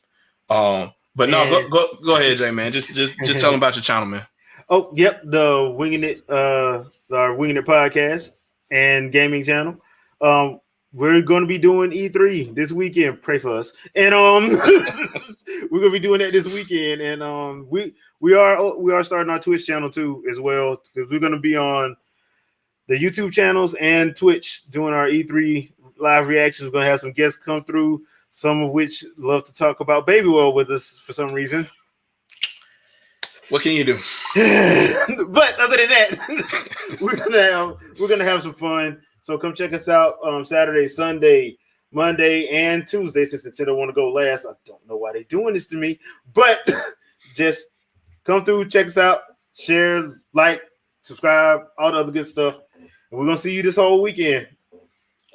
Speaker 2: But no, go ahead, Jay, man. Just tell them about your channel, man.
Speaker 1: Oh, yep, the Winging It podcast and gaming channel. We're going to be doing E3 this weekend. Pray for us, and we're going to be doing that this weekend. And we are starting our Twitch channel too as well because we're going to be on the YouTube channels and Twitch doing our E3 live reactions. We're going to have some guests come through, some of which love to talk about Baby World with us for some reason.
Speaker 2: What can you do?
Speaker 1: But other than that, we're gonna have some fun. So come check us out Saturday, Sunday, Monday, and Tuesday. Since Nintendo want to go last, I don't know why they're doing this to me, but just come through, check us out, share, like, subscribe, all the other good stuff. And we're gonna see you this whole weekend.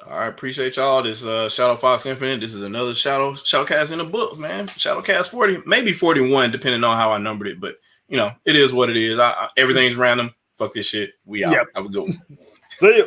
Speaker 2: All right, appreciate y'all. This Shadow Fox Infinite. This is another ShadowCast in the book, man. ShadowCast 40, maybe 41, depending on how I numbered it. But you know, it is what it is. Everything's random. Fuck this shit. We out. Yep. Have a good one.
Speaker 1: See ya.